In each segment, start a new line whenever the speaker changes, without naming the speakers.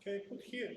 Okay, put here.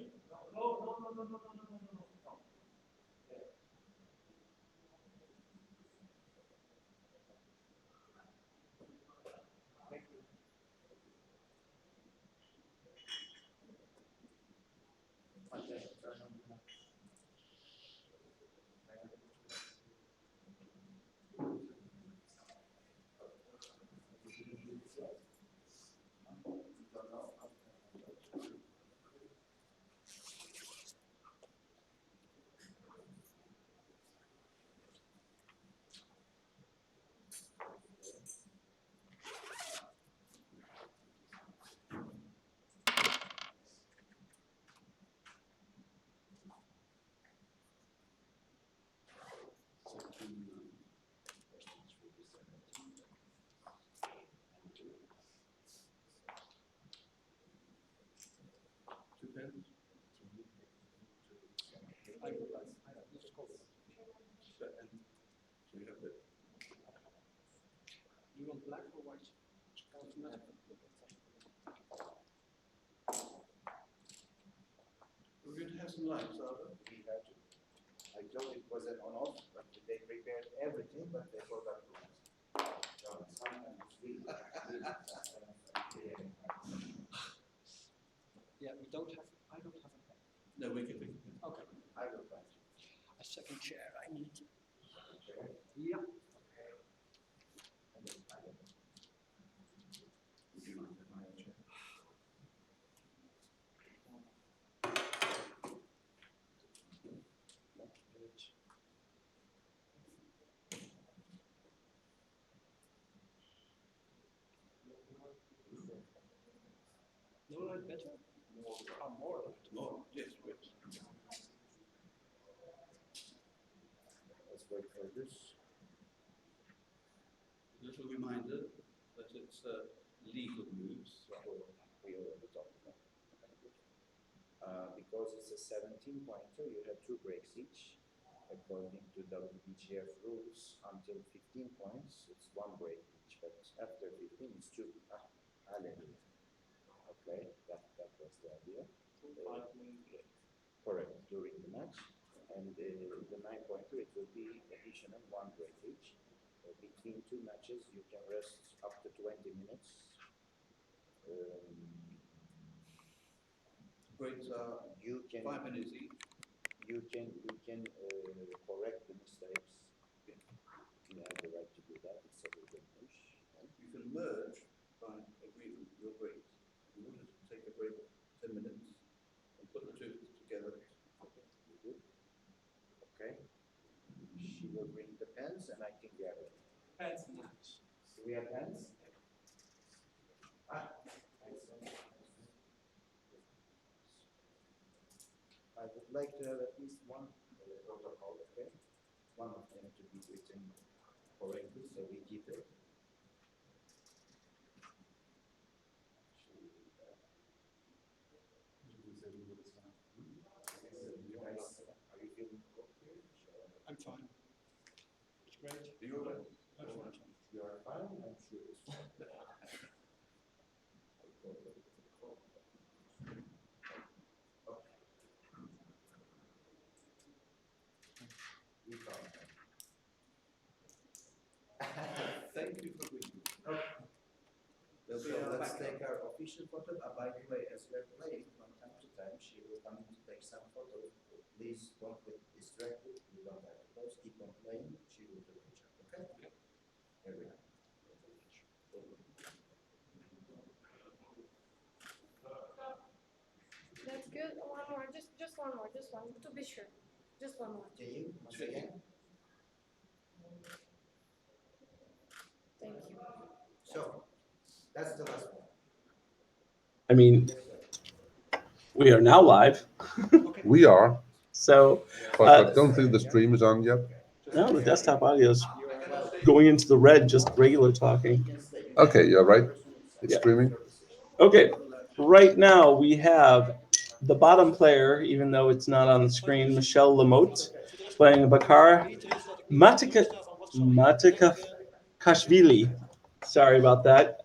You want black or white?
We're going to have some lights, are we?
I told it was an on-off, but they prepared everything, but they forgot to ask. Sometimes we
Yeah, we don't have. I don't have a pen.
No, we can.
Okay.
I will find you.
A second chair. I need. Yeah.
Would you like to buy a chair?
No light better? More light.
More, yes, yes.
Let's wait for this.
Little reminder that it's legal moves.
We already talked about it. Because it's a 17 pointer, you have 2 breaks each. According to WBGF rules, until 15 points, it's 1 break each, but after 15, it's 2. Hallelujah. Okay, that was the idea. Correct, during the match. And the 9-pointer, it will be additional 1 break each. Between 2 matches, you can rest up to 20 minutes.
Breaks are
You can
5 minutes each.
you can correct the mistakes. You have the right to do that. It's a legal push.
You can merge by agreement your breaks. If you wanted to take a break 10 minutes and put the 2 together.
You good? Okay. She will bring the pens, and I think we are ready.
Pens match.
Do we have pens? I would like to have at least one protocol, okay? One of them to be written correctly, so we keep it. Are you feeling okay?
I'm fine. It's great.
You're right.
I'm fine.
You are fine, I'm sure it's fine. We found that.
Thank you for bringing it.
So let's take our official photo. By the way, as we're playing, from time to time, she will come in to take some photos. Please don't get distracted. You don't have to pause. Keep on playing. She will do her job. Okay? Okay. Here we are.
That's good. One more, just one more, just one, to be sure. Just one more.
Can you once again?
Thank you.
So that's the last one.
I mean, we are now live,
We are,
so
but I don't think the stream is on yet.
now the desktop audio is going into the red, just regular talking.
Okay, you're right. It's
Yeah.
streaming.
Okay, right now we have the bottom player, even though it's not on the screen, Michel Lamote, playing Bakar Matikashvili. Sorry about that.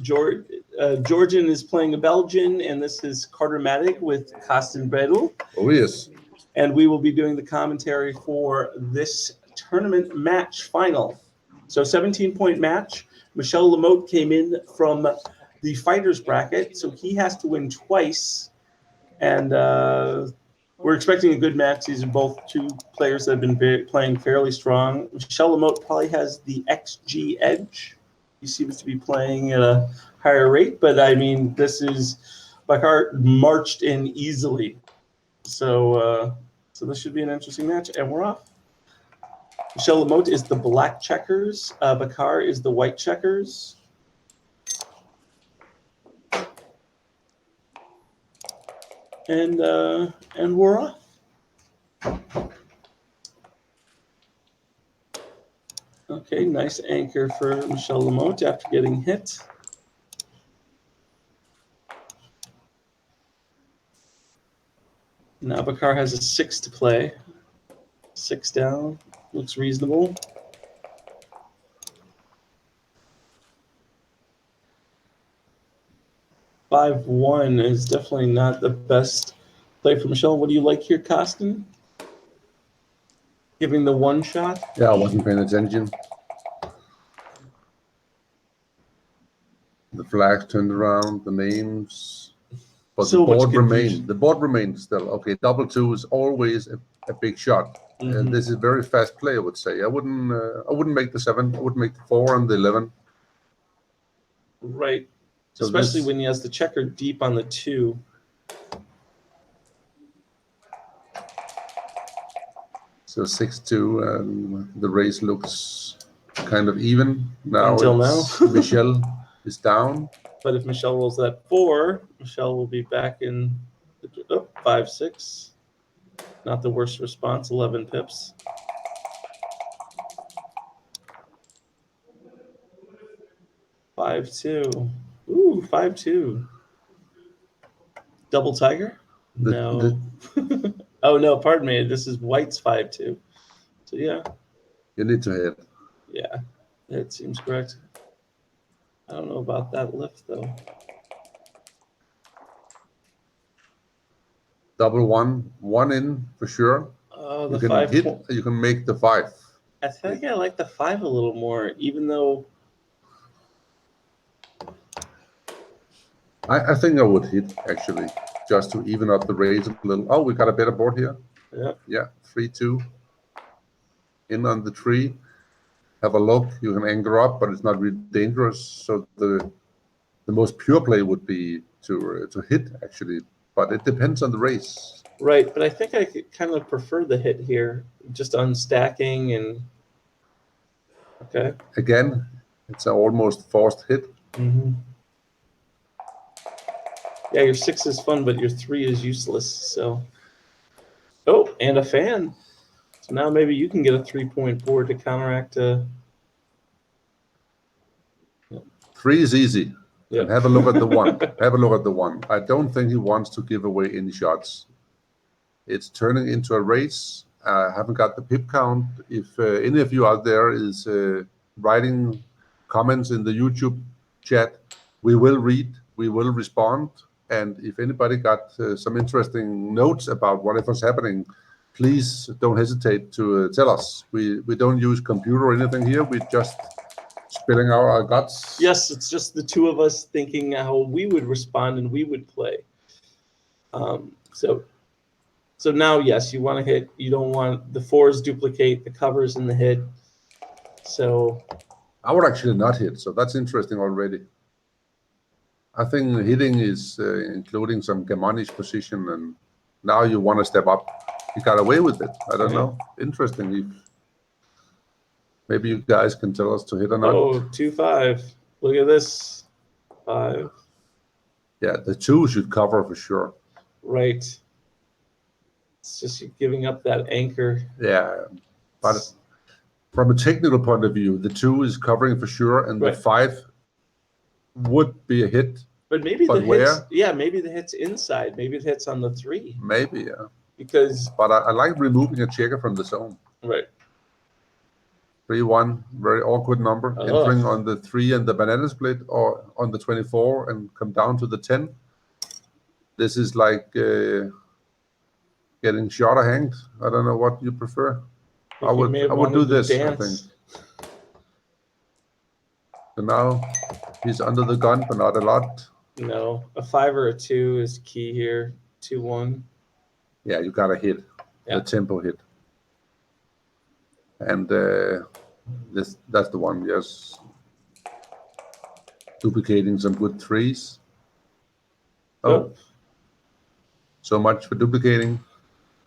Georgian is playing a Belgian, and this is Cartermatic with Carsten Bredel.
Oh, yes.
And we will be doing the commentary for this tournament match final. So 17-point match. Michel Lamote came in from the fighters bracket, so he has to win twice. And we're expecting a good match. These are both two players that have been playing fairly strong. Michel Lamote probably has the XG edge. He seems to be playing at a higher rate, but I mean, this is Bakar marched in easily. So this should be an interesting match, and we're off. Michel Lamote is the black checkers. Bakar is the white checkers. And we're off. Okay, nice anchor for Michel Lamote after getting hit. Now Bakar has a 6 to play. 6 down. Looks reasonable. (5-1) is definitely not the best play for Michel. What do you like here, Carsten? Giving the one shot?
Yeah, I wasn't paying attention. The flags turned around, the names, but
So
the
much
board
confusion.
remained. The board remained still. Okay, 2-2 is always a big shot, and this is very fast play. I would say I wouldn't make the 7. I wouldn't make the 4 and the 11.
Right.
So
Especially
this-
when he has the checker deep on the 2.
So 6-2, and the race looks kind of even now.
Until
it's-
now.
Michel is down.
But if Michel rolls that 4, Michel will be back in 5-6. Not the worst response, 11 pips. (5-2). Ooh, 5-2. Double tiger? No. Oh, no, pardon me. This is white's 5-2. So, yeah.
You need to hit.
Yeah, that seems correct. I don't know about that lift, though.
1-1, 1 in for sure.
Oh,
You
the
can
5.
hit. You can make the 5.
I think I like the 5 a little more, even though.
I think I would hit actually, just to even up the raise a little. Oh, we got a better board here.
Yeah.
Yeah, 3-2. In on the tree. Have a look. You can anchor up, but it's not really dangerous. So the most pure play would be to hit actually, but it depends on the race.
Right, but I think I could kind of prefer the hit here, just unstacking and. Okay.
Again, it's an almost forced hit.
Yeah, your 6 is fun, but your 3 is useless. So. Oh, and a fan. So now maybe you can get a 3-point board to counteract a.
3 is easy.
Yeah.
And have a look at the 1. Have a look at the 1. I don't think he wants to give away any shots. It's turning into a race. I haven't got the pip count. If any of you out there is writing comments in the YouTube chat, we will read, we will respond. And if anybody got some interesting notes about whatever's happening, please don't hesitate to tell us. We don't use computer or anything here. We just spilling out our guts.
Yes, it's just the two of us thinking how we would respond and we would play. So now, yes, you want to hit. You don't want the 4s duplicate the covers in the hit. So
I would actually not hit. So that's interesting already. I think hitting is including some Gamonish position, and now you want to step up. You got away with it. I don't know. Interesting. If maybe you guys can tell us to hit or not.
oh, 2-5. Look at this. 5.
Yeah, the 2 should cover for sure.
Right. It's just you giving up that anchor.
Yeah, but from a technical point of view, the 2 is covering for sure, and
Right.
the 5 would be a hit.
But maybe
But
the
where?
hits. Yeah, maybe the hit's inside. Maybe it hits on the 3
Maybe, yeah.
because
But I like removing a checker from the zone.
right.
3-1, very awkward number.
Ugh.
Entering on the 3 and the banana split, or on the 24 and come down to the 10. This is like getting shot or hanged. I don't know what you prefer. I would do this, I think. So now he's under the gun, but not a lot.
No, a 5 or a 2 is key here. 2-1.
Yeah, you got to hit the tempo hit. And that's the one, yes. Duplicating some good 3s. Oh, so much for duplicating.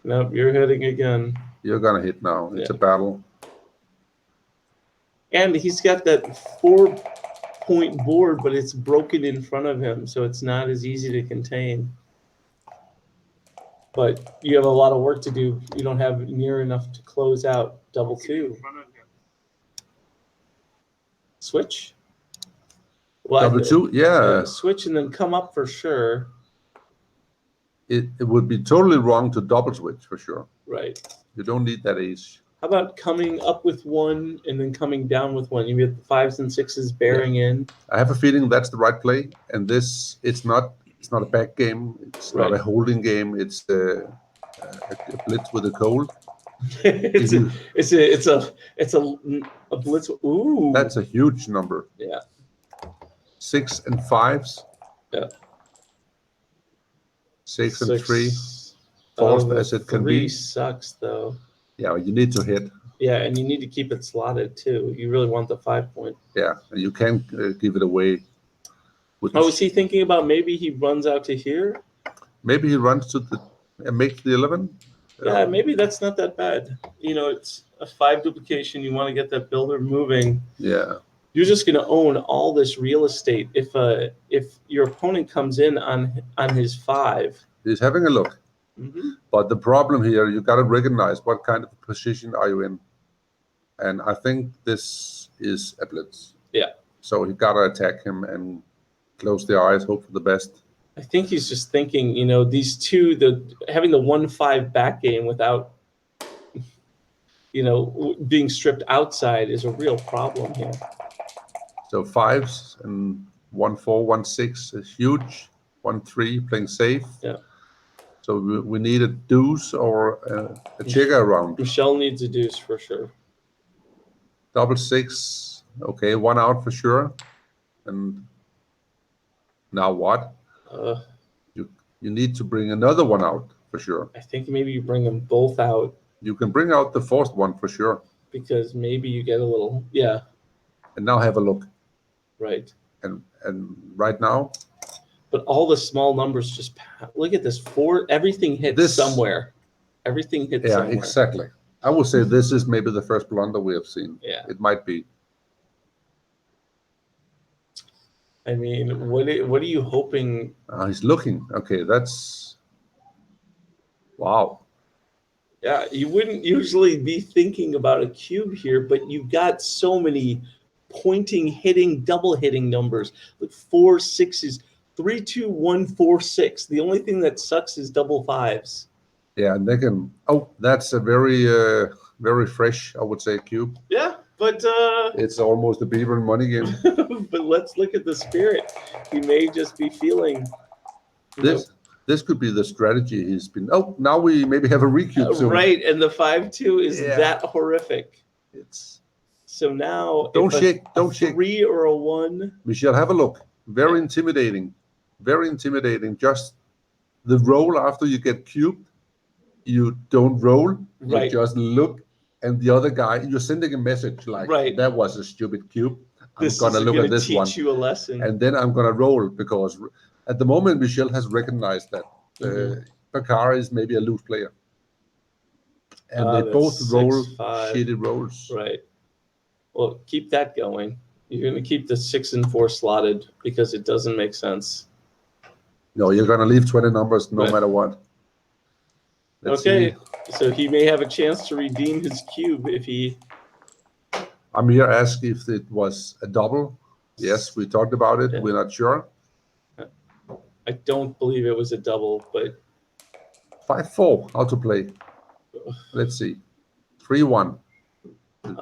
Nope, you're hitting again.
You're gonna hit now. It's a battle.
And he's got that 4-point board, but it's broken in front of him, so it's not as easy to contain. But you have a lot of work to do. You don't have near enough to close out double 2. Switch? Well,
Double 2, yeah.
Switch and then come up for sure.
It would be totally wrong to double switch for sure.
Right.
You don't need that ace.
How about coming up with 1 and then coming down with 1? You get the 5s and 6s bearing in.
I have a feeling that's the right play. And this, it's not a back game. It's not a holding game. It's a blitz with a cold.
it's a blitz. Ooh,
that's a huge number.
Yeah.
6 and 5s.
Yeah.
6 and 3. Forced as it can be.
3 sucks though.
Yeah, you need to hit.
Yeah, and you need to keep it slotted too. You really want the 5-point.
Yeah, and you can't give it away.
Oh, is he thinking about maybe he runs out to here?
Maybe he runs to the and makes the 11.
Yeah, maybe that's not that bad. You know, it's a 5 duplication. You want to get that builder moving.
Yeah.
You're just going to own all this real estate. If your opponent comes in on his 5,
he's having a look.
Mm-hmm.
But the problem here, you got to recognize what kind of position are you in, and I think this is a blitz.
Yeah.
So you got to attack him and close the eyes, hope for the best.
I think he's just thinking, you know, these two, having the 1-5 back game without, you know, being stripped outside is a real problem here.
So 5s and 1-4, 1-6 is huge. 1-3 playing safe.
Yeah.
So we need a deuce or a checker around.
Michel needs a deuce for sure.
Double 6, okay, 1 out for sure. And now what? You need to bring another 1 out for sure.
I think maybe you bring them both out.
You can bring out the 4th one for sure.
Because maybe you get a little, yeah.
And now have a look.
Right.
And right now.
But all the small numbers just look at this 4. Everything hits somewhere. Everything hits somewhere.
Yeah, exactly. I would say this is maybe the first blunder we have seen.
Yeah.
It might be.
I mean, what are you hoping?
He's looking. Okay, that's wow.
Yeah, you wouldn't usually be thinking about a cube here, but you got so many pointing, hitting, double hitting numbers. Like 4 6s. 3, 2, 1, 4, 6. The only thing that sucks is double 5s.
Yeah, and they can. Oh, that's a very fresh, I would say, cube.
Yeah, but
it's almost a beaver and money game.
But let's look at the spirit. He may just be feeling
this could be the strategy he's been. Oh, now we maybe have a recube soon.
Right, and the 5-2 is that horrific.
It's
so now
don't shake.
3 or a 1.
Michel, have a look. Very intimidating. Very intimidating. Just the roll after you get cubed, you don't roll.
Right.
You just look, and the other guy, you're sending a message like, "That was a stupid cube. I'm gonna look at this one.
Teach you a lesson,
and then I'm gonna roll." Because at the moment, Michel has recognized that Bakar is maybe a loose player, and they both roll shitty rolls.
Right. Well, keep that going. You're going to keep the 6 and 4 slotted because it doesn't make sense.
No, you're going to leave 20 numbers no matter what. Let's see.
So he may have a chance to redeem his cube if he...
Amir asked if it was a double. Yes, we talked about it. Yeah. We're not sure.
I don't believe it was a double, but...
5-4, how to play. Let's see. 3-1. You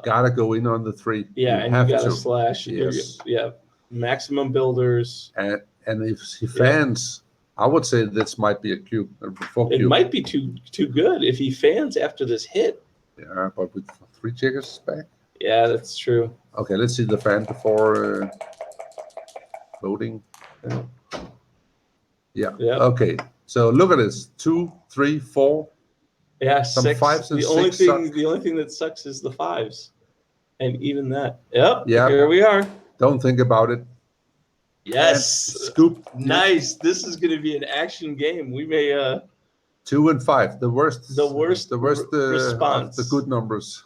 gotta go in on the 3.
Yeah,
you
and
have
you got to
to.
slash.
Yes.
Yeah, maximum builders.
And if he fans, I would say this might be a cube, a 4
It
cube.
might be too good if he fans after this hit.
Yeah, but with 3 checkers back.
Yeah, that's true.
Okay, let's see the fan before voting. Yeah.
Yep.
Okay. So look at this: 2, 3, 4.
Yeah,
Some
6.
5s and
The only
6
thing,
suck.
the only thing that sucks is the 5s, and even that. Yep.
Yeah.
Here we are.
Don't think about it.
Yes.
And scoop.
Nice. This is going to be an action game. We may.
2 and 5. The worst.
The worst response.
Of the good numbers.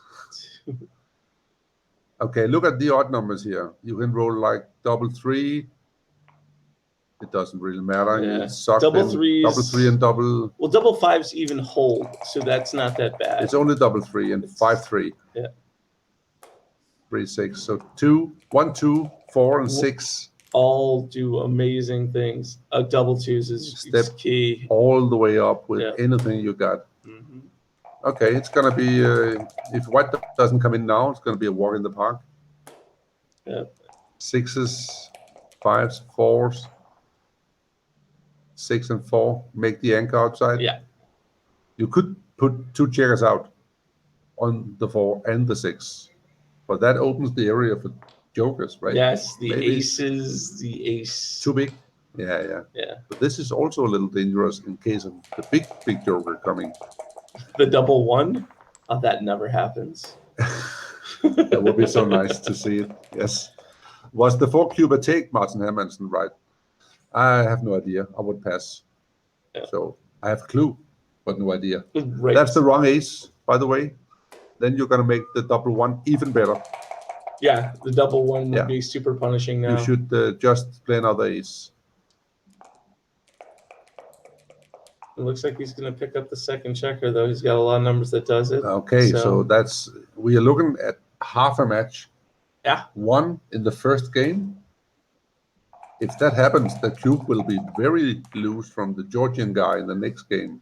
Okay, look at the odd numbers here. You can roll like double 3. It doesn't really matter.
Yeah.
You suck
Double
in
3s.
double 3 and double.
Well, double 5s even hold, so that's not that bad.
It's only double 3 and 5, 3.
Yeah.
3, 6. So 1, 2, 4, and 6.
All do amazing things. Double 2s is
Step
key.
All the way up with
Yeah.
anything you got.
Mhm.
Okay, it's gonna be if white doesn't come in now, it's gonna be a walk in the park.
Yeah.
6s, 5s, 4s, 6 and 4. Make the anchor outside.
Yeah.
You could put 2 checkers out on the 4 and the 6, but that opens the area for jokers, right?
Yes, the
Maybe
aces, the ace.
Too big. Yeah.
Yeah.
But this is also a little dangerous in case of the big joker coming.
The double 1. Oh, that never happens.
That would be so nice to see it. Yes. Was the 4 cube a take, Martin Hermansen, right? I have no idea. I would pass.
Yeah.
So I have a clue, but no idea.
Right.
That's the wrong ace, by the way. Then you're gonna make the double 1 even better.
Yeah, the double 1 would
Yeah.
be super punishing now.
You should just play another ace.
It looks like he's going to pick up the second checker, though. He's got a lot of numbers that does it.
Okay, so we are looking at half a match.
Yeah.
1 in the first game. If that happens, the cube will be very loose from the Georgian guy in the next game.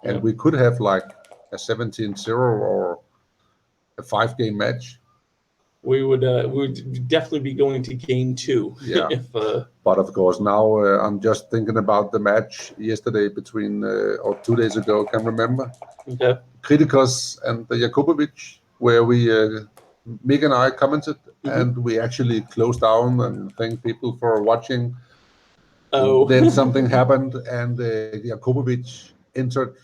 And
Yeah.
we could have like a 17-0 or a 5-game match.
We would definitely be going to game 2.
Yeah.
if,
But of course, now I'm just thinking about the match yesterday between, or 2 days ago, can't remember.
okay.
Kritikos and Jakubovic, where Mig and I commented, and we actually closed down and thanked people for watching.
Oh.
Then something happened, and Jakubovic entered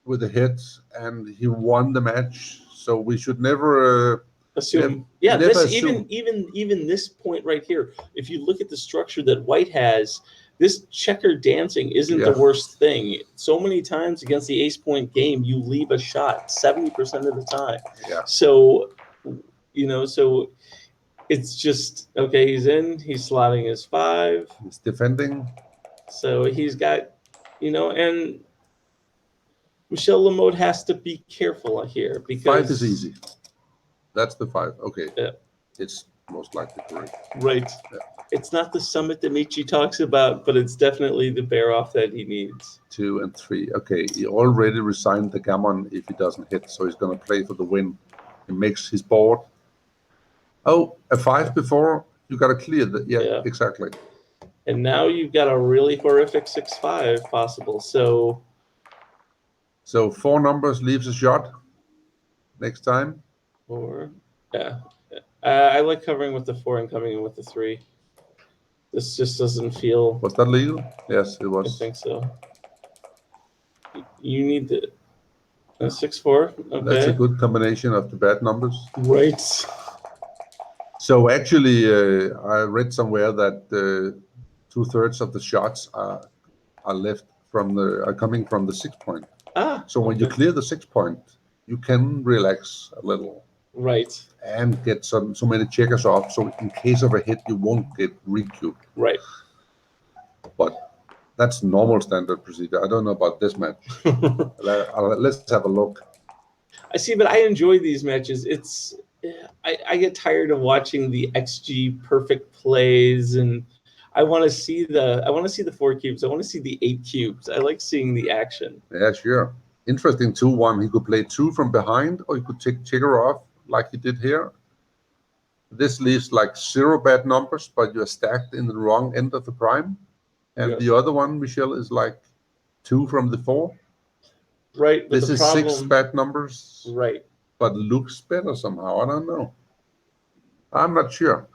with a hit, and he won the match. So we should never
assume.
never
This
assume.
even this point right here. If you look at the structure that White has, this checker dancing isn't
Yeah.
the worst thing. So many times against the ace point game, you leave a shot 70% of the time.
Yeah.
So, so it's just okay. He's in. He's slotting his 5.
He's defending.
So he's got, and Michel Lamote has to be careful here because
5 is easy. That's the 5. Okay.
Yeah.
It's most likely correct.
Right.
Yeah.
It's not the summit that Michi talks about, but it's definitely the bear off that he needs.
2 and 3. Okay, he already resigned the gammon if he doesn't hit, so he's going to play for the win. He makes his board. Oh, a 5 before, you got to clear that. Yeah, exactly.
And now you've got a really horrific 6-5 possible. So
4 numbers leaves a shot next time.
4, yeah. I like covering with the 4 and coming in with the 3. This just doesn't feel.
Was that legal? Yes, it
I
was.
think so. You need the 6-4. Okay.
That's a good combination of the bad numbers.
Right.
So actually, I read somewhere that 2/3 of the shots are coming from the 6 point. So when you clear the 6 point, you can relax a little.
Right.
And get so many checkers off, so in case of a hit, you won't get re-cubed.
Right.
But that's normal standard procedure. I don't know about this match. Let's have a look.
I see, but I enjoy these matches. I get tired of watching the XG perfect plays, and I want to see the 4 cubes. I want to see the 8 cubes. I like seeing the action.
Yeah, sure. Interesting 2-1. He could play 2 from behind, or he could take checker off like he did here. This leaves like 0 bad numbers, but you're stacked in the wrong end of the prime. And
Yeah.
the other one, Michel, is like 2 from the 4.
Right. But
This
the
is
problem,
6 bad numbers,
right.
but looks better somehow. I don't know. I'm not sure.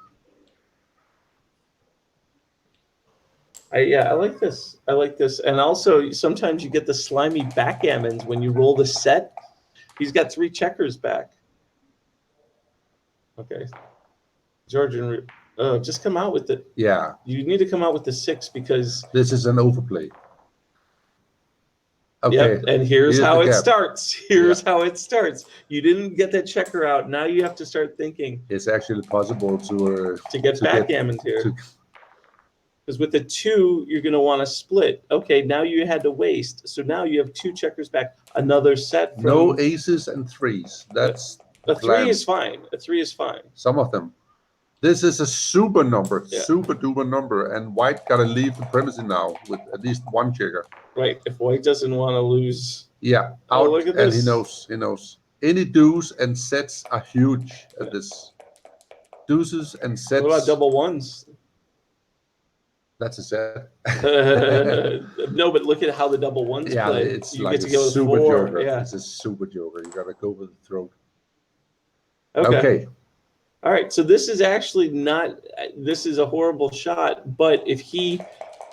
I like this. I like this. And also, sometimes you get the slimy backgammons when you roll the set. He's got 3 checkers back. Okay. Georgian, just come out with it.
Yeah,
You need to come out with the 6 because.
this is an overplay. Okay.
Yep, and here's how
the
it
gap.
starts. Here's how it starts. You didn't get that checker out. Now you have to start thinking
It's actually possible to
get backgammoned here. Because with the 2, you're going to want to split. Okay, now you had to waste. So now you have 2 checkers back. Another set from...
No aces and 3s. That's
A
the
3
plan.
is fine. A 3 is fine.
Some of them. This is a super number,
Yeah.
super duper number, and white gotta leave the premises now with at least 1 checker.
Right, if white doesn't want to lose...
Yeah,
Oh,
out,
look at
and
this.
he knows. Any deuce and sets are huge at this. Deuces and sets.
What about double ones?
That's a set.
No, but look at how the double ones
Yeah,
play.
it's
You
like
get to
a
go with
super
4.
joker.
Yeah.
It's a super joker. You gotta go with the throat.
Okay. All right, so this is actually not, this is a horrible shot, but if he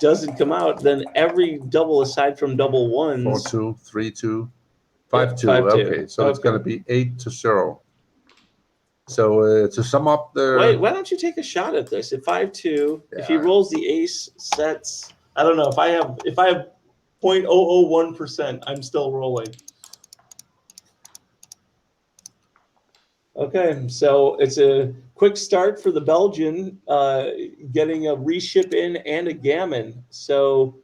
doesn't come out, then every double aside from double ones.
4-2, 3-2,
Yeah,
5-2.
5-2.
Okay, so it's gonna be 8-0. So to sum up the.
Wait, why don't you take a shot at this? At 5-2, if he
Yeah.
rolls the ace sets, I don't know, if I have 0.001%, I'm still rolling. Okay, so it's a quick start for the Belgian, getting a reship in and a gammon. So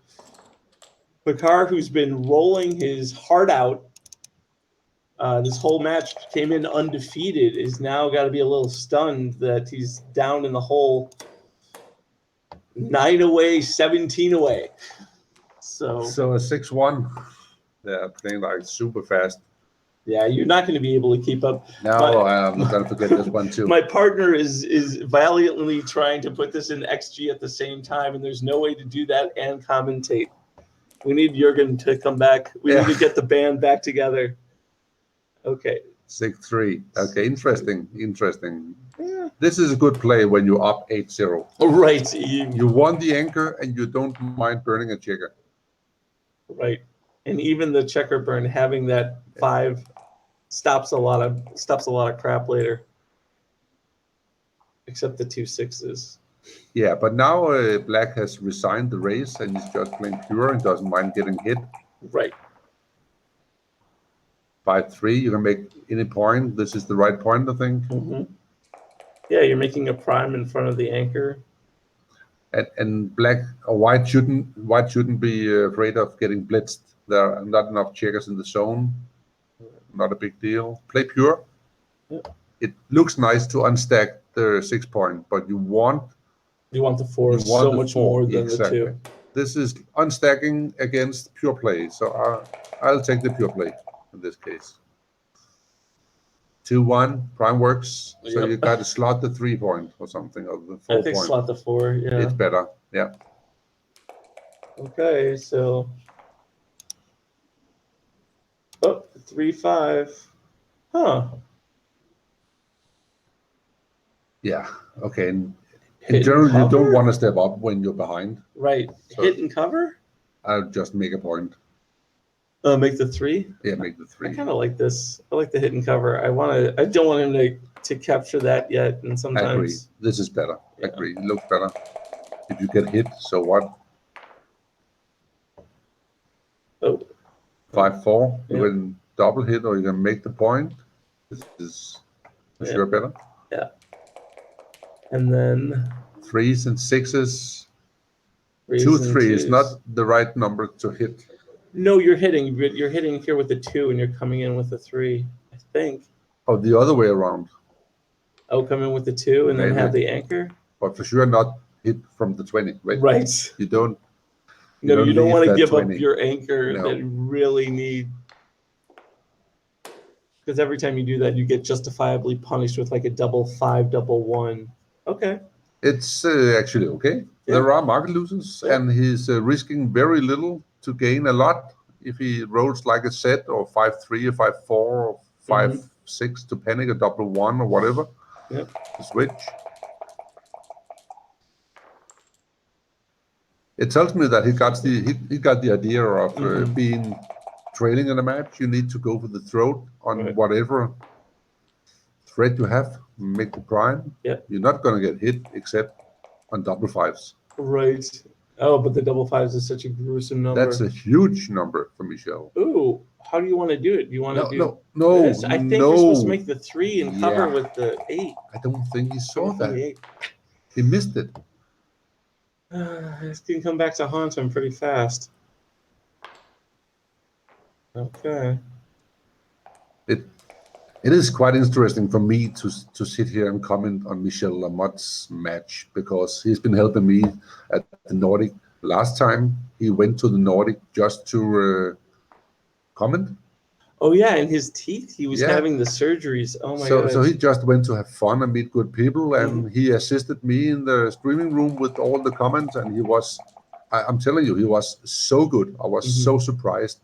Bakar, who's been rolling his heart out this whole match, came in undefeated, is now got to be a little stunned that he's down in the hole. 9 away, 17 away. So
a 6-1. Yeah, playing like super fast.
yeah, you're not going to be able to keep up.
No, I'm gonna forget this one too.
My partner is valiantly trying to put this in XG at the same time, and there's no way to do that and commentate. We need Jürgen to come back. We need to get the band back together. Okay.
6-3. Okay, interesting. Yeah. This is a good play when you're up 8-0.
Right.
You won the anchor and you don't mind burning a checker.
Right. And even the checker burn, having that 5 stops a lot of crap later. Except the 2 6s.
Yeah, but now Black has resigned the race and he's just playing pure and doesn't mind getting hit.
Right.
5-3, you can make any point. This is the right point, I think.
Mm-hmm. Yeah, you're making a prime in front of the anchor.
And black or white shouldn't be afraid of getting blitzed. There are not enough checkers in the zone. Not a big deal. Play pure.
Yeah.
It looks nice to unstack the 6 point, but you want
the 4 so much more than the 2.
This is unstacking against pure play, so I'll take the pure play in this case. 2-1 prime works, so
Yep.
you got to slot the 3 point or something, or the 4
I think
point.
slot the 4. Yeah.
It's better. Yeah.
Okay, so 3-5. Huh.
Yeah. Okay. In
Hit
general,
and
you don't
cover?
want to step up when you're behind.
Right.
So-
Hit and cover?
I'll just make a point.
Make the 3?
Yeah, make the
I
3.
kind of like this. I like the hit and cover. I don't want him to capture that yet. And
I agree.
sometimes
This is better.
Yeah.
I agree. It looks better. If you get hit, so what? 5-4.
Yeah.
You can double hit or you can make the point. This is for
Yeah.
sure better.
and then
3s and 6s.
threes
2-3
and
is
2s.
not the right number to hit.
No, you're hitting. You're hitting here with the 2, and you're coming in with the 3. I think.
Or the other way around.
Oh, come in with the 2, and then
Maybe.
have the anchor.
But for sure not hit from the 20. Right?
Right.
You don't.
No, you don't
leave
want to
that
give
20.
up your anchor
No.
that you really need. Because every time you do that, you get justifiably punished with like a double 5, double 1. Okay.
It's actually okay.
Yeah.
There are market losers,
Yeah.
and he's risking very little to gain a lot if he rolls like a set or 5-3 or 5-4 or 5-6 to panic a double 1 or whatever.
Yep.
To switch. It tells me that he got the idea of being trailing in a match. You need to go for the throat on whatever threat you have. Make the prime.
Yeah.
You're not going to get hit except on double 5s.
Right. Oh, but the double 5s is such a gruesome number.
That's a huge number for Michel.
Ooh, how do you want to do it? Do you want to do
no,
this? I think you're supposed to make the 3 and cover with the 8.
I don't think he saw
Cover from the
that.
8.
He missed it.
This can come back to haunt him pretty fast. Okay.
It is quite interesting for me to sit here and comment on Michel Lamote's match, because he's been helping me at the Nordic. Last time he went to the Nordic just to comment.
Oh yeah, and his teeth. He was having the surgeries. Oh my god.
So he just went to have fun and meet good people, and he assisted me in the streaming room with all the comments, and he was, I'm telling you, he was so good. I was so surprised.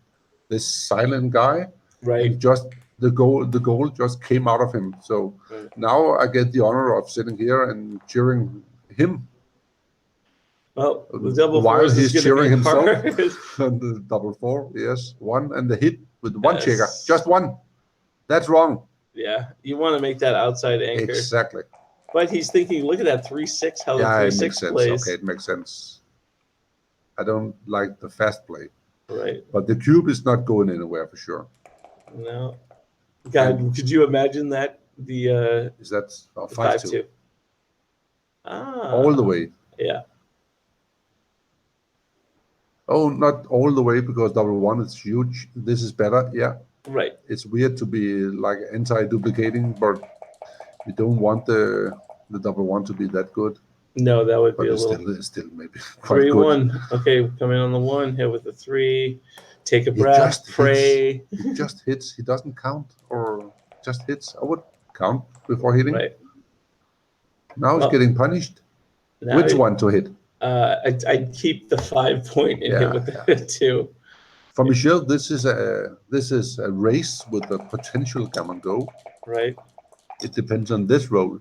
This silent guy,
right?
Just the goal just came out of him. So now I get the honor of sitting here and cheering him.
Well, the double
while
4s
he's
is
cheering himself
hard.
on the double 4. Yes, 1 and the hit with 1 checker, just 1. That's wrong.
Yeah, you want to make that outside anchor.
Exactly.
But he's thinking, look at that 3-6. How the 3-6 plays.
Okay, it makes sense. I don't like the fast play.
Right.
But the cube is not going anywhere for sure.
No. God, could you imagine that? The
is that 5-2?
Ah.
All the way.
Yeah.
Oh, not all the way, because double 1 is huge. This is better. Yeah.
Right.
It's weird to be like anti-duplicating, but we don't want the double 1 to be that good.
No, that would be a
little.
little.
It's still maybe quite
3-1.
good.
Okay, come in on the 1, hit with the 3. Take a breath. Pray.
He just hits. He doesn't count, or just hits. I would count before hitting.
Right.
Now he's getting punished. Which one to hit?
I'd keep the 5 point and hit with the 2.
For Michel, this is a race with a potential come and go.
Right.
It depends on this roll.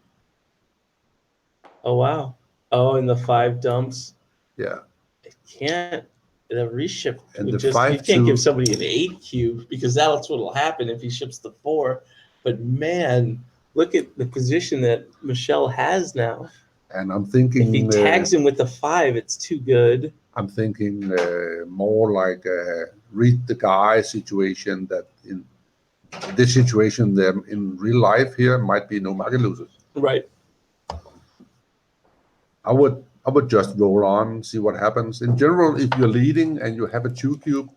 Oh wow. Oh, and the 5 dumps.
Yeah.
It can't. The reshift.
And the
just,
5
you can't give somebody an 8 cube, because that's what will happen if he ships the 4. But man, look at the position that Michel has now.
And I'm thinking,
if he tags him with the 5, it's too good.
I'm thinking more like a read the guy situation, that in this situation, them in real life here might be no market losers.
Right.
I would just roll on, see what happens. In general, if you're leading and you have a 2 cube,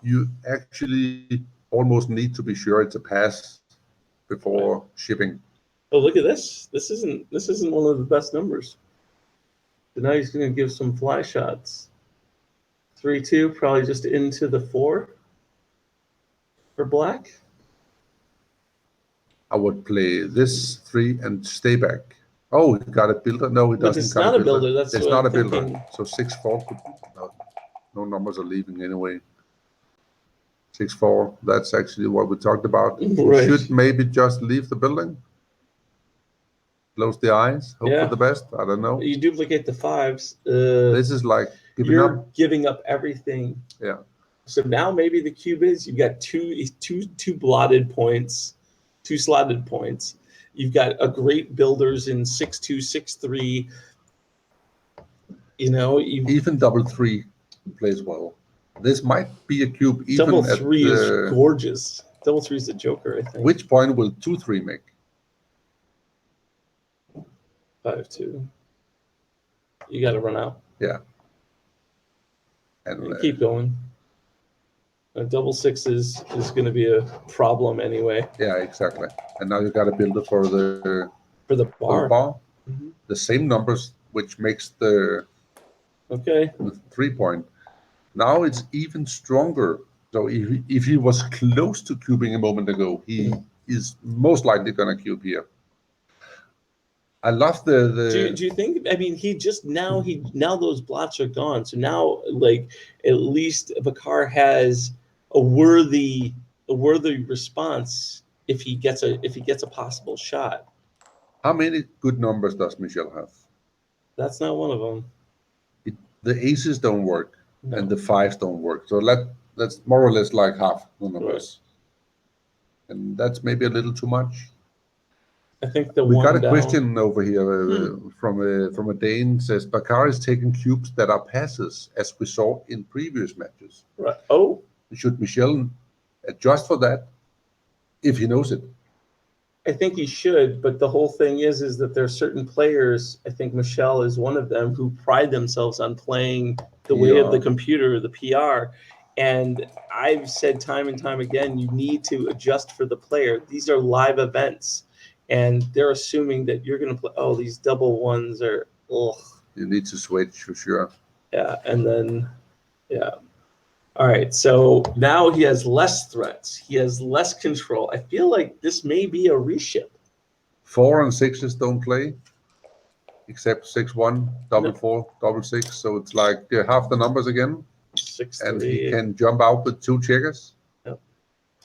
you actually almost need to be sure it's a pass before shipping.
Oh, look at this. This isn't one of the best numbers. So now he's going to give some fly shots. 3-2, probably just into the 4 for black.
I would play this 3 and stay back. Oh, he got a builder. No, he doesn't.
It's not a builder. That's
it's
what
not
I'm
a builder.
thinking.
So 6-4 could no numbers are leaving anyway. 6-4. That's actually what we talked about.
Right.
Should maybe just leave the building. Close the eyes. Hope for the best. I don't know.
You duplicate the 5s.
This is like
giving up everything.
Yeah.
So now maybe the cube is you've got two blotted points, 2 slotted points. You've got a great builders in 6-2, 6-3. You know,
even double 3 plays well. This might be a cube. Even
double 3 is gorgeous. Double 3 is the joker, I think.
Which point will 2-3 make?
5-2. You got to run out.
Yeah. And
keep going. A double 6 is going to be a problem anyway.
Yeah, exactly. And now you got a builder for the
bar.
Mm-hmm. The same numbers, which makes the 3 point. Now it's even stronger So if he was close to cubing a moment ago, he is most likely going to cube here. I love the.
Do you think? I mean, now those blots are gone. So now, like, at least Bakar has a worthy response if he gets a possible shot.
How many good numbers does Michel have?
That's not one of them.
The aces don't work,
No.
and the fives don't work. So that's more or less like half the numbers, and that's maybe a little too much.
I think the
We
one
got a
down,
question over here from a Dane. Says Bakar is taking cubes that are passes, as we saw in previous matches.
Right. Oh,
Should Michel adjust for that if he knows it?
I think he should, but the whole thing is that there are certain players, I think Michel is one of them, who pride themselves on playing the way of the computer, the PR. And I've said time and time again, you need to adjust for the player. These are live events, and they're assuming that you're going to play, oh, these double ones are, ugh.
You need to switch for sure.
Yeah, and then, yeah. All right, so now he has less threats. He has less control. I feel like this may be a reship.
4 and 6s don't play, except 6-1, double
No.
4, double 6. So it's like half the numbers again.
6,
And
3.
he can jump out with 2 checkers.
Yep.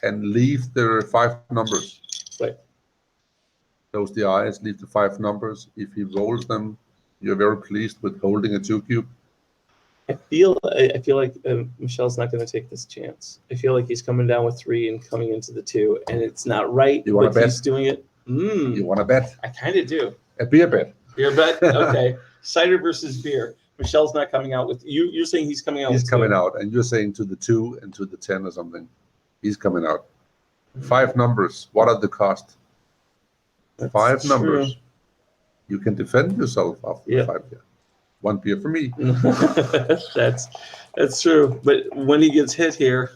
And leave the 5 numbers.
Right.
Close the eyes, leave the 5 numbers. If he rolls them, you're very pleased with holding a 2 cube.
I feel like Michel's not going to take this chance. I feel like he's coming down with 3 and coming into the 2, and it's not right.
You wanna
but
bet?
he's doing it.
You want to bet?
I kind of do.
A beer bet.
Beer bet. Okay. Cider versus beer. Michel's not coming out with you. You're saying he's coming out.
He's
with
coming
2.
out, and you're saying to the 2 and to the 10 or something. He's coming out. 5 numbers. What are the cost?
That's
5
true.
numbers. You can defend yourself after
Yeah.
5 beer. 1 beer for me.
That's true. But when he gets hit here,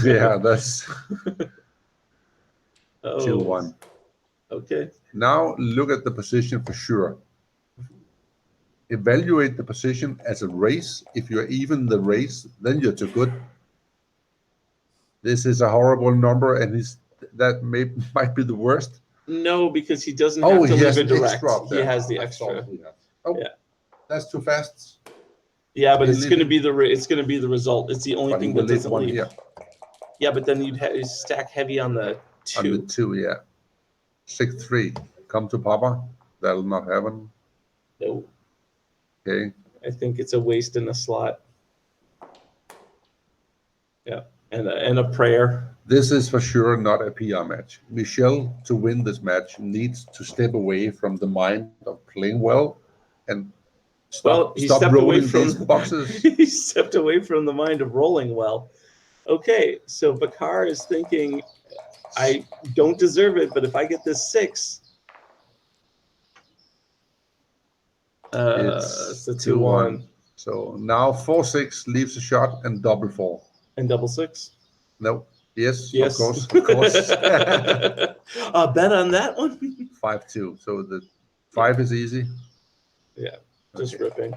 Yeah, that's
oh,
2-1.
Okay.
Now look at the position for sure. Evaluate the position as a race. If you're even the race, then you're too good. This is a horrible number, and that might be the worst.
No, because he doesn't have to
he
leave
has
it
an
direct.
extra up
He
there.
has the
I
extra.
thought he had. Oh,
Yeah.
That's too fast.
Yeah, but
He
it's going to be the result. It's the only
But he
thing
will
that
leave
doesn't
1
leave.
here.
Yeah, but then you'd stack heavy on the 2.
On the 2, yeah. 6-3. Come to Papa. That'll not happen.
No,
Okay.
I think it's a waste in a slot. Yeah, and a prayer.
This is for sure not a PR match. Michel, to win this match, needs to step away from the mind of playing well and stop
He stepped away
rolling
from
these boxes.
he stepped away from the mind of rolling well. Okay, so Bakar is thinking, I don't deserve it, but if I get this 6, it's a 2-1
So now 4-6 leaves a shot and double 4.
and double 6.
No. Yes,
Yes,
of course.
Bet on that one.
5-2. So the 5 is easy.
Yeah, just
Okay.
ripping.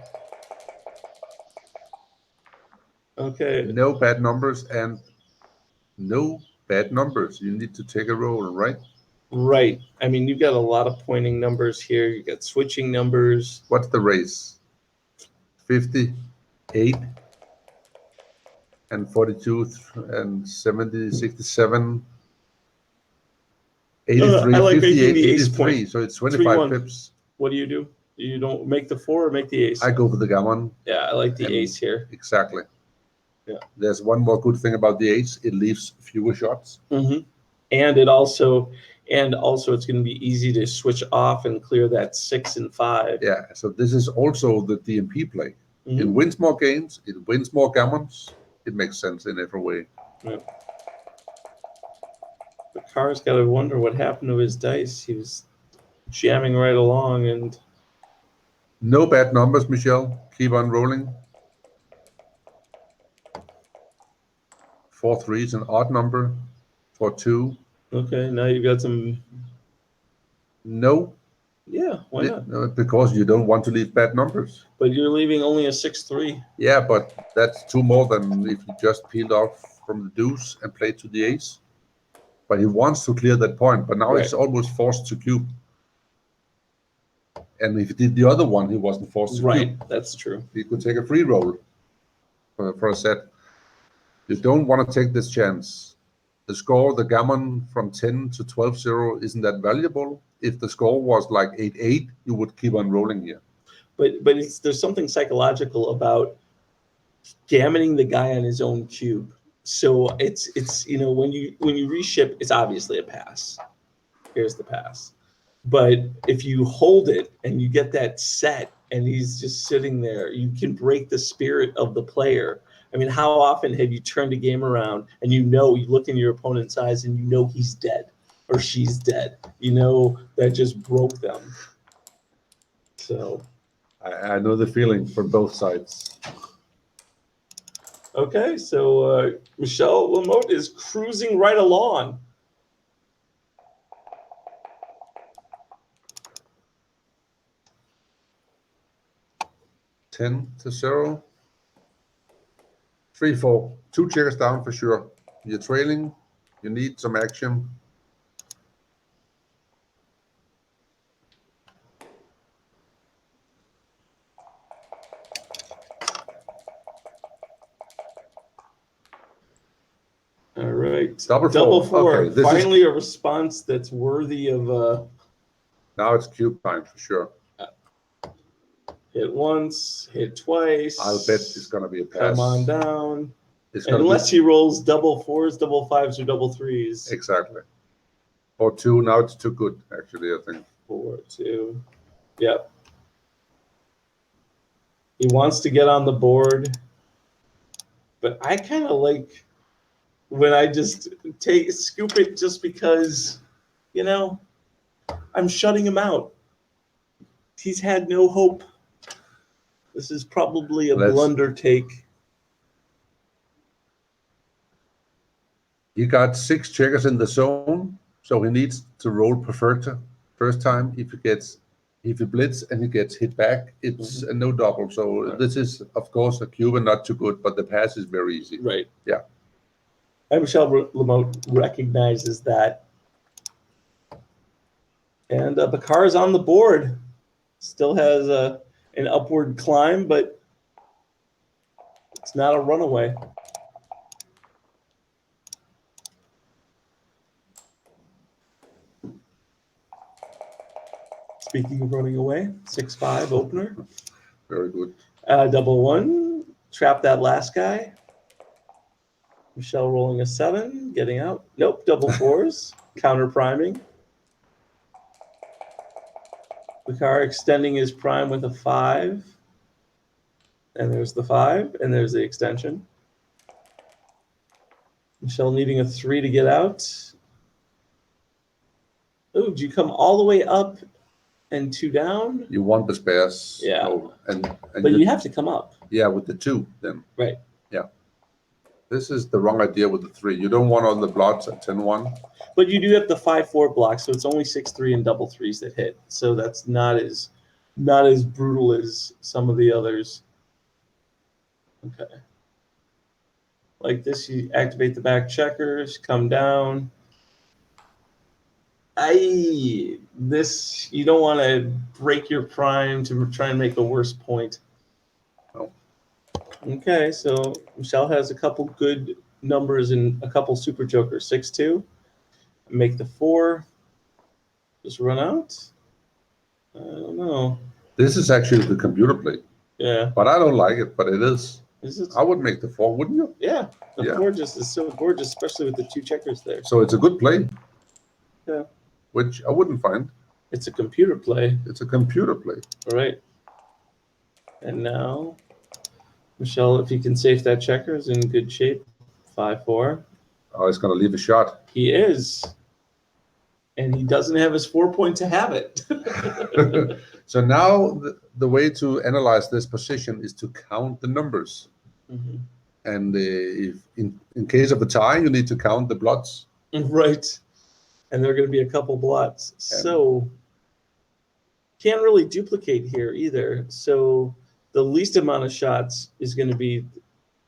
Okay.
No bad numbers and no bad numbers. You need to take a roll, right?
Right. I mean, you've got a lot of pointing numbers here. You got switching numbers.
What's the race? 58 and 42 and 70, 67, 83,
I like making
58,
the ace
83.
point.
So it's 25
3-1.
pips.
What do? You don't make the 4 or make the ace?
I go for the gammon.
Yeah, I like the
And-
ace here.
Exactly.
Yeah.
There's one more good thing about the ace. It leaves fewer shots.
Mm-hmm. And also it's going to be easy to switch off and clear that 6 and 5.
Yeah. So this is also the DMP play.
Mhm.
It wins more games. It wins more gammons. It makes sense in every way.
Bakar's got to wonder what happened to his dice. He was jamming right along, and
No bad numbers, Michel. Keep on rolling. 4-3 is an odd number. 4-2.
okay, now you've got some.
No,
Yeah, why not?
no, because you don't want to leave bad numbers.
But you're leaving only a 6-3.
Yeah, but that's 2 more than if you just peeled off from the deuce and play to the ace. But he wants to clear that point, but now
Right.
he's almost forced to cube. And if he did the other one, he wasn't forced to
Right,
cube.
that's true.
He could take a free roll for a set. You don't want to take this chance. The score, the gammon from 10 to 12-0 isn't that valuable. If the score was like 8-8, you would keep on rolling here.
But there's something psychological about gammoning the guy on his own cube. So it's when you reship, it's obviously a pass. Here's the pass. But if you hold it and you get that set and he's just sitting there, you can break the spirit of the player. I mean, how often have you turned a game around and you look in your opponent's eyes and he's dead or she's dead? That just broke them. So
I know the feeling from both sides.
okay, so Michel Lamote is cruising right along.
Ten to 0. 3-4. 2 checkers down for sure. You're trailing. You need some action.
All right.
Double four. Okay, this
Finally, a response that's worthy of
now it's cube time for sure.
hit once, hit twice.
I'll bet it's going to be a pass.
Come on down.
It's gonna
Unless he rolls double fours, double fives, or double threes.
Exactly. Or 2. Now it's too good, actually, I think.
4, 2. Yep. He wants to get on the board. But I kind of like when I just scoop it just because, I'm shutting him out. He's had no hope. This is probably a blunder take.
He got 6 checkers in the zone, so he needs to roll preferred first time. If he blitz and he gets hit back, it's a no double. So this is, of course, a cube and not too good, but the pass is very easy.
Right.
Yeah.
And Michel Lamote recognizes that. And Bakar is on the board. Still has an upward climb, but it's not a runaway. Speaking of running away, 6-5 opener.
Very good.
Double one, trap that last guy. Michel rolling a 7, getting out. Nope, double fours, counter priming. Bakar extending his prime with a 5. And there's the 5, and there's the extension. Michel needing a 3 to get out. Oh, do you come all the way up and 2 down?
You want the spares.
Yeah.
Oh, and
But you have to come up.
Yeah, with the 2 then.
Right.
Yeah. This is the wrong idea with the 3. You don't want all the blots at 10-1.
But you do have the 5-4 block, so it's only 6-3 and double threes that hit. So that's not as brutal as some of the others. Okay. Like this, you activate the back checkers, come down. You don't want to break your prime to try and make a worse point.
No.
Okay, so Michel has a couple good numbers and a couple super jokers. 6-2. Make the 4. Just run out. I don't know.
This is actually the computer play.
Yeah.
But I don't like it, but it is.
Is it?
I would make the 4, wouldn't you?
Yeah. The
Yeah.
4 just is so gorgeous, especially with the 2 checkers there.
So it's a good play.
Yeah.
Which I wouldn't find.
It's a computer play.
It's a computer play.
All right. And now, Michel, if he can safe that checker, is in good shape. 5-4.
Oh, he's going to leave a shot.
He is. And he doesn't have his 4 point to have it.
So now the way to analyze this position is to count the numbers.
Mhm.
And if in case of a tie, you need to count the blots.
Right. And there are going to be a couple blots. So can't really duplicate here either. So the least amount of shots is going to be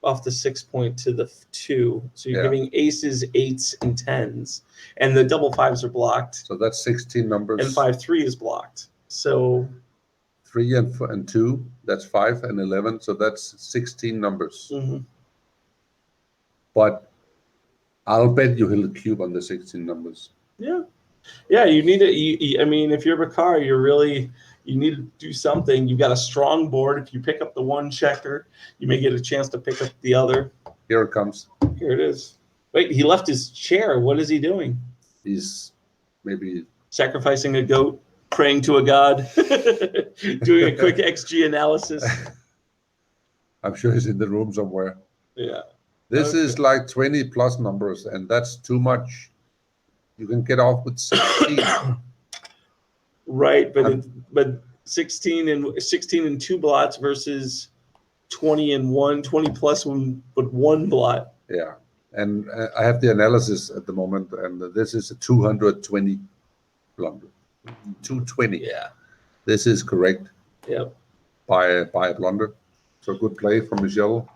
off the 6 point to the 2. So you're
Yeah.
giving aces, 8s, and 10s, and the double 5s are blocked,
So that's 16 numbers.
and 5-3 is blocked. So
3 and 2, that's 5 and 11. So that's 16 numbers.
mhm.
But I'll bet you he'll cube on the 16 numbers.
Yeah, you need it. I mean, if you're Bakar, you need to do something. You've got a strong board. If you pick up the one checker, you may get a chance to pick up the other.
Here it comes.
Here it is. Wait, he left his chair. What is he doing?
He's maybe
Sacrificing a goat, praying to a god, doing a quick XG analysis.
I'm sure he's in the room somewhere.
Yeah.
This
Okay.
is like 20 plus numbers, and that's too much. You can get off with 16.
Right, but 16 and 2 blots versus 20 and 20 plus one but 1 blot.
Yeah, and I have the analysis at the moment, and this is a 220 blunder. 220.
Yeah.
This is correct
Yep.
by a blunder. So good play from Michel.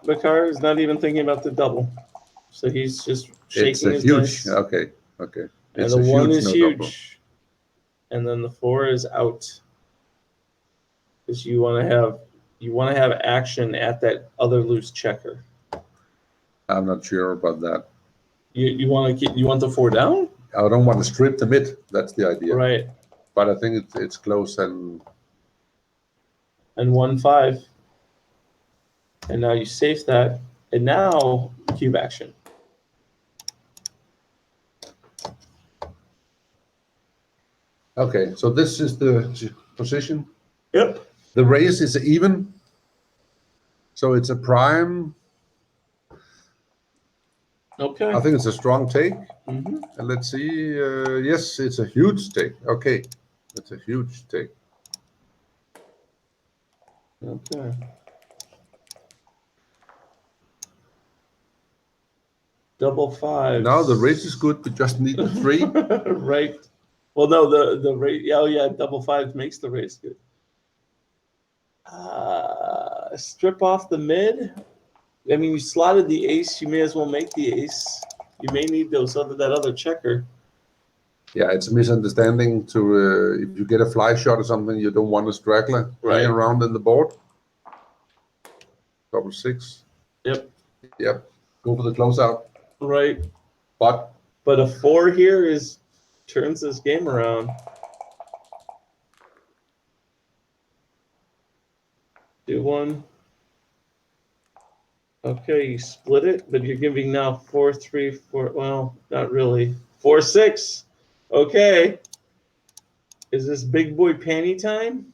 Bakar is not even thinking about the double, so he's just shaking
It's a
his
huge.
dice.
Okay.
And
It's
the
a
1
huge
is
no
huge,
double.
and then the 4 is out, because you want to have action at that other loose checker.
I'm not sure about that.
You want the 4 down,
I don't want to strip the mid. That's the idea.
right?
But I think it's close, and
1-5, and now you safe that, and now cube action.
okay. So this is the position.
Yep.
The race is even. So it's a prime.
Okay.
I think it's a strong take.
Mm-hmm.
And let's see. Yes, it's a huge take. Okay. It's a huge take.
Okay. Double 5.
Now the race is good. We just need the 3.
Right. Well, no, the race. Oh, yeah, double 5 makes the race good. Strip off the mid. I mean, you slotted the ace. You may as well make the ace. You may need that other checker.
Yeah, it's a misunderstanding to if you get a fly shot or something, you don't want a straggler
Right.
hanging around in the board. Double 6.
Yep.
Go for the closeout.
Right.
But
But a 4 here turns this game around. Do 1. Okay, you split it, but you're giving now 4, 3, 4. Well, not really. 4, 6. Okay. Is this big boy panty time?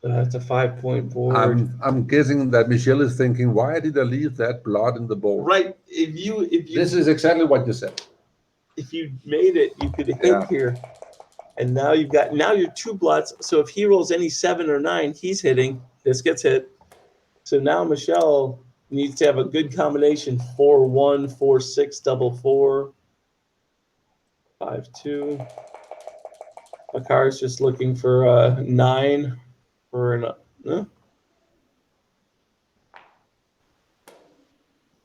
That's a 5-point board.
I'm guessing that Michel is thinking, why did I leave that blood in the board?
Right. If you
This is exactly what you said.
if you made it, you could hit
Yeah.
here. And now you're 2 blots. So if he rolls any 7 or 9, he's hitting. This gets hit. So now Michel needs to have a good combination. 4-1, 4-6, double 4, 5-2. Bakar's just looking for a 9 for an.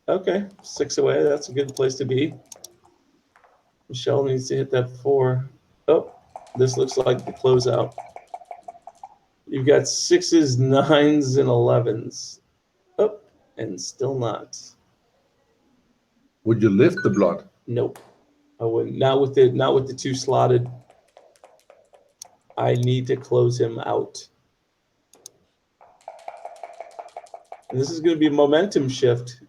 Okay, 6 away. That's a good place to be. Michel needs to hit that 4. Oh, this looks like the closeout. You've got 6s, 9s, and 11s. Oh, and still not.
Would you lift the blood?
Nope. I wouldn't. Not with the 2 slotted. I need to close him out. And this is going to be a momentum shift.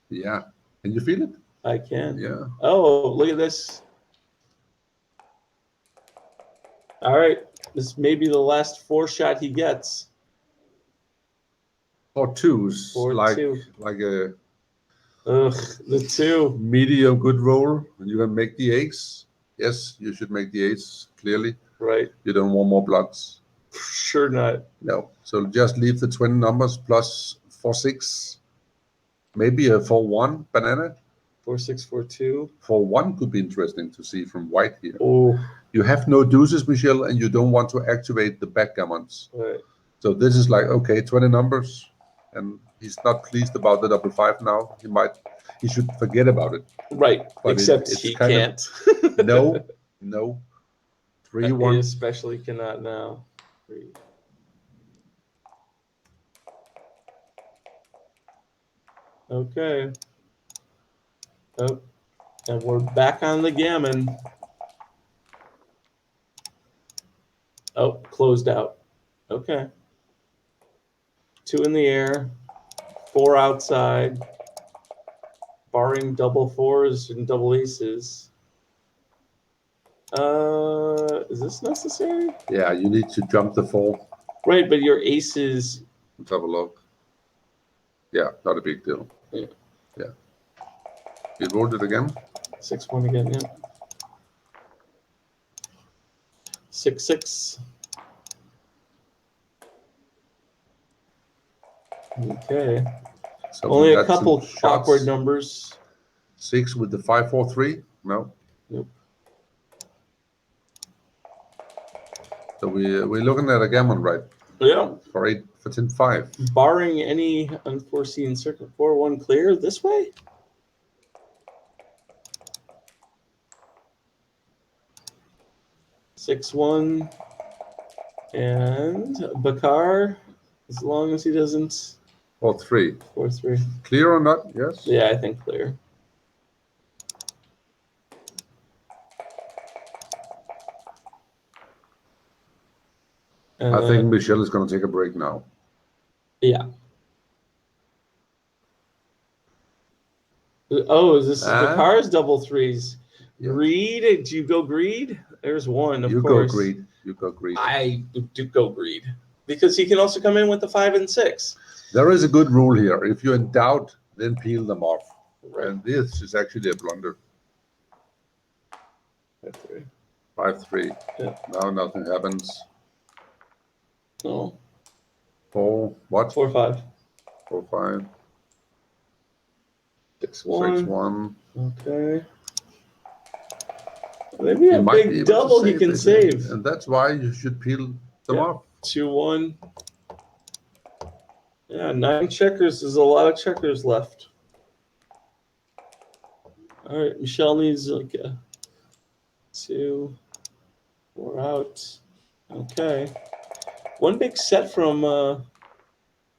Yeah. Can you feel it?
I can.
Yeah.
Oh, look at this. All right. This may be the last 4 shot he gets.
Or 2s,
4,
like
2.
like a
Ugh, the 2.
medium good roll. You can make the ace. Yes, you should make the ace, clearly.
Right.
You don't want more bloods.
Sure not.
No. So just leave the 20 numbers plus 4-6. Maybe a 4-1 banana.
4-6, 4-2.
4-1 could be interesting to see from white here.
Oh,
You have no deuces, Michel, and you don't want to activate the backgammons.
right.
So this is like, okay, 20 numbers, and he's not pleased about the double five now. He should forget about it.
Right.
But
Except
it's
he
kind of-
can't.
No,
He
3-1.
especially cannot now. Okay. Oh, and we're back on the gammon. Oh, closed out. Okay. 2 in the air, 4 outside, barring double fours and double aces. Is this necessary?
Yeah, you need to jump the 4.
Right, but your aces.
Let's have a look. Yeah, not a big deal.
Yeah.
You rolled it again?
6-1 again, yeah. 6-6. Okay.
So
Only
we
a
got some
couple
shots.
awkward numbers.
6 with the 5-4-3? No.
Nope.
So we're looking at a gammon, right?
Yeah.
For 10-5.
Barring any unforeseen circuit, 4-1 clear this way? 6-1. And Bakar, as long as he doesn't.
Or 3.
4-3.
Clear or not? Yes.
Yeah, I think clear.
I think Michel is going to take a break now.
Yeah. Oh, is this Bakar's double threes?
Yeah.
Greed? Did you go greed? There's one, of
You
course.
go greed. You go greed.
I do go greed. Because he can also come in with the 5 and 6.
There is a good rule here. If you're in doubt, then peel them off.
Right.
And this is actually a blunder.
5-3.
5-3.
Yeah.
Now nothing happens.
No.
4, what?
4-5.
4-5.
6-1.
6-1.
Okay. Maybe a
You might be
big
able to
double he
save
can
it,
save.
and that's why you should peel them
Yeah.
off.
2-1. Yeah, 9 checkers. There's a lot of checkers left. All right, Michel needs like a 2, 4 out. Okay. One big set from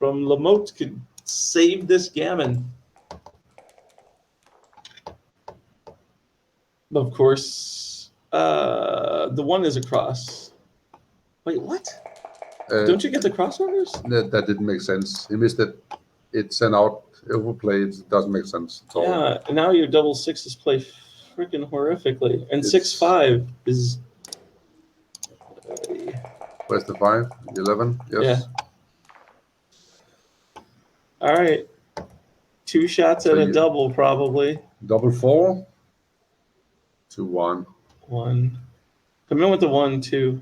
Lamote could save this gammon. Of course, the 1 is across. Wait, what? Don't you get the crossovers?
That didn't make sense. He missed it. It's an out overplay. It doesn't make sense at all.
Yeah, and now your double sixes play freaking horrifically. And
It's-
6-5 is.
Where's the 5? 11? Yes.
All right. 2 shots
So
at a
you-
double, probably.
Double 4. 2-1.
1. Come in with the 1, 2.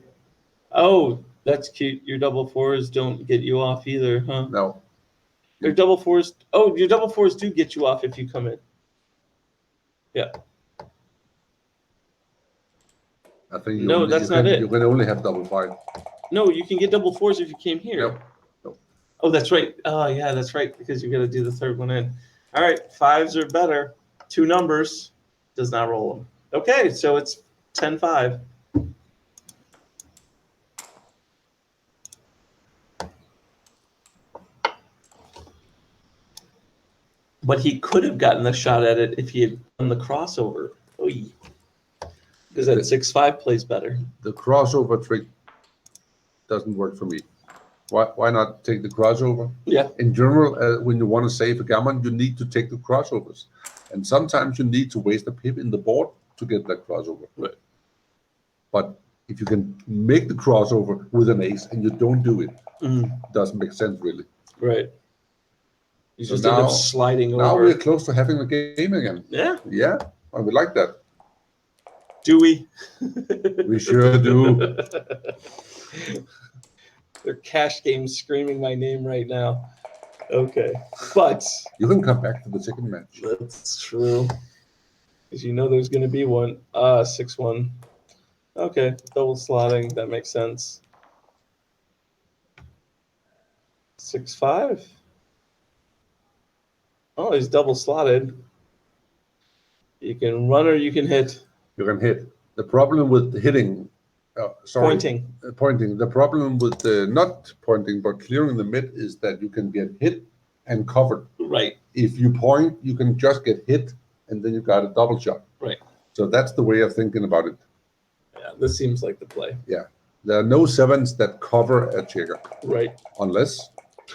Oh, that's cute. Your double 4s don't get you off either, huh?
No.
Your double 4s. Oh, your double 4s do get you off if you come in. Yeah.
I think
No, that's not it.
You can only have double 5.
No, you can get double 4s if you came here.
No. No.
Oh, that's right. Oh, yeah, that's right. Because you got to do the third one in. All right, 5s are better. 2 numbers. Does not roll them. Okay, so it's 10-5. But he could have gotten a shot at it if he had done the crossover. Because that 6-5 plays better.
The crossover trick doesn't work for me. Why not take the crossover?
Yeah.
In general, when you want to save a gammon, you need to take the crossovers. And sometimes you need to waste a pip in the board to get that crossover.
Right.
But if you can make the crossover with an ace and you don't do it, doesn't make sense really.
Right. You
So
just end
now-
up sliding
Now
over.
we're close to having a game again.
Yeah.
Yeah, I would like that.
Do we?
We sure do.
Their cash game's screaming my name right now. Okay. But
You can come back to the second match.
that's true. Because you know there's going to be one. 6-1. Okay. Double slotting. That makes sense. 6-5. Oh, he's double slotted. You can run or you can hit.
You can hit. The problem with hitting,
Pointing.
pointing. The problem with not pointing but clearing the mid is that you can get hit and covered.
Right.
If you point, you can just get hit, and then you got a double shot.
Right.
So that's the way of thinking about it.
Yeah, this seems like the play.
Yeah. There are no sevens that cover a checker.
Right.
Unless.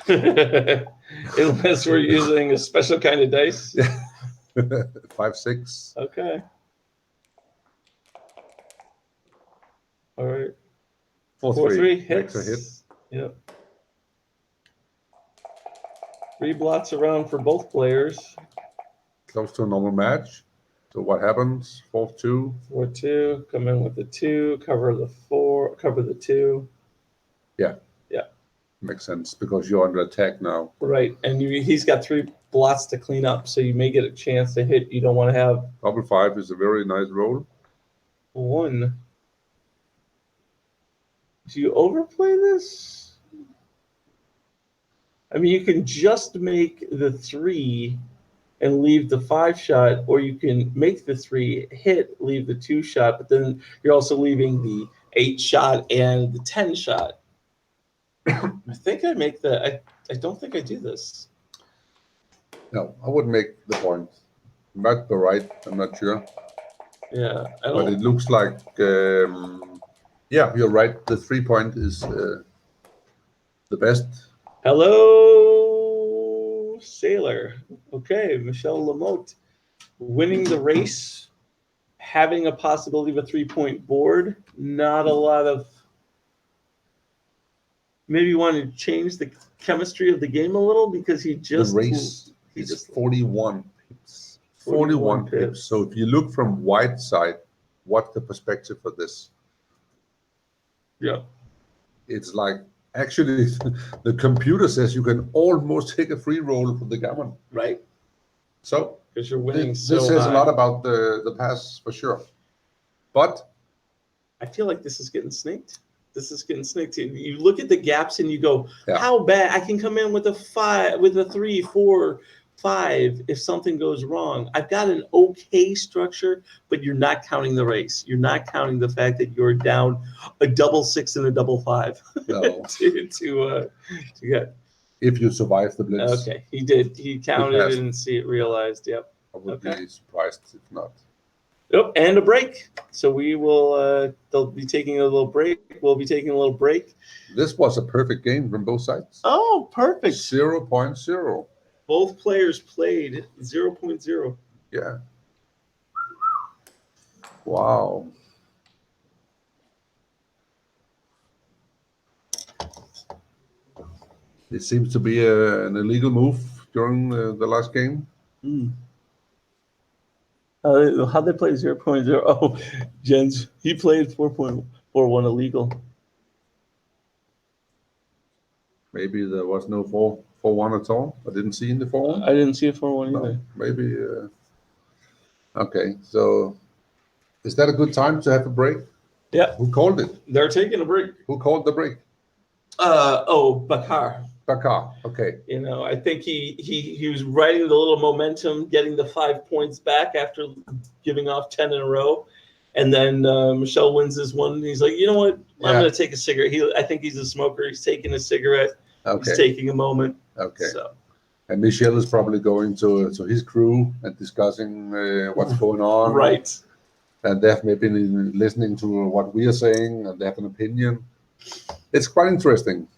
Unless we're using a special kind of dice.
5-6.
Okay. All right.
4-3
hits.
makes a hit.
Yep. 3 blots around for both players.
Close to a normal match. So what happens? 4-2.
4-2. Come in with the 2. Cover the 4. Cover the 2.
Yeah.
Yeah.
Makes sense because you're under attack now.
Right, and he's got 3 blots to clean up, so you may get a chance to hit. You don't want to have
Double 5 is a very nice roll.
1. Do you overplay this? I mean, you can just make the 3 and leave the 5 shot, or you can make the 3, hit, leave the 2 shot, but then you're also leaving the 8 shot and the 10 shot. I think I make the. I don't think I do this.
No, I would make the point. Might be right. I'm not sure.
Yeah, I
But
don't.
it looks like, yeah, you're right. The 3-point is the best.
Hello, Sailor. Okay, Michel Lamote winning the race, having a possibility of a 3-point board. Not a lot of. Maybe you want to change the chemistry of the game a little because he just.
The race is
just
41 pips. 41 pips. So if you look from white side, what's the perspective for this?
Yeah.
It's like, actually, the computer says you can almost take a free roll for the gammon.
Right.
So
Because you're winning
this
so
says
high.
a lot about the pass for sure. But
I feel like this is getting snaked. This is getting snaked. You look at the gaps and you go,
Yeah.
how bad? I can come in with a 5, with a 3, 4, 5 if something goes wrong. I've got an okay structure, but you're not counting the race. You're not counting the fact that you're down a double 6 and a double 5
no,
to get.
if you survive the blitz,
Okay, he did. He counted
has-
it and see it realized. Yep.
I would
Okay.
be surprised if not.
Yep, and a break. So we will. They'll be taking a little break. We'll be taking a little break.
This was a perfect game from both sides.
Oh, perfect.
0.0.
Both players played 0.0.
Yeah. Wow. It seems to be an illegal move during the last game.
How'd they play 0.0? Oh, Jens, he played 4.41 illegal.
Maybe there was no 4-1 at all. I didn't see in the 4-1.
I didn't see a 4-1 either.
No, maybe. Okay, so is that a good time to have a break?
Yeah,
Who called it?
they're taking a break.
Who called the break?
Bakar.
Bakar. Okay.
You know, I think he was riding the little momentum, getting the 5 points back after giving off 10 in a row. And then Michel wins this one. He's like, you know what? I'm going to take a cigarette. I think he's a smoker. He's taking a cigarette.
Okay.
He's taking a moment.
Okay.
So.
And Michel is probably going to his crew and discussing what's going on.
Right.
And they have maybe been listening to what we are saying, and they have an opinion. It's quite interesting.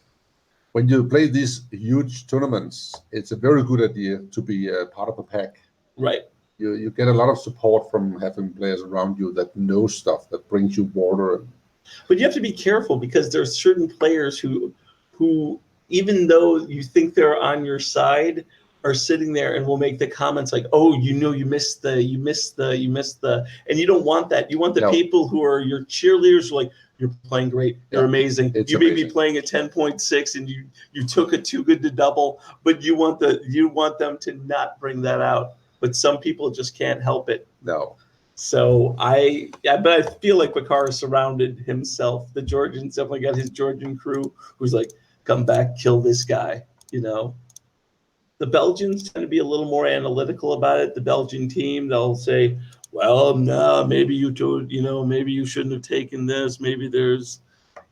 When you play these huge tournaments, it's a very good idea to be part of a pack.
Right.
You get a lot of support from having players around you that know stuff, that brings you water.
But you have to be careful because there's certain players who even though you think they're on your side, are sitting there and will make the comments like, "Oh, you missed the," and you don't want that. You want the people who are your cheerleaders, who are like, "You're playing great, you're amazing. You may be playing at 10.6, and you took it too good to double," but you want them to not bring that out. But some people just can't help it.
No.
So I feel like Bakar surrounded himself. The Georgians definitely got his Georgian crew who's like, come back, kill this guy. you know. The Belgians tend to be a little more analytical about it. The Belgian team, they'll say, well, no, maybe you do, you know, maybe you shouldn't have taken this. Maybe there's,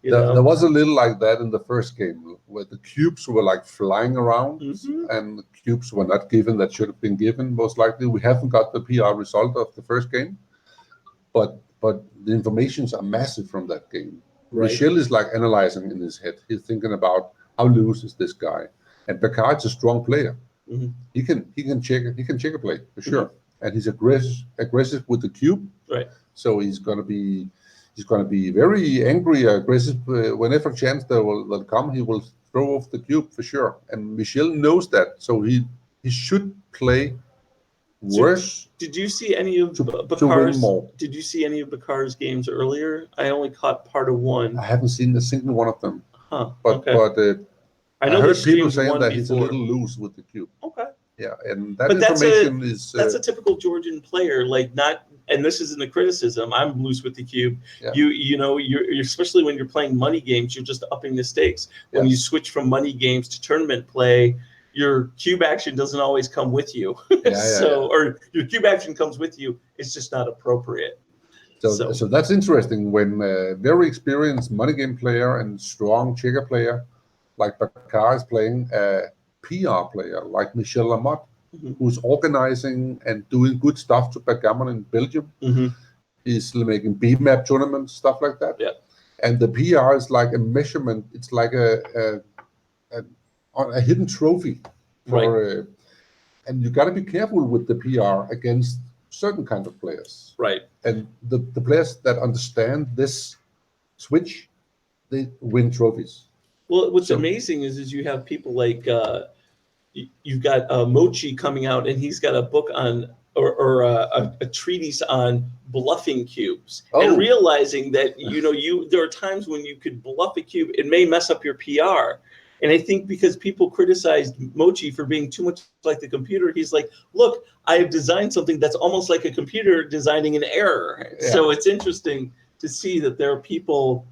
you know.
There was a little like that in the first game where the cubes were like flying around and the cubes were not given that should have been given. Most likely, we haven't got the PR result of the first game, but the informations are massive from that game.
Right.
Michel is like analyzing in his head. He's thinking about how loose is this guy, and Bakar is a strong player. He can check a play for sure, and he's aggressive with the cube.
Right.
So he's gonna be very angry, aggressive. Whenever chance will come, he will throw off the cube for sure. And Michel knows that, so he should play worse.
Did you see any of
to win
Bakar's?
more.
Did you see any of Bakar's games earlier? I only caught part of one.
I haven't seen a single one of them.
Huh.
But
okay.
I
know
heard
they
people
streamed
saying
one
that he's a
before.
little loose with the cube.
Okay.
Yeah, and that
But
information is
that's a typical Georgian player. Like not, and this isn't a criticism. I'm loose with the cube.
Yeah.
You know, you're especially when you're playing money games, you're just upping the stakes. When you switch from money games to tournament play, your cube action doesn't always come with you. Or your cube action comes with you. It's just not appropriate.
So that's interesting when a very experienced money game player and strong checker player like Bakar is playing a PR player like Michel Lamote, who's organizing and doing good stuff to backgammon in Belgium. He's making B-map tournaments, stuff like that.
Yeah.
And the PR is like a measurement. It's like a hidden trophy. For, and you got to be careful with the PR against certain kind of players.
Right.
And the players that understand this switch, they win trophies.
Well, what's amazing is you have people like you've got Mochi coming out, and he's got a book on or a treatise on bluffing cubes and realizing that there are times when you could bluff a cube, it may mess up your PR. And I think because people criticized Mochi for being too much like the computer, he's like, look, I have designed something that's almost like a computer designing an error. Yeah. So it's interesting to see that there are people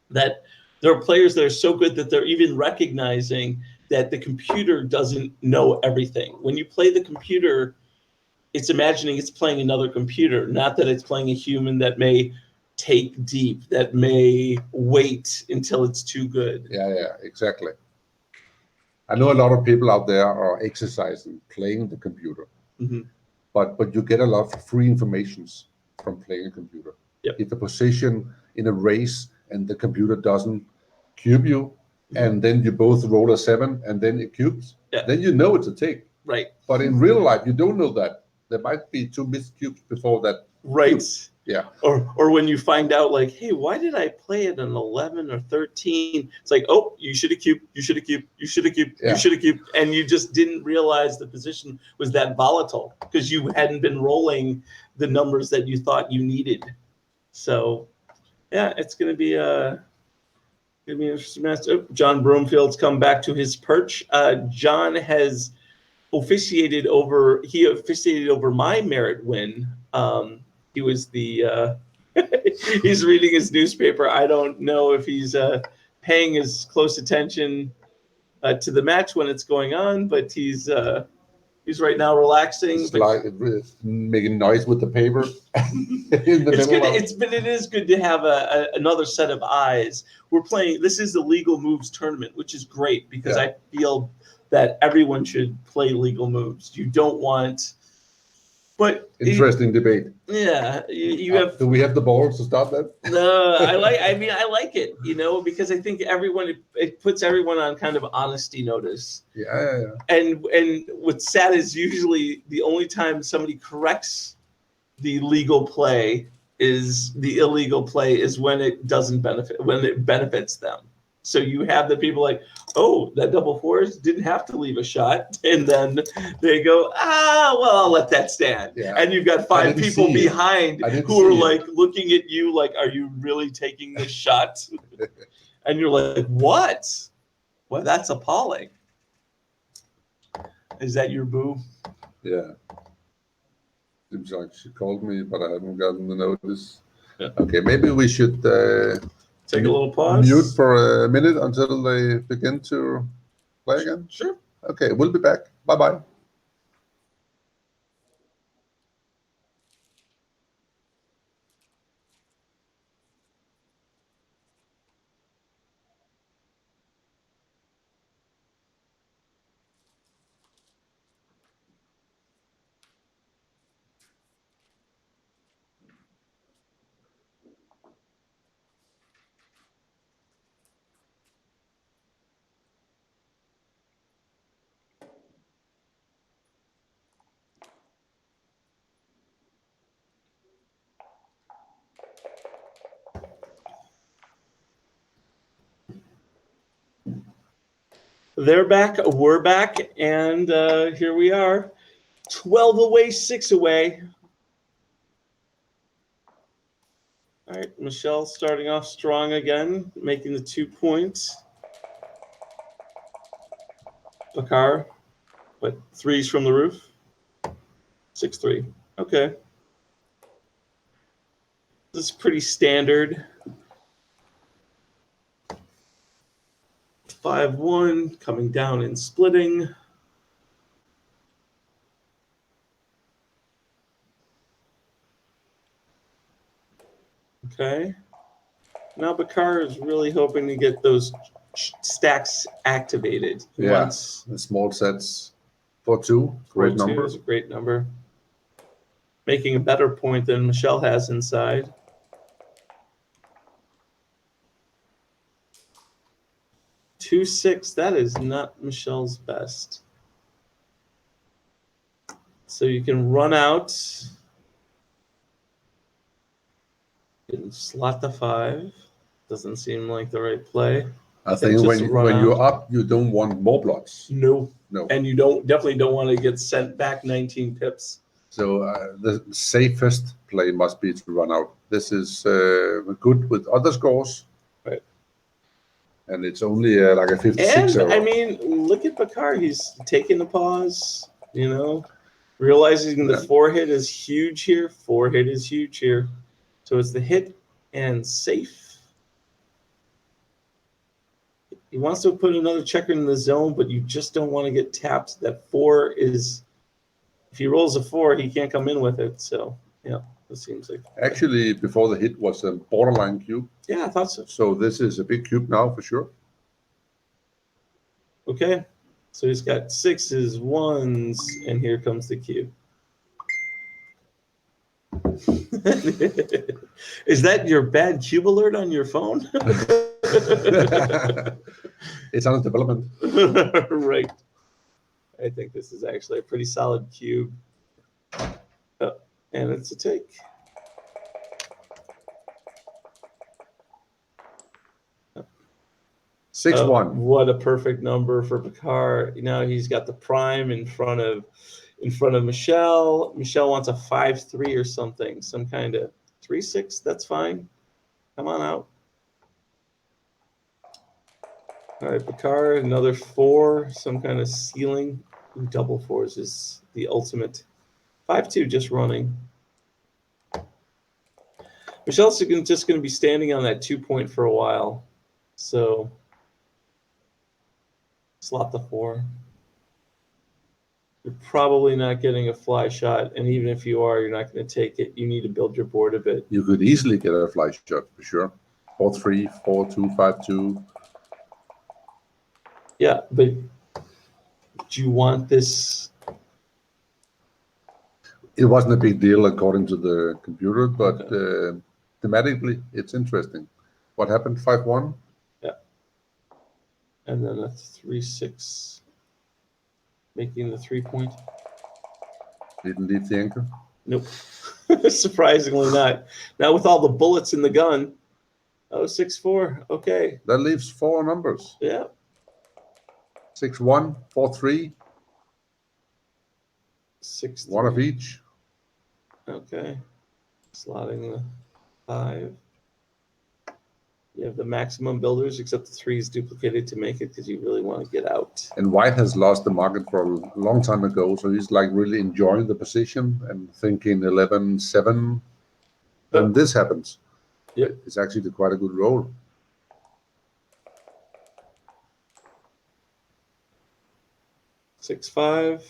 that there are players that are so good that they're even recognizing that the computer doesn't know everything. When you play the computer, it's imagining it's playing another computer, not that it's playing a human that may take deep, that may wait until it's too good.
Yeah, exactly. I know a lot of people out there are exercising, playing the computer, but you get a lot of free informations from playing a computer.
Yep.
If a position in a race and the computer doesn't cube you, and then you both roll a 7 and then it cubes, then you know it's a take.
Right.
But in real life, you don't know that. There might be 2 missed cubes before that.
Right.
Cube. Yeah.
Or when you find out, like, hey, why did I play it an 11 or 13? It's like, oh, you should have cubed, you should have cubed, you should have cubed, you should have cubed, and you just didn't realize the position was that volatile because you hadn't been rolling the numbers that you thought you needed. So, yeah, it's going to be a interesting match. Oh, John Bromfield's come back to his perch. John has officiated over my merit win. He was the he's reading his newspaper. I don't know if he's paying as close attention to the match when it's going on, but he's right now relaxing.
It's like making noise with the paper.
It is good to have another set of eyes. We're playing. This is the legal moves tournament, which is great because I feel that everyone should play legal moves. You don't want. But
interesting debate.
Yeah, you have.
Do we have the balls to start that?
No, I like it, because I think it puts everyone on kind of honesty notice.
Yeah.
And what's sad is usually the only time somebody corrects the legal play is the illegal play is when it benefits them. So you have the people like, oh, that double fours didn't have to leave a shot. And then they go, well, I'll let that stand. Yeah. And you've got 5 people behind who are like looking at you like, are you really taking this shot? And you're like, what? Well, that's appalling. Is that your boo?
Yeah. Seems like she called me, but I haven't gotten the notice.
Yeah.
Okay, maybe we should...
take a little pause.
Mute for a minute until they begin to play again?
Sure.
Okay, we'll be back. Bye-bye.
They're back. We're back. And here we are. 12 away, 6 away. All right, Michel starting off strong again, making the 2 points. Bakar, but 3s from the roof. 6-3. Okay. This is pretty standard. 5-1, coming down and splitting. Okay. Now Bakar is really hoping to get those stacks activated. He
Yeah,
wants
the small sets. 4-2, great
4-2
number.
is a great number. Making a better point than Michel has inside. 2-6, that is not Michel's best. So you can run out and slot the 5. Doesn't seem like the right play.
I think
just run
when you're
out.
up, you don't want more blots.
No.
No.
And you definitely don't want to get sent back 19 pips.
So the safest play must be to run out. This is good with other scores.
Right.
And it's only like a 56
And
error.
I mean, look at Bakar. He's taking the pause, realizing the 4 hit is huge here. 4 hit is huge here. So it's the hit and safe. He wants to put another checker in the zone, but you just don't want to get tapped. That 4 is, if he rolls a 4, he can't come in with it. So, yeah, it seems like.
Actually, before the hit was a borderline cube.
Yeah, I thought so.
So this is a big cube now for sure.
Okay. So he's got 6s, 1s, and here comes the cube. Is that your bad cube alert on your phone?
It's under development.
Right. I think this is actually a pretty solid cube. Oh, and it's a take.
6-1.
What a perfect number for Bakar. Now he's got the prime in front of Michel. Michel wants a 5-3 or something, some kind of 3-6. That's fine. Come on out. All right, Bakar, another 4, some kind of ceiling. Ooh, double 4s is the ultimate. 5-2, just running. Michel's just going to be standing on that 2 point for a while. So slot the 4. You're probably not getting a fly shot, and even if you are, you're not going to take it. You need to build your board a bit.
You could easily get a fly shot for sure. 4-3, 4-2, 5-2.
Yeah, but do you want this?
It wasn't a big deal according to the computer, but thematically, it's interesting. What happened? 5-1?
Yeah. And then a 3-6, making the 3 point.
Didn't leave the anchor.
Nope. Surprisingly not. Now with all the bullets in the gun. Oh, 6-4. Okay.
That leaves 4 numbers.
Yeah.
6-1, 4-3,
6.
1 of each.
Okay. Slotting the 5. You have the maximum builders, except the 3 is duplicated to make it because you really want to get out.
And White has lost the market for a long time ago, so he's like really enjoying the position and thinking 11-7. When this happens, it's actually quite a good roll.
6-5.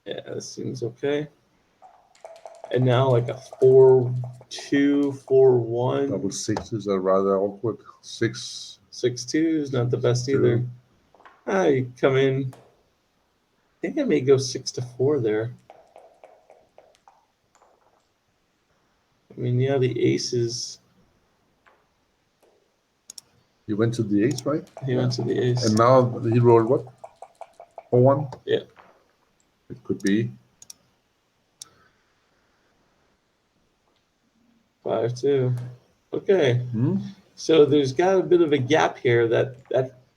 Yeah, this seems okay. And now like a 4-2, 4-1.
Double sixes are rather awkward. 6.
6-2 is not the best
6-2.
either. You come in. I think I may go 6-4 there. I mean, yeah, the aces.
You went to the ace, right?
He went to the ace.
And now he rolled what? 4-1?
Yeah.
It could be.
5-2. Okay.
Hmm?
So there's got a bit of a gap here. That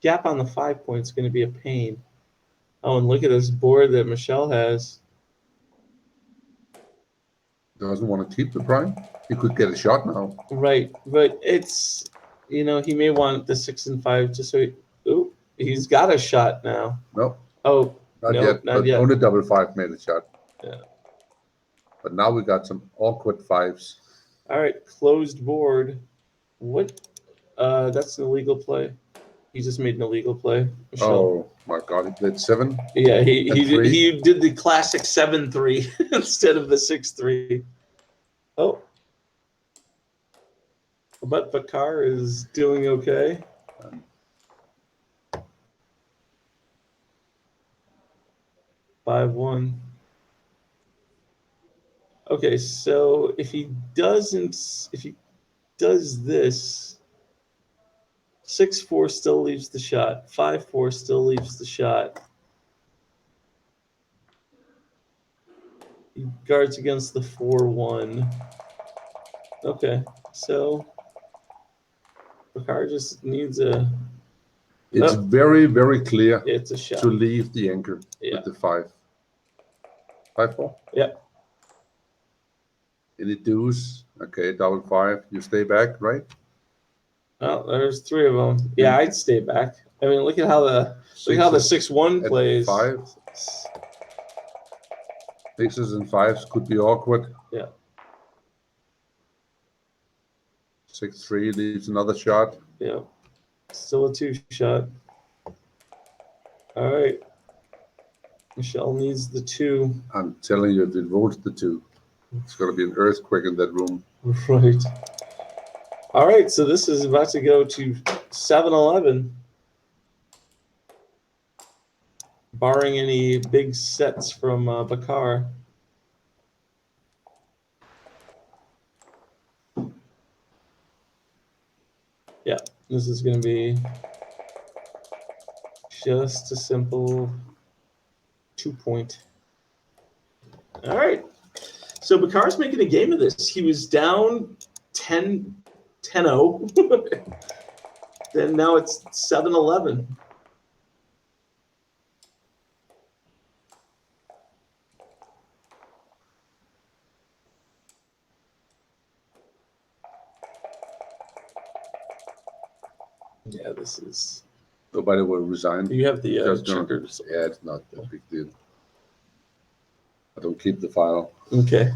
gap on the 5 point is going to be a pain. Oh, and look at this board that Michel has.
Doesn't want to keep the prime. He could get a shot now.
Right, but it's, he may want the 6 and 5 just so he's got a shot now.
No,
Oh,
not
no,
yet.
not
But
yet.
only double 5 made a shot.
Yeah.
But now we got some awkward 5s.
All right, closed board. What? That's an illegal play. He just made an illegal play. Michel.
Oh my God, he played 7.
Yeah, he
And 3.
he did the classic 7-3 instead of the 6-3. Oh. But Bakar is doing okay. Five one. Okay, so if he does this, 6-4 still leaves the shot. 5-4 still leaves the shot. He guards against the 4-1. Okay, so Bakar just needs a.
It's very, very clear
It's a shot.
to leave the anchor with the 5. 5-4?
Yeah.
Any deuce? Okay, double 5. You stay back, right?
Oh, there's 3 of them. Yeah, I'd stay back. I mean, look at how the 6-1
at
plays.
5. 6s and 5s could be awkward.
Yeah.
6-3 leaves another shot.
Yeah. Still a 2 shot. All right. Michel needs the 2.
I'm telling you, if it rolls the 2, it's going to be an earthquake in that room.
Right. All right, so this is about to go to 7-11. Barring any big sets from Bakar. Yeah, this is going to be just a simple 2-point. All right. So Bakar's making a game of this. He was down 10-0. Then now it's 7-11. Yeah, this is.
Nobody will resign.
You have the
Just gonna-
checkers.
Yeah, it's not a big deal. I don't keep the file.
Okay.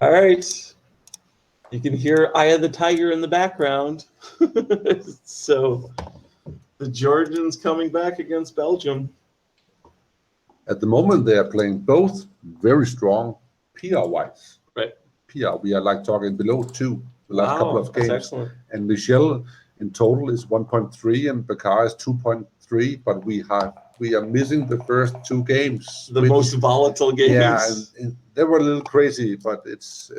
All right. You can hear Eye of the Tiger in the background. So the Georgians coming back against Belgium.
At the moment, they are playing both very strong PR-wise.
Right.
PR, we are like talking below 2 the last couple of
That's
games.
excellent.
And Michel in total is 1.3 and Bakar is 2.3, but we are missing the first 2 games.
The most volatile games.
Yeah, and they were a little crazy, but it's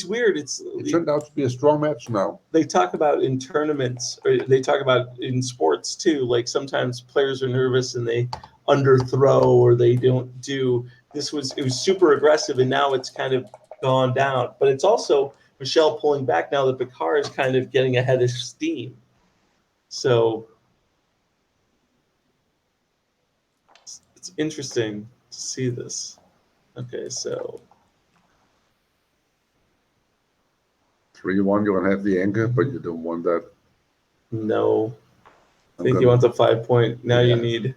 weird.
it turned out to be a strong match now.
They talk about in tournaments, or they talk about in sports too. Like sometimes players are nervous and they underthrow or they don't do. It was super aggressive, and now it's kind of gone down. But it's also Michel pulling back now that Bakar is kind of getting ahead of steam. So it's interesting to see this. Okay, so
3-1, you're gonna have the anchor, but you don't want that.
no. I think you want the 5 point. Now you need.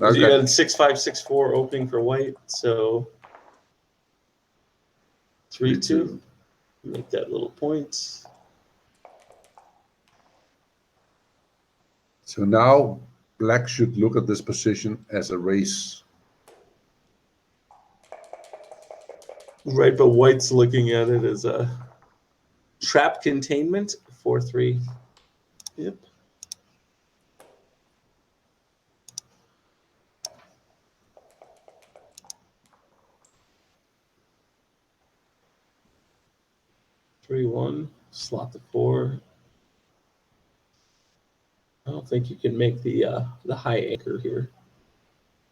Okay.
You got 6-5, 6-4 opening for white, so 3-2. Make that little point.
So now black should look at this position as a raise.
Right, but white's looking at it as a trap containment, 4-3. Yep. Three, 1, slot the 4. I don't think you can make the high anchor here.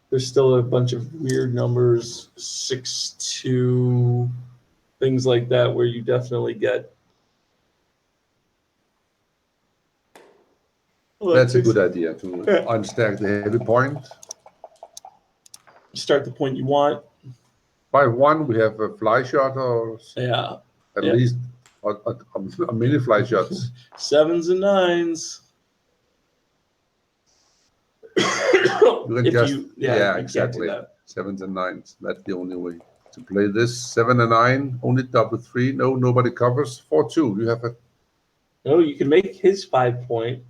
There's still a bunch of weird numbers, 6-2, things like that, where you definitely get.
That's a good idea to unstack the heavy point.
Start the point you want.
5-1, we have a fly shot or
Yeah.
at
Yeah.
least a mini fly shots.
7s and 9s.
You can
If
just,
you-
yeah,
you can't do
exactly.
that.
7s and 9s. That's the only way to play this. 7 and 9, only double 3. No, nobody covers. 4-2. You have a
No, you can make his 5 point,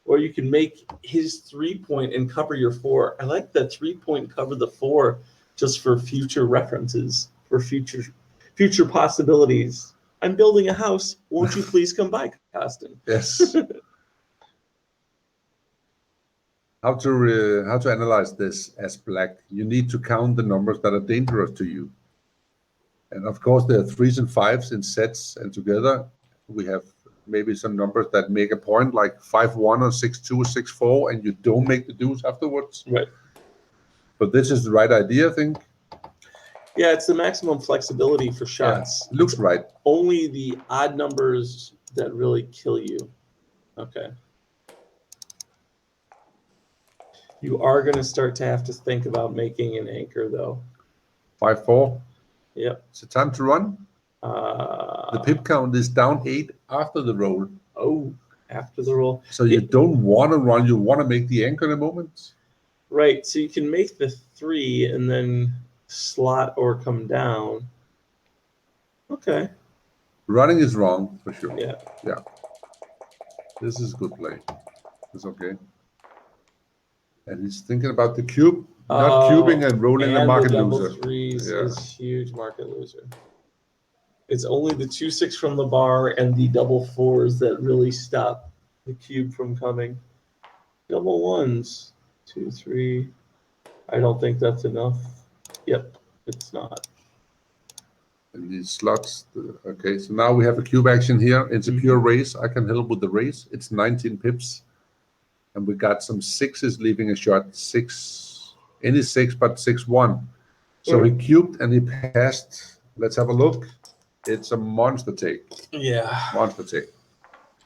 or you can make his 3 point and cover your 4. I like the 3 point cover the 4 just for future references, for future possibilities. I'm building a house. Won't you please come by, Costin?
yes. How to analyze this as black? You need to count the numbers that are dangerous to you. And of course, there are 3s and 5s in sets, and together we have maybe some numbers that make a point, like 5-1 or 6-2 or 6-4, and you don't make the deuce afterwards.
Right.
But this is the right idea, I think.
Yeah, it's the maximum flexibility for shots.
Yeah, looks right.
Only the odd numbers that really kill you. Okay. You are going to start to have to think about making an anchor, though.
5-4.
Yep.
It's time to run. The pip count is down 8 after the roll.
Oh, after the roll.
So you don't want to run. You want to make the anchor in a moment.
Right. So you can make the 3 and then slot or come down. Okay.
Running is wrong for sure.
Yeah.
Yeah. This is good play. It's okay. And he's thinking about the cube, not cubing and rolling the market
double
loser.
3s
Yeah.
is huge market loser. It's only the 2-6 from the bar and the double 4s that really stop the cube from coming. Double 1s, 2, 3. I don't think that's enough. Yep, it's not.
And these slots. Okay, so now we have a cube action here. It's a pure raise. I can help with the raise. It's 19 pips. And we got some 6s leaving a shot. 6, any 6 but 6-1. So he cubed and he passed. Let's have a look. It's a monster take.
Yeah.
Monster take.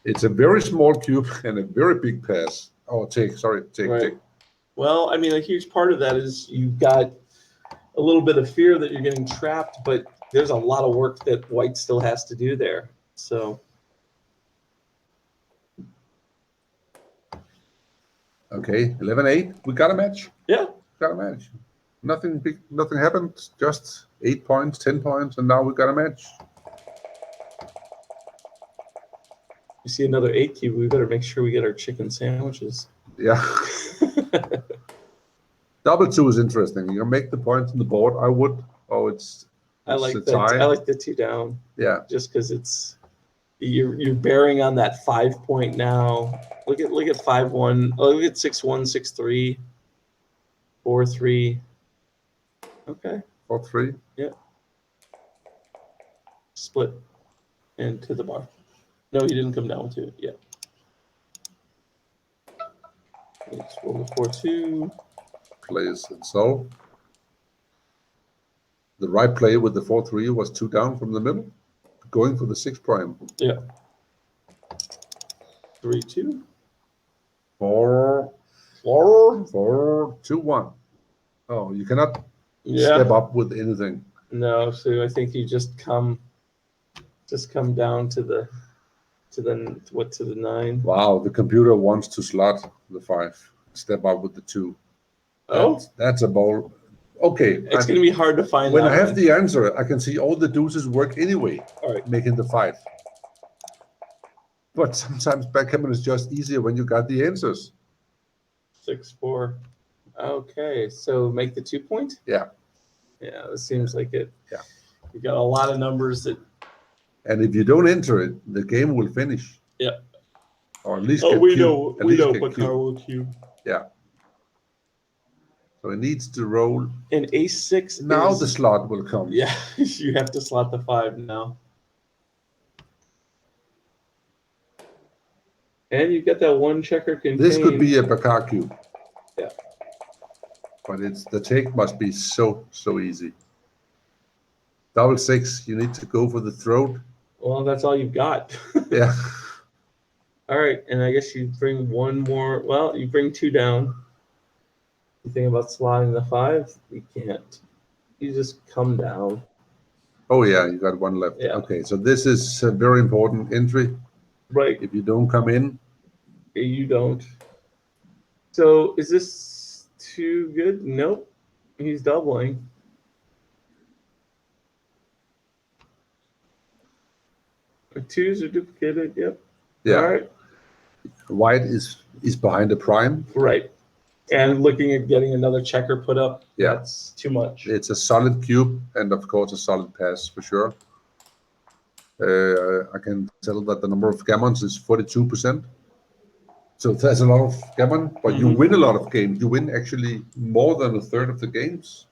It's a very small cube and a very big pass. Oh, take. Sorry, take,
Right.
take.
Well, I mean, a huge part of that is you've got a little bit of fear that you're getting trapped, but there's a lot of work that white still has to do there. So.
Okay, 11-8. We got a match.
Yeah.
Got a match. Nothing big. Nothing happened. Just 8 points, 10 points, and now we got a match.
You see another 8 cube, we better make sure we get our chicken sandwiches.
Yeah. Double 2 is interesting. You can make the points on the board. I would. Oh, it's
I like
a
that.
tie.
I like the 2 down.
Yeah.
Just because it's you're bearing on that 5 point now. Look at 5-1. Oh, look at 6-1, 6-3, 4-3. Okay.
4-3.
Yeah. Split into the bar. No, he didn't come down to it yet. Let's roll the 4-2.
Plays and so. The right play with the 4-3 was 2 down from the middle, going for the 6 prime.
Yeah. 3-2.
4, 2-1. Oh, you cannot step up with anything.
No, so I think you just come down to the 9.
Wow, the computer wants to slot the 5. Step up with the 2. That's a ball. Okay.
It's going to be hard to find
when
that
I have
one.
the answer, I can see all the deuces work anyway,
All right.
making the 5. But sometimes backgammon is just easier when you got the answers.
6-4. Okay, so make the 2 point?
Yeah.
Yeah, this seems like it.
Yeah.
You got a lot of numbers that.
And if you don't enter it, the game will finish.
Yeah.
Or at least
Oh,
get
we
cube.
know.
At
We
least
know.
get
Bakar
cube.
will cube.
Yeah. So it needs to roll.
And ace-6.
Now
is,
the slot will come.
Yeah, you have to slot the 5 now. And you get that one checker contained.
This could be a Bakar cube.
Yeah.
But it's the take must be so easy. Double 6, you need to go for the throat.
Well, that's all you've got.
Yeah.
All right, and I guess you bring one more. Well, you bring 2 down. You think about slotting the 5? You can't. You just come down.
Oh yeah, you got 1 left.
Yeah.
Okay, so this is a very important entry.
Right.
If you don't come in,
You don't. So is this too good? Nope. He's doubling. The 2s are duplicated. Yep.
yeah,
All right.
white is behind the prime.
Right. And looking at getting another checker put up.
Yeah.
That's too much.
It's a solid cube and of course a solid pass for sure. I can tell that the number of gammons is 42%. So there's a lot of gammon, but you win a lot of games. You win actually more than a third of the games.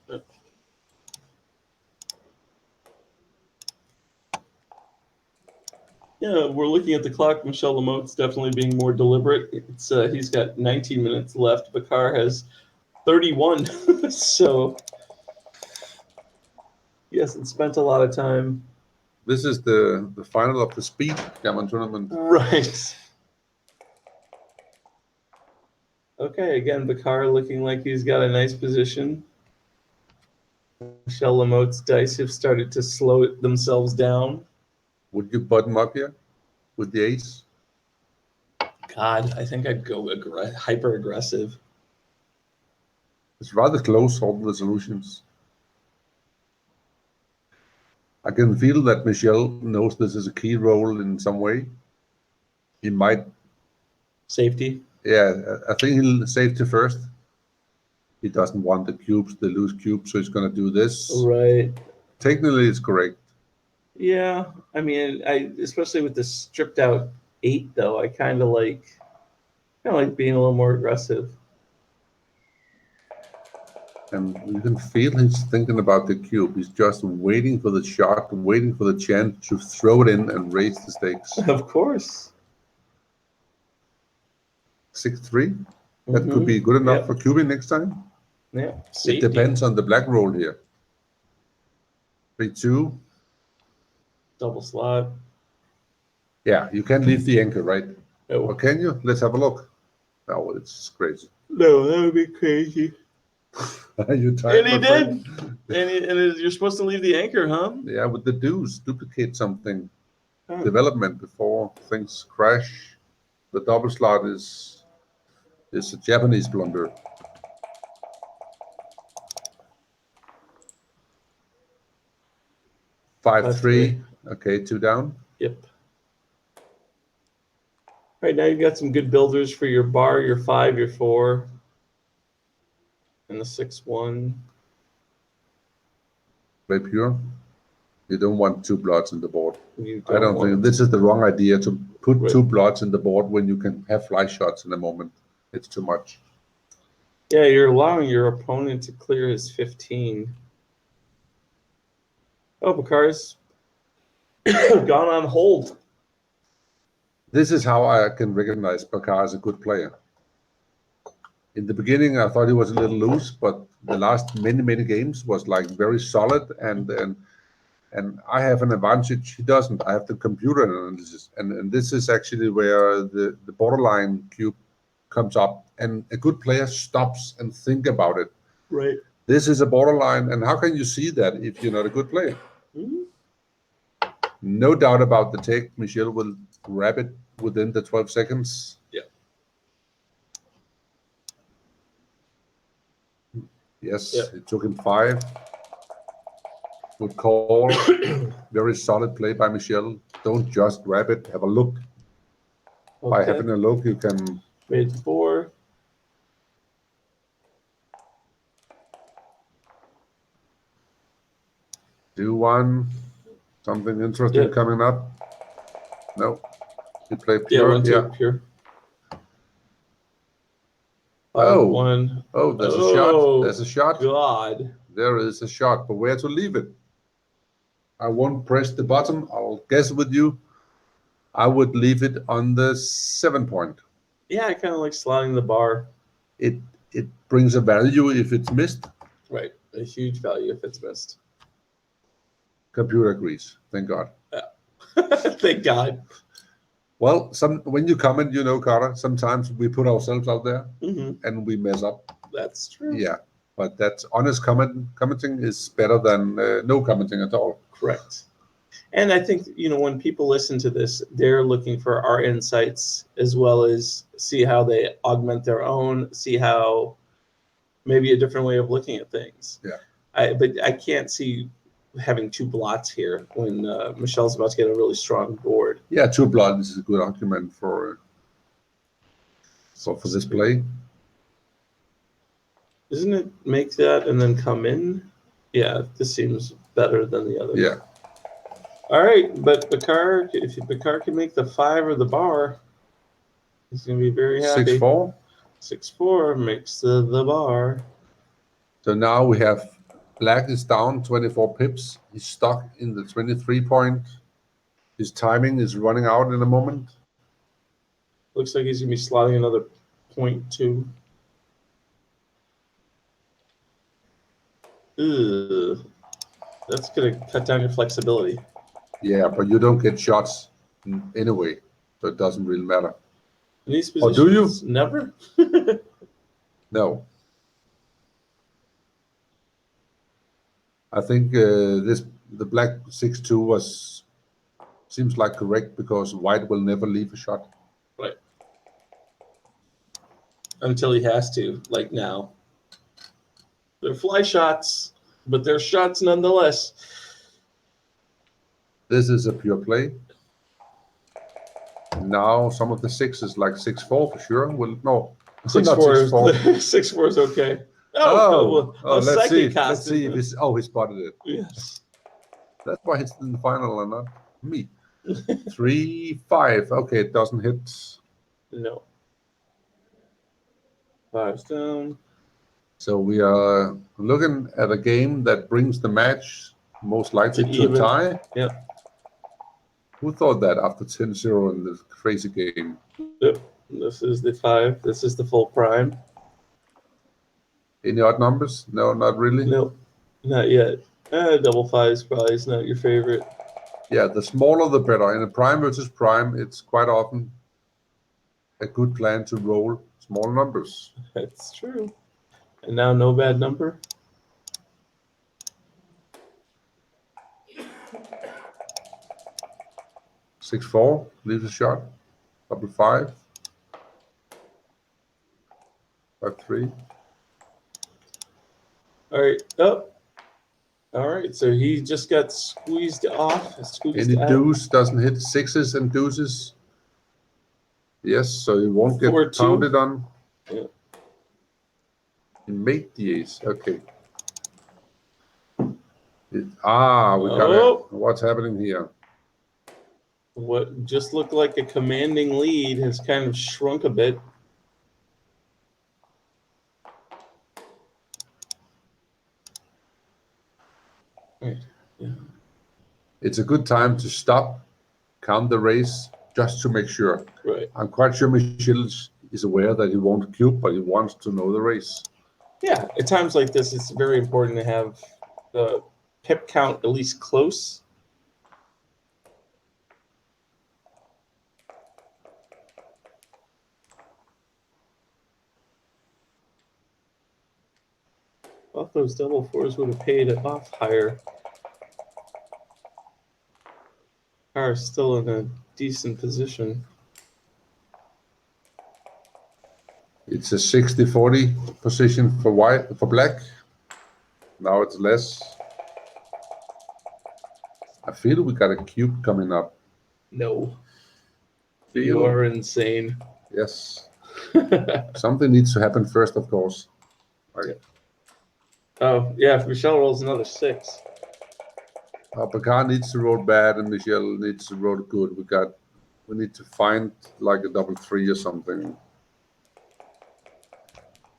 Yeah, we're looking at the clock. Michel Lamote's definitely being more deliberate. It's he's got 19 minutes left. Bakar has 31, so he hasn't spent a lot of time.
This is the final of the speed gammon tournament.
Right. Okay, again, Bakar looking like he's got a nice position. Michel Lamote's dice have started to slow themselves down.
Would you button up here with the ace?
God, I think I'd go hyper aggressive.
It's rather close, all the solutions. I can feel that Michel knows this is a key role in some way. He might.
Safety.
Yeah, I think he'll safety first. He doesn't want the cubes, the loose cubes, so he's going to do this.
Right.
Technically, it's correct.
Yeah, I mean, especially with the stripped out 8 though, I kind of like being a little more aggressive.
And you can feel he's thinking about the cube. He's just waiting for the shot, waiting for the chance to throw it in and raise the stakes.
Of course.
6-3. That could be good enough for cubing next time.
Yeah.
It
Safety.
depends on the black roll here. 3-2.
Double slot.
Yeah, you can leave the anchor, right?
Oh.
Or can you? Let's have a look. Oh, it's crazy.
No, that would be crazy.
You tired,
And he
my friend?
did. And you're supposed to leave the anchor, huh?
Yeah, with the deuce, duplicate something.
Huh.
Development before things crash. The double slot is a Japanese blunder. Five, 3. Okay, 2 down.
Yep. All right, now you've got some good builders for your bar, your 5, your 4, and the 6-1.
Play pure. You don't want 2 blots in the board.
You
I don't
want
think this is the wrong idea to put
Right.
2 blots in the board when you can have fly shots in a moment. It's too much.
Yeah, you're allowing your opponent to clear his 15. Oh, Bakar's gone on hold.
This is how I can recognize Bakar as a good player. In the beginning, I thought he was a little loose, but the last many games was like very solid, and I have an advantage. He doesn't. I have the computer analysis, and this is actually where the borderline cube comes up, and a good player stops and think about it.
Right.
This is a borderline, and how can you see that if you're not a good player?
Mhm.
No doubt about the take. Michel will grab it within the 12 seconds.
Yeah.
Yes,
Yeah.
it took him 5. Good call. Very solid play by Michel. Don't just grab it. Have a look. By
Okay.
having a look, you can.
Made 4.
Do one. Something interesting
Yeah.
coming up. No. He played
Yeah,
pure.
1, 2,
Yeah.
pure.
Oh.
1.
Oh, there's a shot. There's a shot.
God.
There is a shot, but where to leave it? I won't press the button. I'll guess with you. I would leave it on the 7 point.
Yeah, I kind of like slotting the bar.
It brings a value if it's missed.
Right. A huge value if it's missed.
Computer agrees. Thank God.
Thank God.
Well, when you comment, Carter, sometimes we put ourselves out there and we mess up.
That's true.
Yeah, but that's honest commenting is better than no commenting at all.
Correct. And I think, when people listen to this, they're looking for our insights as well as see how they augment their own, see how maybe a different way of looking at things.
Yeah.
But I can't see having 2 blots here when Michel's about to get a really strong board.
Yeah, 2 blots is a good argument for this play.
Doesn't it make that and then come in? Yeah, this seems better than the other.
Yeah.
All right, but Bakar, if Bakar can make the 5 or the bar, he's going to be very happy.
6-4.
6-4 makes the bar.
So now we have Black is down 24 pips. He's stuck in the 23 point. His timing is running out in a moment.
Looks like he's going to be slotting another 0.2. Ugh. That's going to cut down your flexibility.
Yeah, but you don't get shots anyway, so it doesn't really matter.
In these
Or
positions,
do you?
Never?
No. I think the Black 6-2 seems like correct because White will never leave a shot.
Right. Until he has to, like now. They're fly shots, but they're shots nonetheless.
This is a pure play. Now some of the 6s, like 6-4 for sure. Well, no,
6-4
not 6-4.
6-4 is okay.
Let's see.
Second
Let's see if he's. Oh, he spotted it.
Yes.
That's why he's in the final and not me. 3-5. Okay, it doesn't hit.
No. 5's down.
So we are looking at a game that brings the match most likely to a tie.
Yep.
Who thought that after 10-0 in this crazy game?
Yep. This is the 5. This is the full prime.
Any odd numbers? No, not really.
Nope. Not yet. Double 5's probably is not your favorite.
Yeah, the smaller the better. In a prime versus prime, it's quite often a good plan to roll small numbers.
That's true. And now no bad number.
Six 4 leaves a shot. Double 5. 5-3.
All right. Up. All right. So he just got squeezed off.
Any deuce doesn't hit 6s and deuces. Yes, so you won't get
4-2.
pounded on.
Yeah.
He made the ace. Okay. We got it. What's happening here?
What just looked like a commanding lead has kind of shrunk a bit. Right. Yeah.
It's a good time to stop, count the race, just to make sure.
Right.
I'm quite sure Michel is aware that he won't cube, but he wants to know the race.
Yeah, at times like this, it's very important to have the pip count at least close. Thought those double 4s would have paid it off higher. Are still in a decent position.
It's a 60-40 position for Black. Now it's less. I feel we got a cube coming up.
No. You are insane.
Yes. Something needs to happen first, of course.
Oh, yeah, if Michel rolls another 6.
Bakar needs to roll bad and Michel needs to roll good. We need to find like a double 3 or something.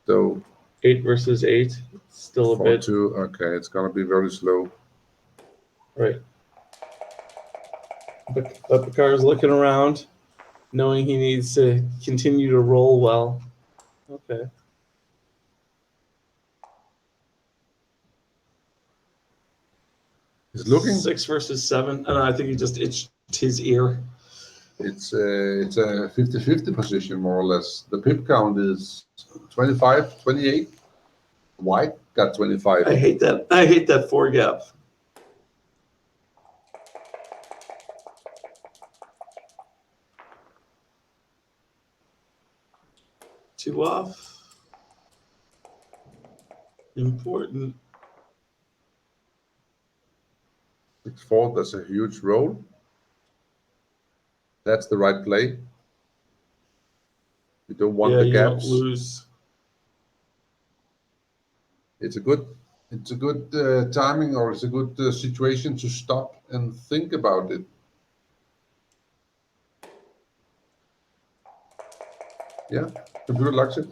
So
8 versus 8. Still a
4
bit.
2. Okay, it's gonna be very slow.
Right. But Bakar is looking around, knowing he needs to continue to roll well. Okay.
He's looking.
6 versus 7. I think he just itched his ear.
It's a 50-50 position, more or less. The pip count is 25, 28. White got 25.
I hate that. I hate that 4 gap. Two off. Important.
6-4, that's a huge roll. That's the right play. You don't want the
you
gaps.
don't lose.
It's a good timing, or it's a good situation to stop and think about it. Yeah, computer likes it.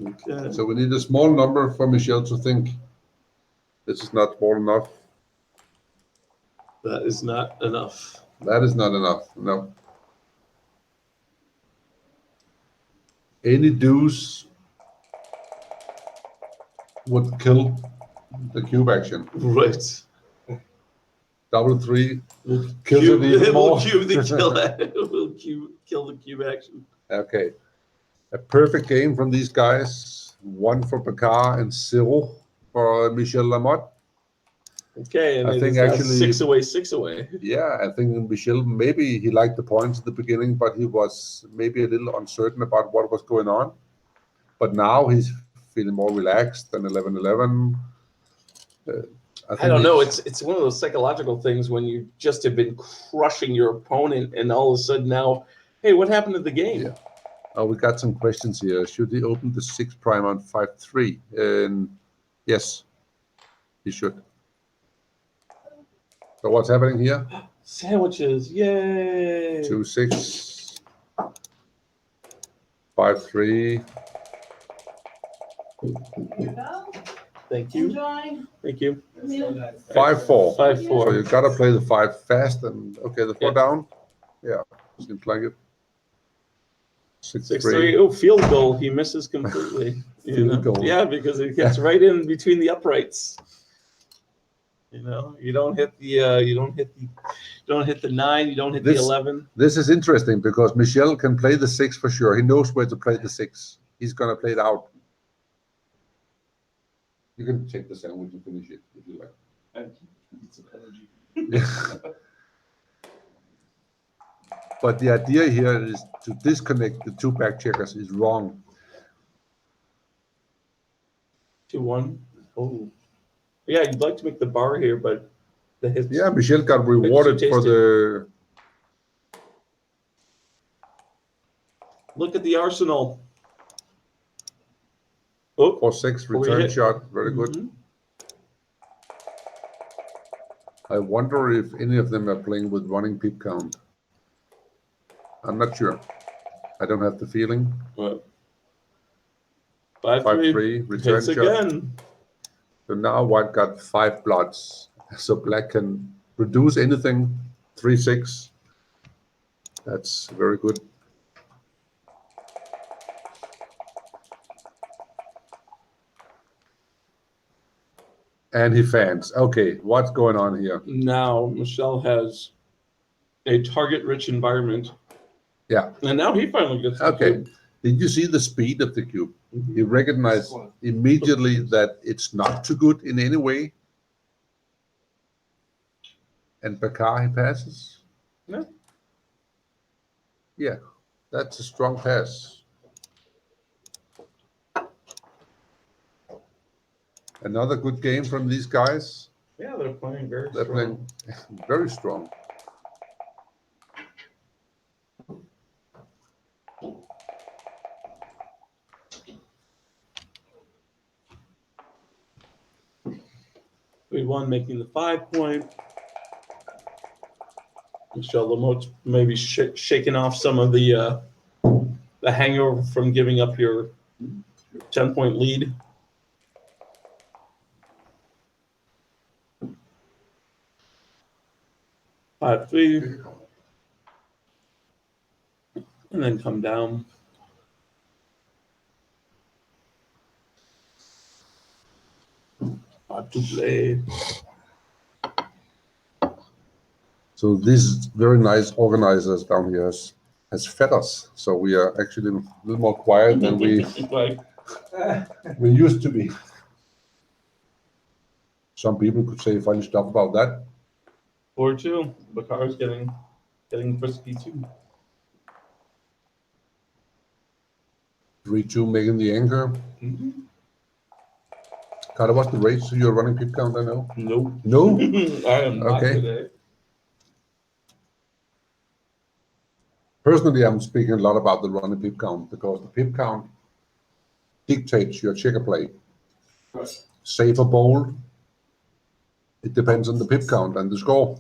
Okay.
So we need a small number for Michel to think this is not small enough.
That is not enough.
That is not enough, no. Any deuce would kill the cube action.
Right.
Double 3
We'll
kills
cube,
it even more.
we'll cube the kill. We'll kill the cube action.
Okay. A perfect game from these guys. 1 for Bakar and 0 for Michel Lamote.
Okay, and
I
it
think
is now
actually-
6 away, 6 away.
Yeah, I think Michel, maybe he liked the points at the beginning, but he was maybe a little uncertain about what was going on. But now he's feeling more relaxed than 11-11.
I don't know. It's one of those psychological things when you just have been crushing your opponent, and all of a sudden now, hey, what happened to the game?
Yeah. Oh, we got some questions here. Should he open the 6 prime on 5-3? Yes, he should. So what's happening here?
Sandwiches, yay!
2-6, 5-3.
Thank you.
Enjoy.
Thank you.
5-4.
5-4.
So you gotta play the 5 fast and okay, the 4
Yeah.
down. Yeah, seems like it.
6-3.
6-3.
Oh, field goal. He misses completely.
Field goal.
Yeah, because it gets right in between the uprights. You don't hit the 9. You don't hit the 11.
This is interesting because Michel can play the 6 for sure. He knows where to play the 6. He's gonna play it out. You can take the sandwich and finish it if you like. Yeah. But the idea here is to disconnect the 2 back checkers is wrong.
2-1. Oh. Yeah, you'd like to make the bar here, but the hits.
Yeah, Michel got rewarded for the.
Look at the arsenal. Oh,
4-6 return
hit.
shot. Very good.
Mhm.
I wonder if any of them are playing with running pip count. I'm not sure. I don't have the feeling.
What?
5-3 return
Hits
shot.
again.
So now white got 5 blots. So black can produce anything. 3-6. That's very good. And he fans. Okay, what's going on here?
Now Michel has a target-rich environment.
Yeah.
And now he finally gets the
Okay.
cube.
Did you see the speed of the cube?
Mhm.
He recognized immediately that it's not too good in any way. And Bakar, he passes?
Yeah.
Yeah, that's a strong pass. Another good game from these guys.
Yeah, they're playing very
They're
strong.
playing very strong.
3-1 making the 5 point. Michel Lamote maybe shaking off some of the hangover from giving up your 10-point lead. Five, 3, and then come down. To play.
So these very nice organizers down here has fed us. So we are actually a little more quiet than we
Right.
we used to be. Some people could say funny stuff about that.
4-2. Bakar is getting frisky too.
3-2 making the anchor.
Mm-hmm.
Carter, what's the race? You're running pip count, I know.
Nope.
No?
I am not
Okay.
today.
Personally, I'm speaking a lot about the running pip count because the pip count dictates your checker play.
Right.
Safe or bold, it depends on the pip count and the score.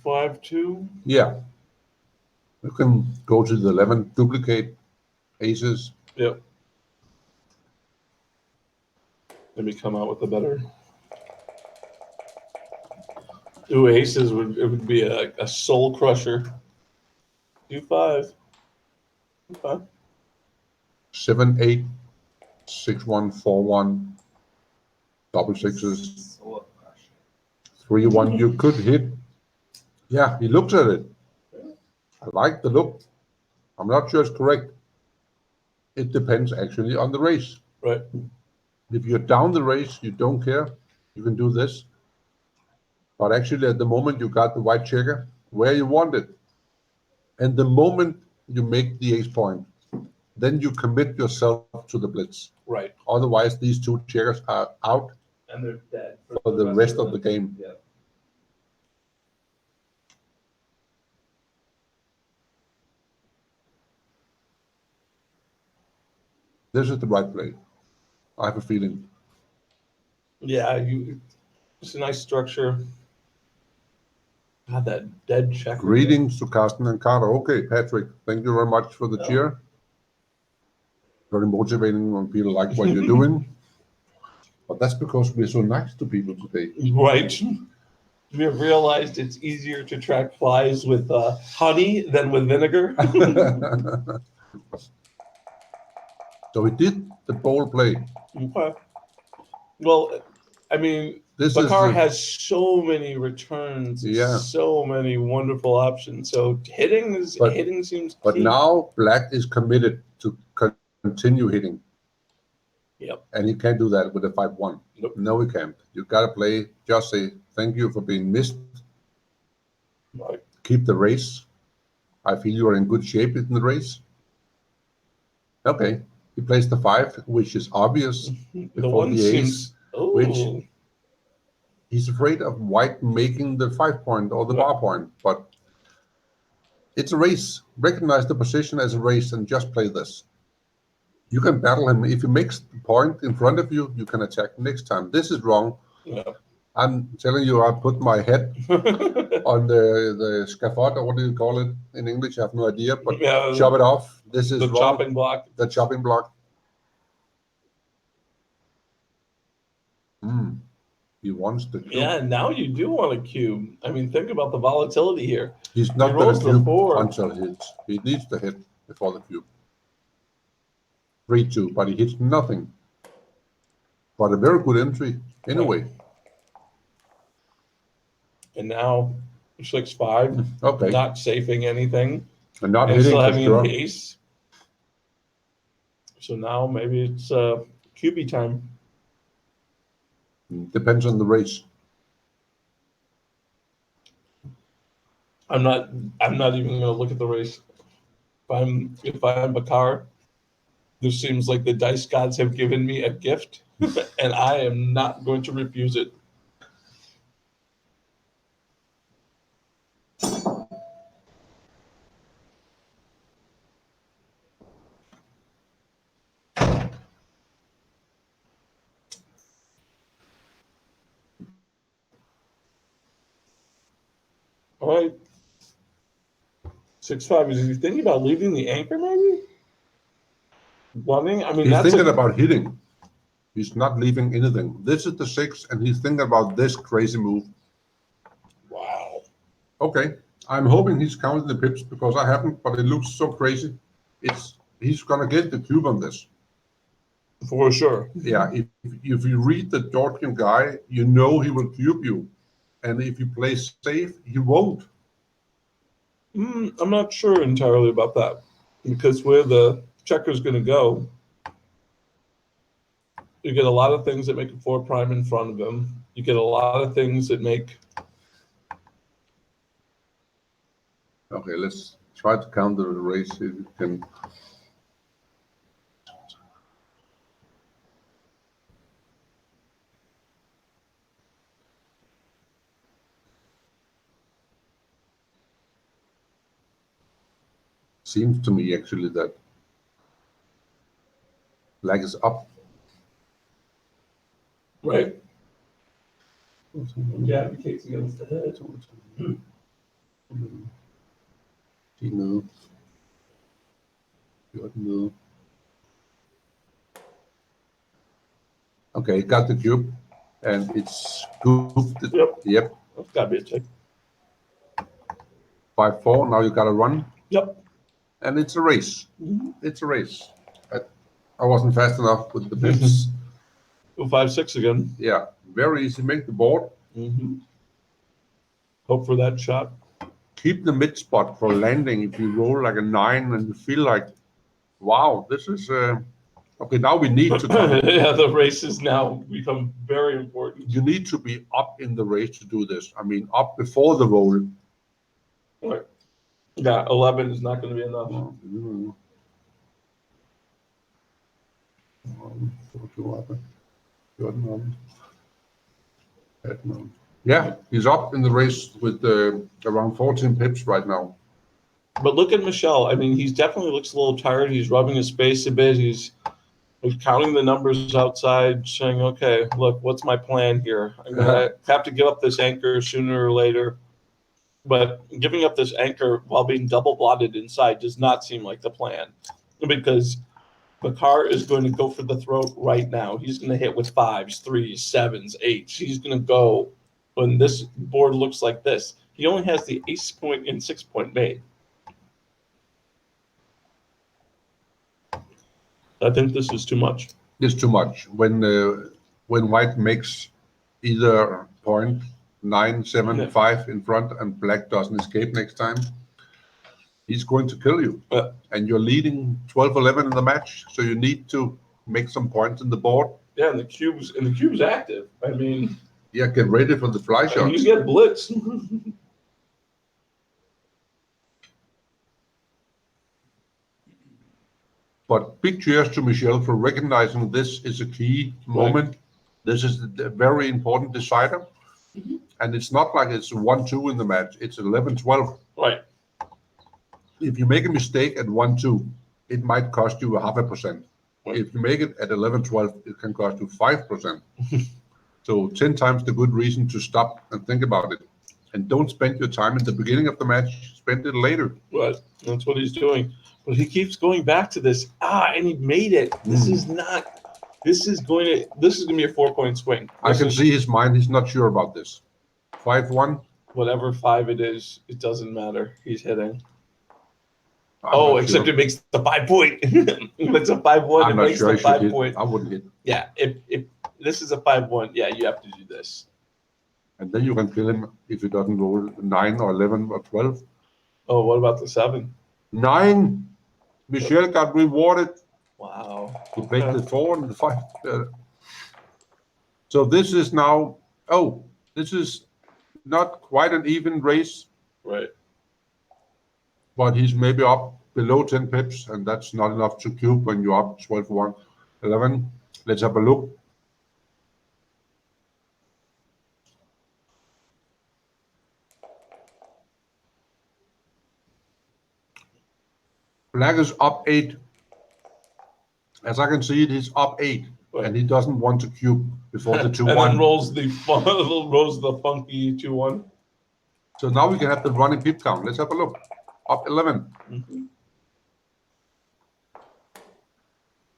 Five, 2.
Yeah. You can go to the 11, duplicate aces.
Yep. Let me come out with a better. Ooh, aces would be a soul crusher. 2-5. Okay.
7-8, 6-1, 4-1, double sixes. 3-1, you could hit. Yeah, he looks at it. I like the look. I'm not sure it's correct. It depends actually on the race.
Right.
If you're down the race, you don't care. You can do this. But actually, at the moment you got the white checker where you want it, and the moment you make the ace point, then you commit yourself to the blitz.
Right.
Otherwise, these two checkers are out
And they're dead
for the rest of the game.
Yeah.
This is the right play. I have a feeling.
Yeah, it's a nice structure. God, that dead checker.
Greetings to Carsten and Carter. Okay, Patrick, thank you very much for the cheer. Very motivating when people like what you're doing. But that's because we're so nice to people today.
Right. We have realized it's easier to track flies with honey than with vinegar.
So he did the bold play.
Okay. Well, I mean,
This
Bakar
is
has so many returns,
Yeah.
so many wonderful options. So hitting seems
but
key.
now Black is committed to continue hitting.
Yep.
And he can't do that with a 5-1.
Nope.
No, he can't. You gotta play, just say thank you for being missed.
Right.
Keep the race. I feel you are in good shape in the race. Okay. He plays the 5, which is obvious.
The
Before
one
the ace,
seems. Oh.
which he's afraid of white making the 5 point or the
Right.
bar point, but it's a race. Recognize the position as a race and just play this. You can battle him. If he makes the point in front of you, you can attack next time. This is wrong.
Yeah.
I'm telling you, I put my head on the scaffold, or what do you call it in English? I have no idea, but
Yeah,
chop it off. This is
the
wrong.
chopping block.
The chopping block. He wants the cube.
Yeah, now you do want a cube. I mean, think about the volatility here.
He's not
He
going
rolls
to
the
cube
4.
until he hits. He needs to hit before the cube. 3-2, but he hits nothing. But a very good entry anyway.
And now 6-5,
Okay.
not safing anything,
And not
and
hitting
still
for
having
sure.
an ace. So now maybe it's QB time.
Depends on the race.
I'm not even going to look at the race. If I'm Bakar, this seems like the dice gods have given me a gift, and I am not going to refuse it. All right. 6-5. Is he thinking about leaving the anchor, maybe? Running? I mean,
He's
that's
thinking about hitting. He's not leaving anything. This is the 6, and he's thinking about this crazy move.
Wow.
Okay, I'm hoping he's counting the pips because I haven't, but it looks so crazy. He's gonna get the cube on this.
For sure.
Yeah, if you read the Georgian guy, you know he will cube you, and if you play safe, he won't.
I'm not sure entirely about that because where the checker's going to go, you get a lot of things that make a 4 prime in front of him. You get a lot of things that make.
Okay, let's try to counter the race if you can. Seems to me actually that black is up.
Right. Yeah, he takes against the head.
No. No. Okay, got the cube, and it's goofed. Yep.
That's got to be a check.
5-4. Now you got to run.
Yep.
And it's a race. It's a race. I wasn't fast enough with the pips.
5-6 again.
Yeah, very easy. Make the board.
Hope for that shot.
Keep the mid spot for landing. If you roll like a 9 and you feel like, wow, this is okay. Now we need to come.
Yeah, the race has now become very important.
You need to be up in the race to do this. I mean, up before the roll.
Right. Yeah, 11 is not going to be enough.
Yeah, he's up in the race with around 14 pips right now.
But look at Michel. I mean, he definitely looks a little tired. He's rubbing his face a bit. He's counting the numbers outside, saying, okay, look, what's my plan here? I'm going to have to give up this anchor sooner or later. But giving up this anchor while being double blotted inside does not seem like the plan, because Bakar is going to go for the throat right now. He's going to hit with 5s, 3s, 7s, 8s. He's going to go when this board looks like this. He only has the ace point and 6 point made. I think this is too much.
It's too much. When white makes either point 9, 7, 5 in front and black doesn't escape next time, he's going to kill you. And you're leading 12-11 in the match, so you need to make some points in the board.
Yeah, and the cube's active. I mean,
yeah, get ready for the fly shot.
You get blitz.
But big cheers to Michel for recognizing this is a key moment. This is a very important decider. And it's not like it's 1-2 in the match. It's 11-12.
Right.
If you make a mistake at 1-2, it might cost you 0.5%. If you make it at 11-12, it can cost you 5%. So 10 times the good reason to stop and think about it. And don't spend your time in the beginning of the match. Spend it later.
Right. That's what he's doing. But he keeps going back to this. And he made it. This is going to be a 4-point swing.
I can see his mind. He's not sure about this. 5-1.
Whatever 5 it is, it doesn't matter. He's hitting. Except it makes the 5 point. If it's a 5-1, it makes the 5 point.
I wouldn't hit.
Yeah, if this is a 5-1, yeah, you have to do this.
And then you can kill him if he doesn't roll 9 or 11 or 12.
Oh, what about the 7?
9. Michel got rewarded.
Wow.
He played the 4 and the 5. So this is now, this is not quite an even race.
Right.
But he's maybe up below 10 pips, and that's not enough to cube when you're up 12-1, 11. Let's have a look. Black is up 8. As I can see it, he's up 8, and he doesn't want to cube before the 2-1.
And then rolls the funky 2-1.
So now we can have the running pip count. Let's have a look. Up 11.
Mhm.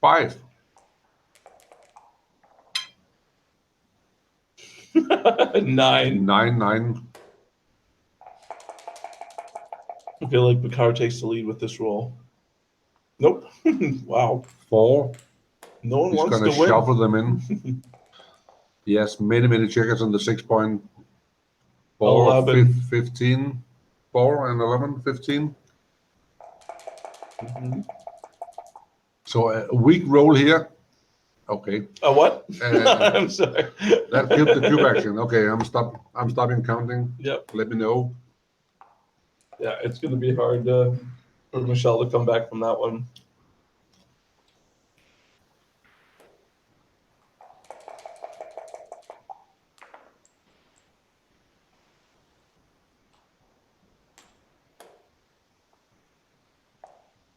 5.
9.
9, 9.
I feel like Bakar takes the lead with this roll. Nope. Wow.
4.
No one
He's
wants
going
to
to
win.
shuffle them in. He has many checkers on the 6 point. 4,
11.
15. 4 and 11, 15.
Mhm.
So a weak roll here. Okay.
A what?
Uh,
I'm sorry.
That killed the cube action. Okay, I'm stopping counting.
Yep.
Let me know.
Yeah, it's going to be hard for Michel to come back from that one.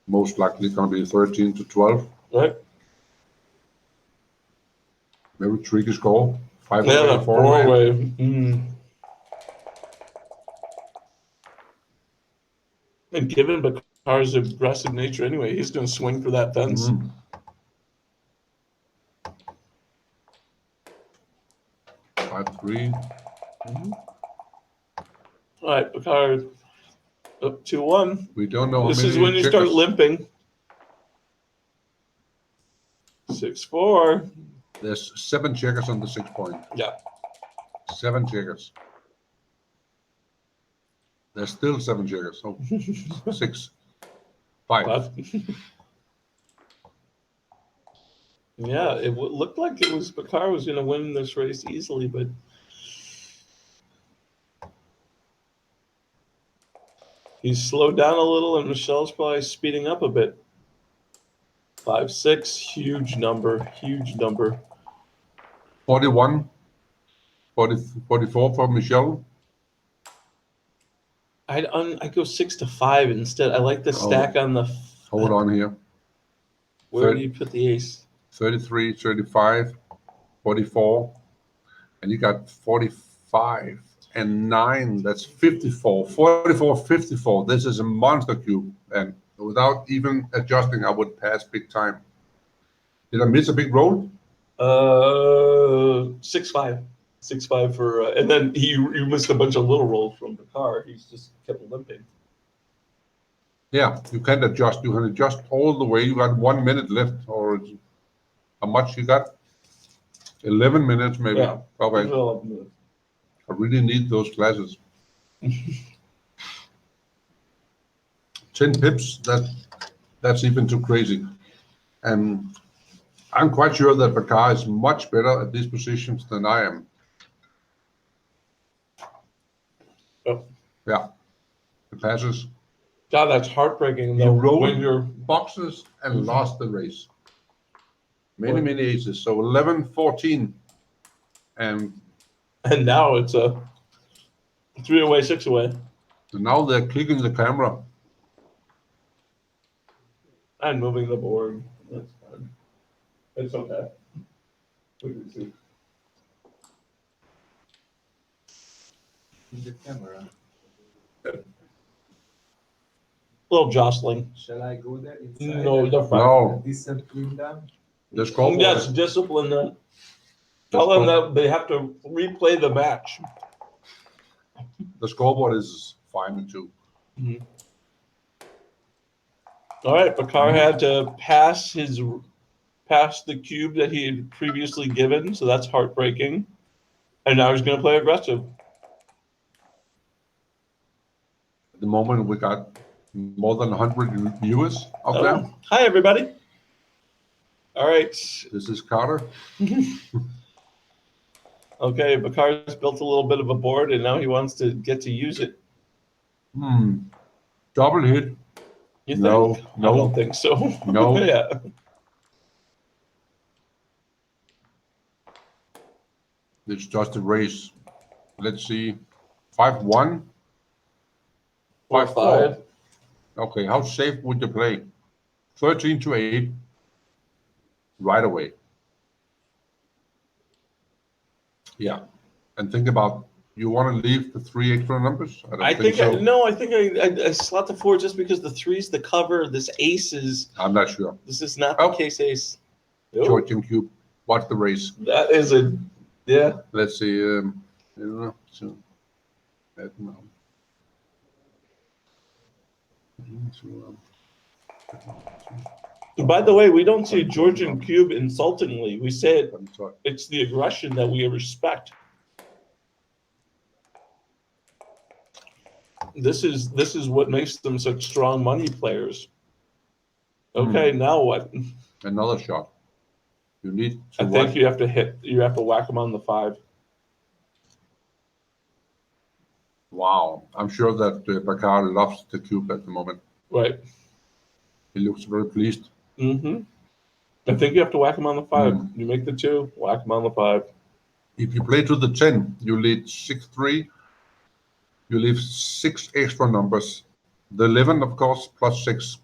Most likely going to be 13 to 12.
Right?
Very tricky score. 5
Yeah,
away,
that
4
4
away.
away. Mm. And given Bakar's aggressive nature anyway, he's going to swing for that fence.
Mhm. 5-3.
All right, Bakar up 2-1.
We don't know how
This
many
is when you start
checkers.
limping. 6-4.
There's 7 checkers on the 6 point.
Yeah.
7 checkers. There's still 7 checkers. Oh, 6. 5.
Yeah, it looked like it was Bakar was going to win this race easily, but he's slowed down a little, and Michel's probably speeding up a bit. 5-6, huge number, huge number.
41. 44 for Michel.
I'd go 6-5 instead. I like the stack on the.
Hold on here.
Where do you put the ace?
33, 35, 44. And you got 45 and 9. That's 54. 44, 54. This is a monster cube. And without even adjusting, I would pass big time. Did I miss a big roll?
6-5. 6-5 for, and then you missed a bunch of little rolls from Bakar. He's just kept limping.
Yeah, you can't adjust. You can adjust all the way. You got 1 minute left, or how much you got? 11 minutes, maybe.
Yeah.
Okay.
Well,
I really need those glasses. 10 pips. That's even too crazy. And I'm quite sure that Bakar is much better at these positions than I am.
Oh.
Yeah, the passes.
God, that's heartbreaking
He
though.
rolled
When you're
boxes and lost the race.
What?
Many aces. So 11, 14. And
now it's a 3 away, 6 away.
now they're clicking the camera.
I'm moving the board. That's fine. It's okay. We can see.
In the camera.
Little jostling.
Shall I go there inside?
No, the front.
No,
Discipline them.
the scoreboard.
Yes, discipline them.
the
Tell them
score-
that they have to replay the match.
The scoreboard is fine too.
All right, Bakar had to pass the cube that he had previously given, so that's heartbreaking. And now he's going to play aggressive.
At the moment, we got more than 100 viewers out there.
Oh, hi, everybody. All right.
This is Carter.
Okay, Bakar's built a little bit of a board, and now he wants to get to use it.
Double hit.
You
No,
think?
no.
I don't think so.
No.
Yeah.
It's just a race. Let's see. 5-1. 5-4. Okay, how safe would you play? 13 to 8. Right away. Yeah. And think about You want to leave the 3 extra numbers? I don't
I think
so.
no. I think I slot the 4 just because the 3's the cover. This ace is.
I'm not sure.
This is not
Oh.
the case ace. Nope.
Georgian cube. What's the race?
That is a yeah.
Let's see. I don't know. So, I don't know.
By the way, we don't say Georgian cube insultingly. We say it.
I'm sorry.
It's the aggression that we respect. This is what makes them such strong money players. Okay, now what?
Another shot. You need to
I think you have to hit. You have to whack them on the 5.
Wow. I'm sure that Bakar loves the cube at the moment.
Right.
He looks very pleased.
Mm-hmm. I think you have to whack them on the 5. You make the 2, whack them on the 5.
If you play to the 10, you lead 6-3. You leave 6 extra numbers. The 11, of course, plus 6.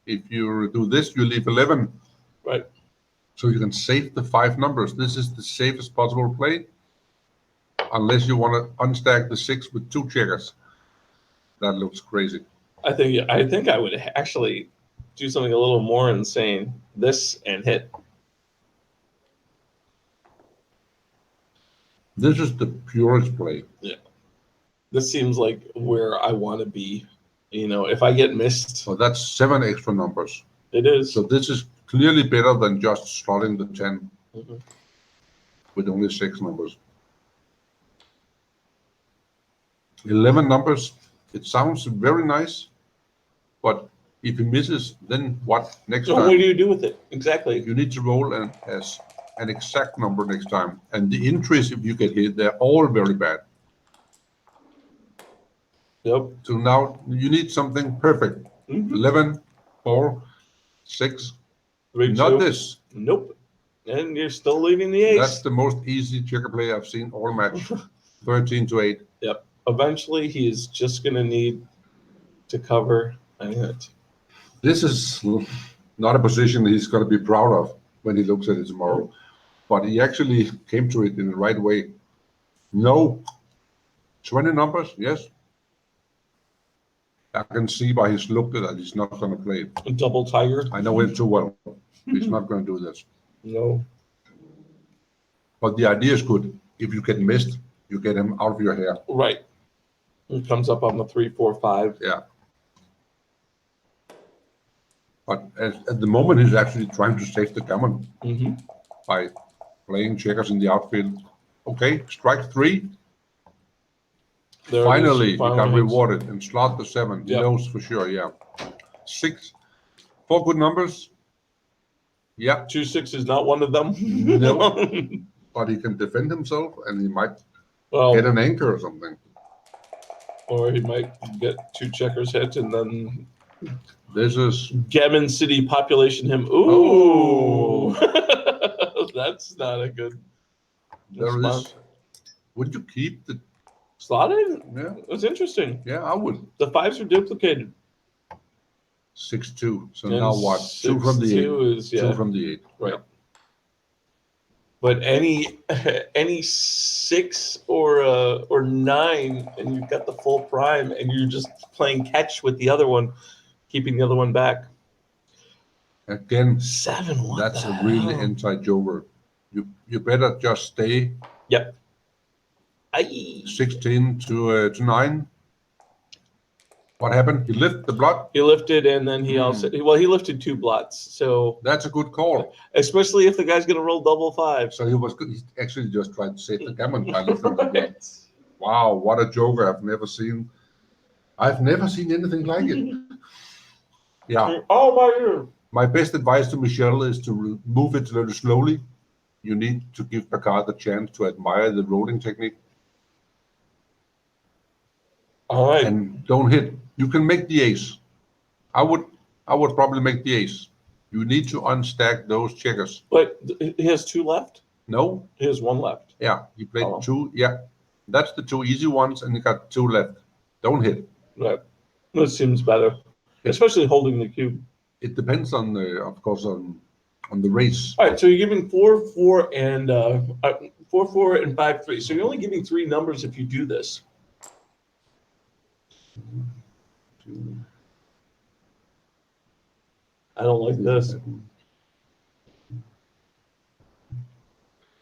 If you do this, you leave 11.
Right.
So you can save the 5 numbers. This is the safest possible play. Unless you want to unstack the 6 with 2 checkers. That looks crazy.
I think I would actually do something a little more insane. This and hit.
This is the purest play.
Yeah. This seems like where I want to be. You know, if I get missed,
So that's 7 extra numbers.
it is.
So this is clearly better than just slotting the 10
Mhm.
with only 6 numbers. 11 numbers, it sounds very nice, but if he misses, then what next
So what
time?
do you do with it? Exactly.
You need to roll as an exact number next time. And the entries, if you get hit, they're all very bad.
Yep.
So now you need something perfect.
Mhm.
11, 4, 6,
3,
not
2.
this.
Nope. And you're still leaving the ace.
That's the most easy checker play I've seen all match. 13-8.
Yep. Eventually, he is just going to need to cover a hit.
This is not a position he's going to be proud of when he looks at it tomorrow. But he actually came to it in the right way. No. 20 numbers, yes. I can see by his look that he's not going to play it.
A double tiger?
I know him too well. He's not going to do this.
No.
But the idea is good. If you get missed, you get him out of your hair.
Right. It comes up on the 3, 4, 5.
Yeah. But at the moment, he's actually trying to save the gammon
Mm-hmm.
by playing checkers in the outfield. Okay, strike 3.
There
Finally, he
Finally
got
hits.
rewarded and slot the 7. He
Yep.
knows for sure, yeah. 6, 4 good numbers. Yeah,
2, 6 is not one of them.
No. but he can defend himself and he might
Well,
get an anchor or something.
or he might get 2 checkers hit and then
This is
Gammon City population him. Ooh. That's not a good
there
response.
is. Would you keep the?
Slotted?
Yeah,
That's interesting.
yeah, I would.
The 5s are duplicated.
6-2. So
And
now what? 2 from the
6-2
8.
is,
2
yeah.
from the 8.
Right. But any 6 or 9, and you've got the full prime, and you're just playing catch with the other one, keeping the other one back.
Again,
7. What
that's
the
a really
hell?
anti-joker. You better just stay
Yep. Aye.
16 to 9. What happened? He lifted the blood.
He lifted, and then he also he lifted 2 blots. So
That's a good call.
especially if the guy's gonna roll double 5s.
So he actually just tried to save the gammon by lifting the blood. Wow, what a joker! I've never seen anything like it. Yeah,
Oh my God.
my best advice to Michel is to move it a little slowly. You need to give Bakar the chance to admire the rolling technique
All right.
and don't hit. You can make the ace. I would probably make the ace. You need to unstack those checkers.
But he has 2 left.
No,
He has 1 left.
yeah, he played
Oh.
2. Yeah, that's the 2 easy ones, and he got 2 left. Don't hit.
Right. That seems better, especially holding the cube.
It depends on of course, on the race.
All right. So you're giving 4, 4, and 4-4 and 5-3. So you're only giving 3 numbers if you do this. I don't like this.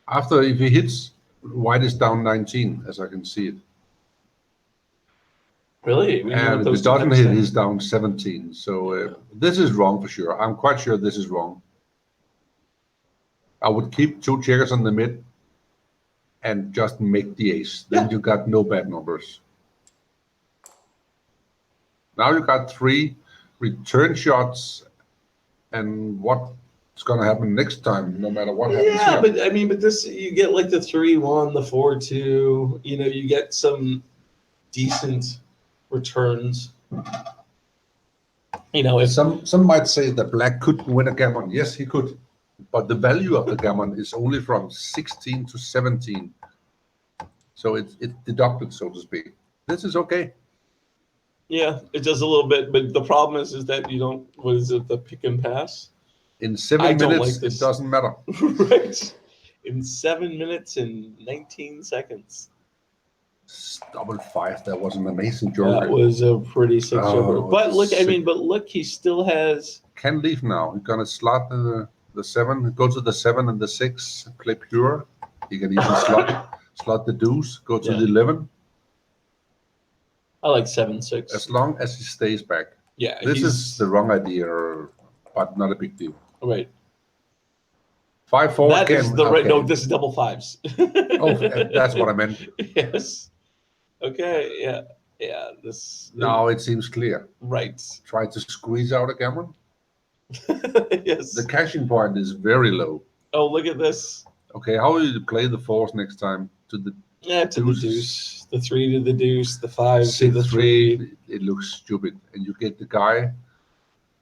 After, if he hits, white is down 19, as I can see it.
Really?
And if it doesn't hit, he's down 17. So this is wrong for sure. I'm quite sure this is wrong. I would keep 2 checkers on the mid and just make the ace. Then you got no bad numbers. Now you got 3 return shots, and what's going to happen next time, no matter what happens
Yeah,
here.
but I mean, but this, you get like the 3-1, the 4-2, you know, you get some decent returns. You know, if
Some might say that black could win a gammon. Yes, he could. But the value of the gammon is only from 16 to 17. So it's deducted, so to speak. This is okay.
yeah, it does a little bit, but the problem is that you don't, what is it, the pick and pass?
In 7
I don't
minutes,
like this.
it doesn't matter.
Right. In 7 minutes and 19 seconds.
Double 5, that was an amazing joker.
That was a pretty sick joker.
Oh,
But look, I
sick.
mean, but look, he still has.
Can leave now. He's gonna slot the 7, go to the 7 and the 6, play pure. He can even slot the deuce, go to the 11.
I like 7-6.
As long as he stays back.
Yeah,
This is the wrong idea, but not a big deal.
right.
5-4
That
again.
is the right.
Okay.
No, this is double 5s.
Oh, that's what I meant.
Yes. Okay. Yeah. Yeah. This.
Now it seems clear.
Right.
Try to squeeze out a gammon.
Yes.
The cashing point is very low.
Oh, look at this.
Okay, how will you play the 4s next time? To the
Yeah, to
Deuce.
the deuce, the 3 to the deuce, the 5 to the 3.
It looks stupid. And you get the guy,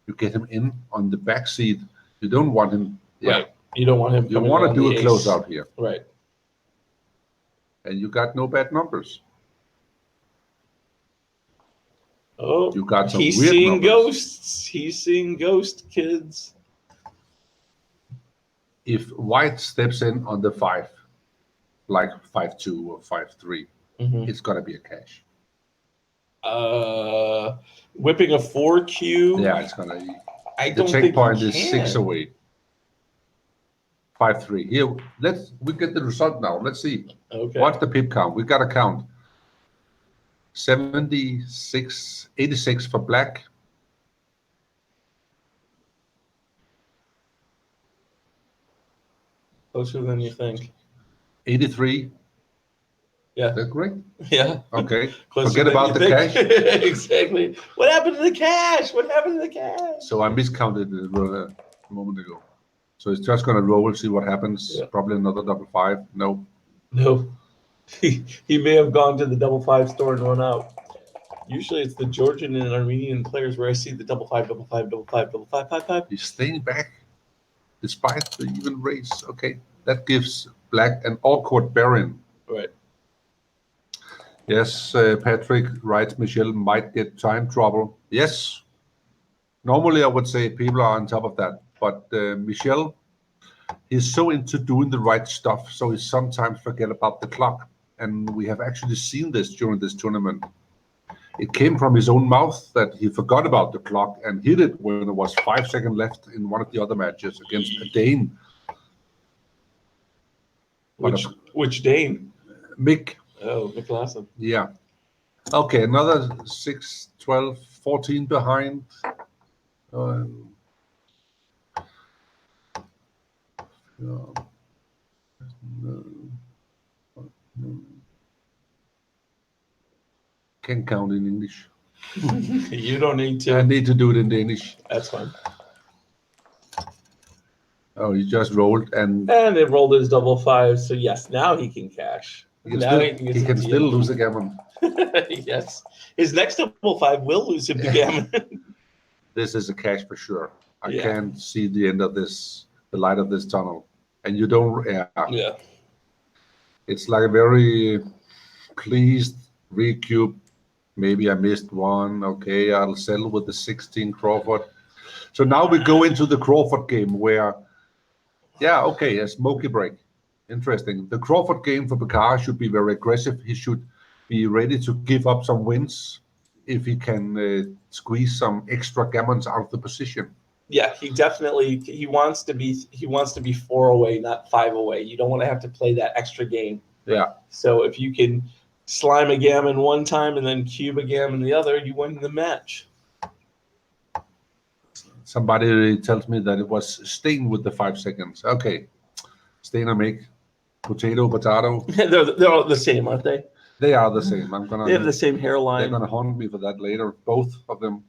you get him in on the back seat. You don't want him. Yeah.
Right. You don't want him.
You
coming
want to
on
do
the
a
ace.
closeout here.
Right.
And you got no bad numbers.
Oh,
You got some
he's
weird
seeing
numbers.
ghosts. He's seeing ghost kids.
If white steps in on the 5, like 5-2 or 5-3, it's going to be a cash.
Whipping a 4Q.
Yeah, it's going to.
I
The
don't think
checkpoint
you
is
can.
6 away. 5-3. Here, we get the result now. Let's see.
Okay.
What's the pip count? We got to count. 76, 86 for black.
Closer than you think.
83.
Yeah.
That's great.
Yeah.
Okay.
Closer
Forget
than
about
you
the
think.
cash.
Exactly. What happened to the cash? What happened to the cash?
So I miscounted it a moment ago. So it's just going to roll, see what happens.
Yeah.
Probably another double 5. No.
No. He may have gone to the double 5 store and run out. Usually it's the Georgian and Armenian players where I see the double 5, double 5, double 5, double 5, 5, 5.
He's staying back despite the even raise. Okay. That gives black an awkward baron.
Right.
Yes, Patrick writes, Michel might get time trouble. Yes. Normally, I would say people are on top of that. But Michel, he's so into doing the right stuff, so he sometimes forget about the clock. And we have actually seen this during this tournament. It came from his own mouth that he forgot about the clock and hit it when there was 5 seconds left in one of the other matches against a Dane.
Which Dane?
Mick.
Oh, McLaughlin.
Yeah. Okay, another 6, 12, 14 behind. Can't count in English.
You don't need to.
I need to do it in Danish.
That's fine.
Oh, he just rolled and
And it rolled his double 5, so yes, now he can cash.
he can
Now
still,
get
he can
some
still
deal.
lose a gammon.
Yes. His next double 5 will lose him to gammon.
This is a cash for sure. I
Yeah.
can't see the end of this, the light of this tunnel. And you don't,
Yeah.
it's like a very pleased recube. Maybe I missed one. Okay, I'll settle with the 16 Crawford. So now we go into the Crawford game where, yeah, okay, a smoky break. Interesting. The Crawford game for Bakar should be very aggressive. He should be ready to give up some wins if he can squeeze some extra gammons out of the position.
Yeah, he wants to be 4 away, not 5 away. You don't want to have to play that extra game.
Yeah.
So if you can slime a gammon one time and then cube a gammon the other, you win the match.
Somebody tells me that it was Stain with the 5 seconds. Okay. Stain I make. Potato.
They're all the same, aren't they?
They are the same.
They have the same
They're
hairline.
gonna haunt me for that later. Both of them.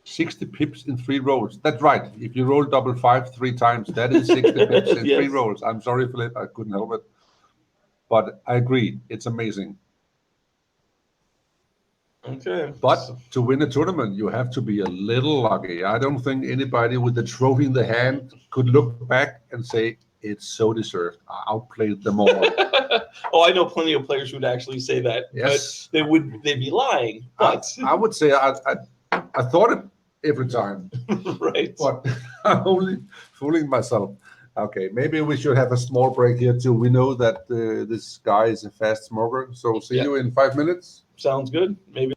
60 pips in 3 rolls. That's right. If you roll double 5 3 times, that is 60 pips in 3
Yes.
rolls. I'm sorry, Philip. I couldn't help it. But I agree. It's amazing.
Okay.
But to win a tournament, you have to be a little lucky. I don't think anybody with the trophy in the hand could look back and say, it's so deserved. I outplayed them all.
Oh, I know plenty of players who would actually say that.
Yes.
But they'd be lying. But
I would say I thought it every time.
right.
But I'm only fooling myself. Okay, maybe we should have a small break here too. We know that this guy is a fast smoker. So see you in 5 minutes.
Sounds good. Maybe.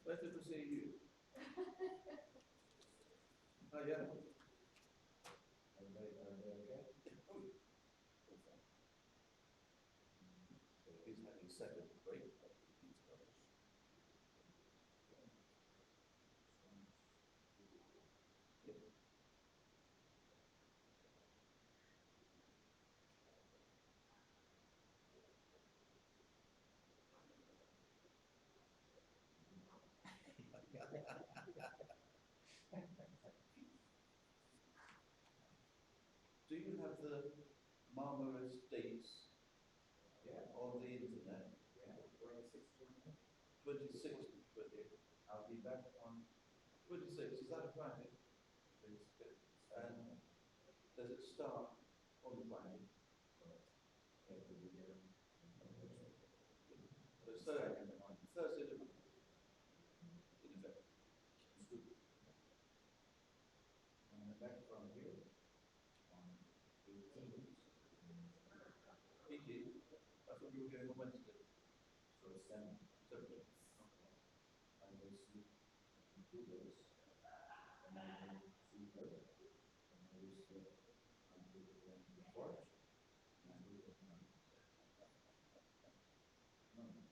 Pleasure to see you. Oh, yeah.
Are they okay?
So he's had his second break after these guys. Yeah. Do you have the marmoset dates on the internet?
Yeah, 26 tournament.
26th and 20th.
I'll be back on
26th, is that a Friday?
26th.
And does it start on the Friday?
Yeah, we'll be there.
So it's Thursday to Monday, in effect.
It's good. And I'm back from here on 18th.
18th? I thought you were going on Wednesday.
So it's 7th.
17th.
Okay. I will see in 2 days. And I will see her. And I will see until the 4th. And I will get money. No, no.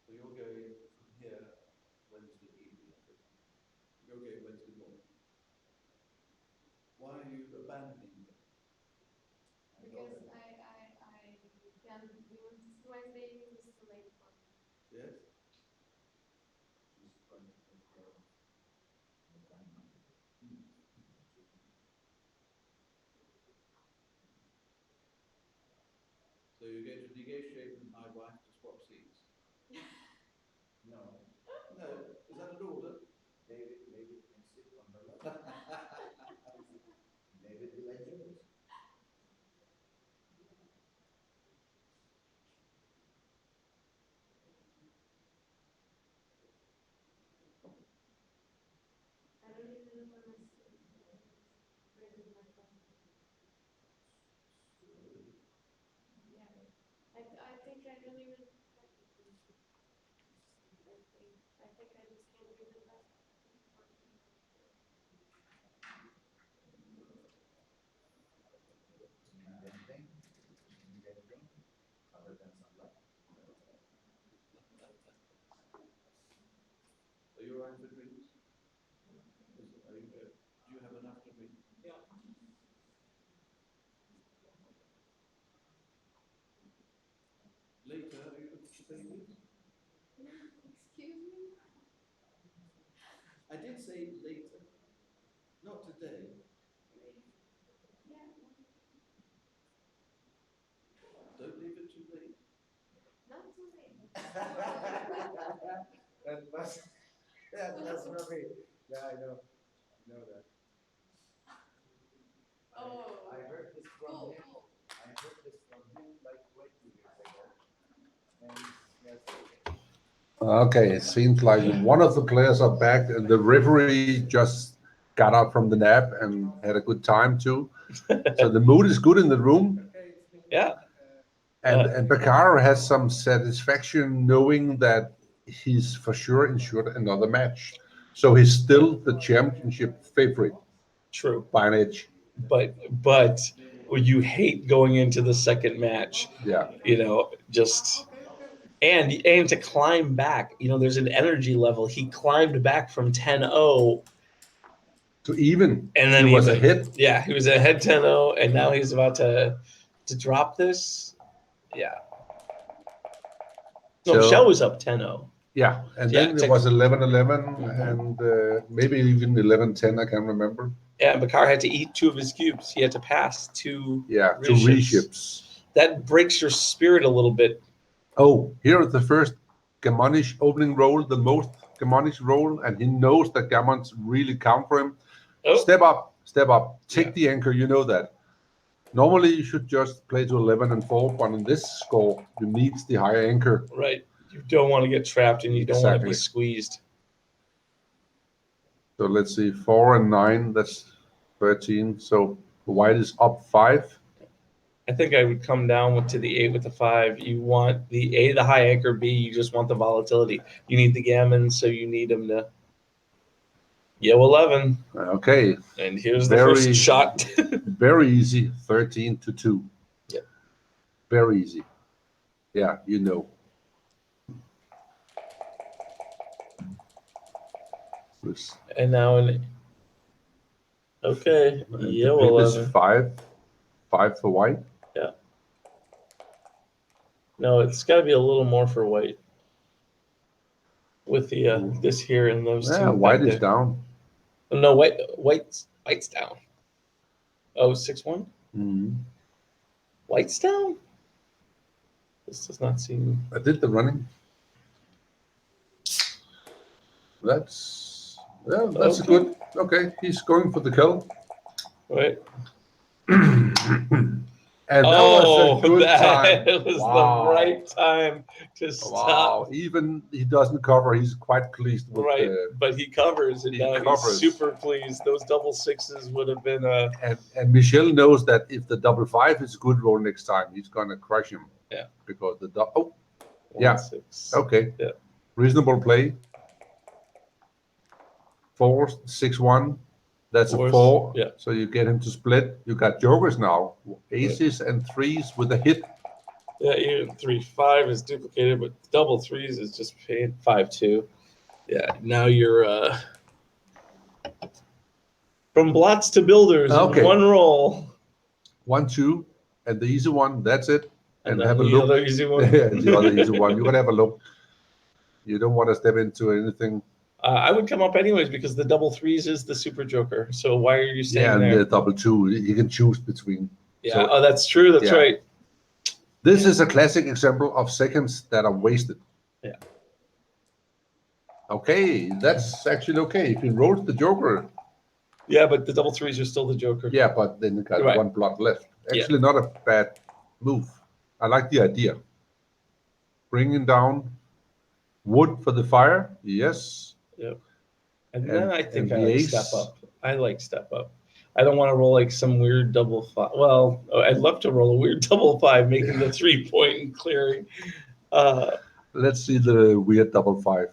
So you're going from here Wednesday evening, I think. You're going Wednesday morning. Why you abandoning him?
Because I can do it Wednesday evening is too late for me.
Yes?
She's going to take care of the grandmother.
So you're going to negotiate with my wife to swap seats?
No,
No, is that an order?
David can sit on her lap. David will enjoy it.
I don't even know when I see ready my phone. Yeah. I think I don't even have the phone. I think I just can't give it back.
Need anything other than some love?
Are you all right for drinks? Are you, do you have enough to drink?
Yeah.
Later, are you looking for babies?
Excuse me?
I did say later, not today.
Yeah.
Don't leave it too late.
Not too late.
That's Robbie. Yeah, I know that.
Oh.
I heard this from
Cool,
him.
cool.
I heard this from him like way 2 years ago. And yes,
Okay, it seems like one of the players are back, and the referee just got up from the nap and had a good time too. So the mood is good in the room,
Yeah.
and Bakar has some satisfaction knowing that he's for sure ensured another match. So he's still the championship favorite
True.
by an edge.
But you hate going into the second match,
Yeah.
just and to climb back, there's an energy level. He climbed back from 10-0,
To even,
and then
he was ahead.
Yeah, he was ahead 10-0, and now he's about to drop this. Yeah. No,
So-
Michel was up 10-0.
Yeah, and
Yeah,
then it was 11-11 and maybe even 11-10. I can't remember.
Yeah, Bakar had to eat 2 of his cubes. He had to pass 2
Yeah, to reships.
That breaks your spirit a little bit.
Oh, here is the first Gamonish opening roll, the most Gamonish roll, and he knows that Gammons really count for him.
Oh.
Step up, take
Yeah.
the anchor, you know that. Normally you should just play to 11 and 4, but on this score, you need the higher anchor.
Right. You don't want to get trapped, and you don't want to be
Exactly.
squeezed.
So let's see, 4 and 9, that's 13. So white is up 5.
I think I would come down to the 8 with the 5. You want the A, the high anchor, B, you just want the volatility. You need the gammon, so you need them to Yo 11.
Okay.
And here's the first shot.
Very easy, 13-2.
Yep.
Very easy. Yeah, you know. This,
And now okay, Yo
the pip
11.
is 5. 5 for white.
Yeah. No, it's got to be a little more for white. With the this here and those two.
Yeah, white is
there.
down.
No, white's down. Oh, 6-1?
Mm-hmm.
White's down? This does not seem.
I did the running. That's
Okay.
good. Okay, he's going for the kill.
Right.
And that was a good time.
That was
Wow.
the right time to stop.
Wow, even he doesn't cover. He's quite pleased with
Right, but he covers, and
he
now
covers.
he's super pleased. Those double 6s would have been
and Michel knows that if the double 5 is a good roll next time, he's gonna crush him.
Yeah.
Because the
1-6.
Okay.
Yeah.
Reasonable play. 4, 6-1. That's
Fours,
a 4.
yeah.
So you get him to split. You got jokers now. Aces and 3s with a hit.
Yeah, even 3-5 is duplicated, but double 3s is just paid 5-2. Yeah, now you're From blots to builders
Okay.
in one roll.
1, 2, and the easy one. That's it. And
then
have a
the
look.
other easy one.
The other easy one. You can have a look. You don't want to step into anything.
I would come up anyways because the double threes is the super joker. So why are you staying
Yeah, and
there?
the double 2, you can choose between.
Yeah.
So,
Oh, that's true. That's
yeah.
right.
This is a classic example of seconds that are wasted.
Yeah.
Okay, that's actually okay. If you roll the joker,
Yeah, but the double threes are still the joker.
yeah, but then you got
Right.
one block left.
Yeah.
Actually, not a bad move. I like the idea. Bringing down wood for the fire. Yes.
Yep. And then I think
and
I
the
like
ace.
step up. I like step up. I don't want to roll like some weird double five. Well, I'd love to roll a weird double five, making the 3-point and clearing.
Let's see the weird double 5.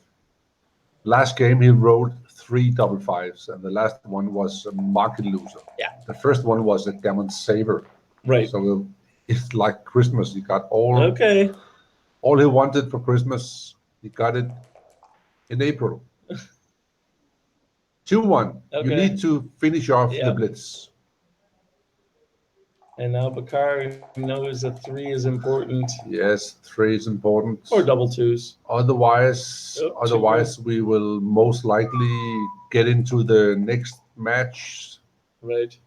Last game he rolled 3 double 5s, and the last one was a market loser.
Yeah.
The first one was a gammon saver.
Right.
So it's like Christmas. He got all he wanted for Christmas. He got it in April. 2-1.
Okay.
You need to finish off
Yeah.
the blitz.
And now Bakar knows that 3 is important.
Yes, 3 is important.
Or double twos.
Otherwise,
Two.
we will most likely get into the next match,
Right.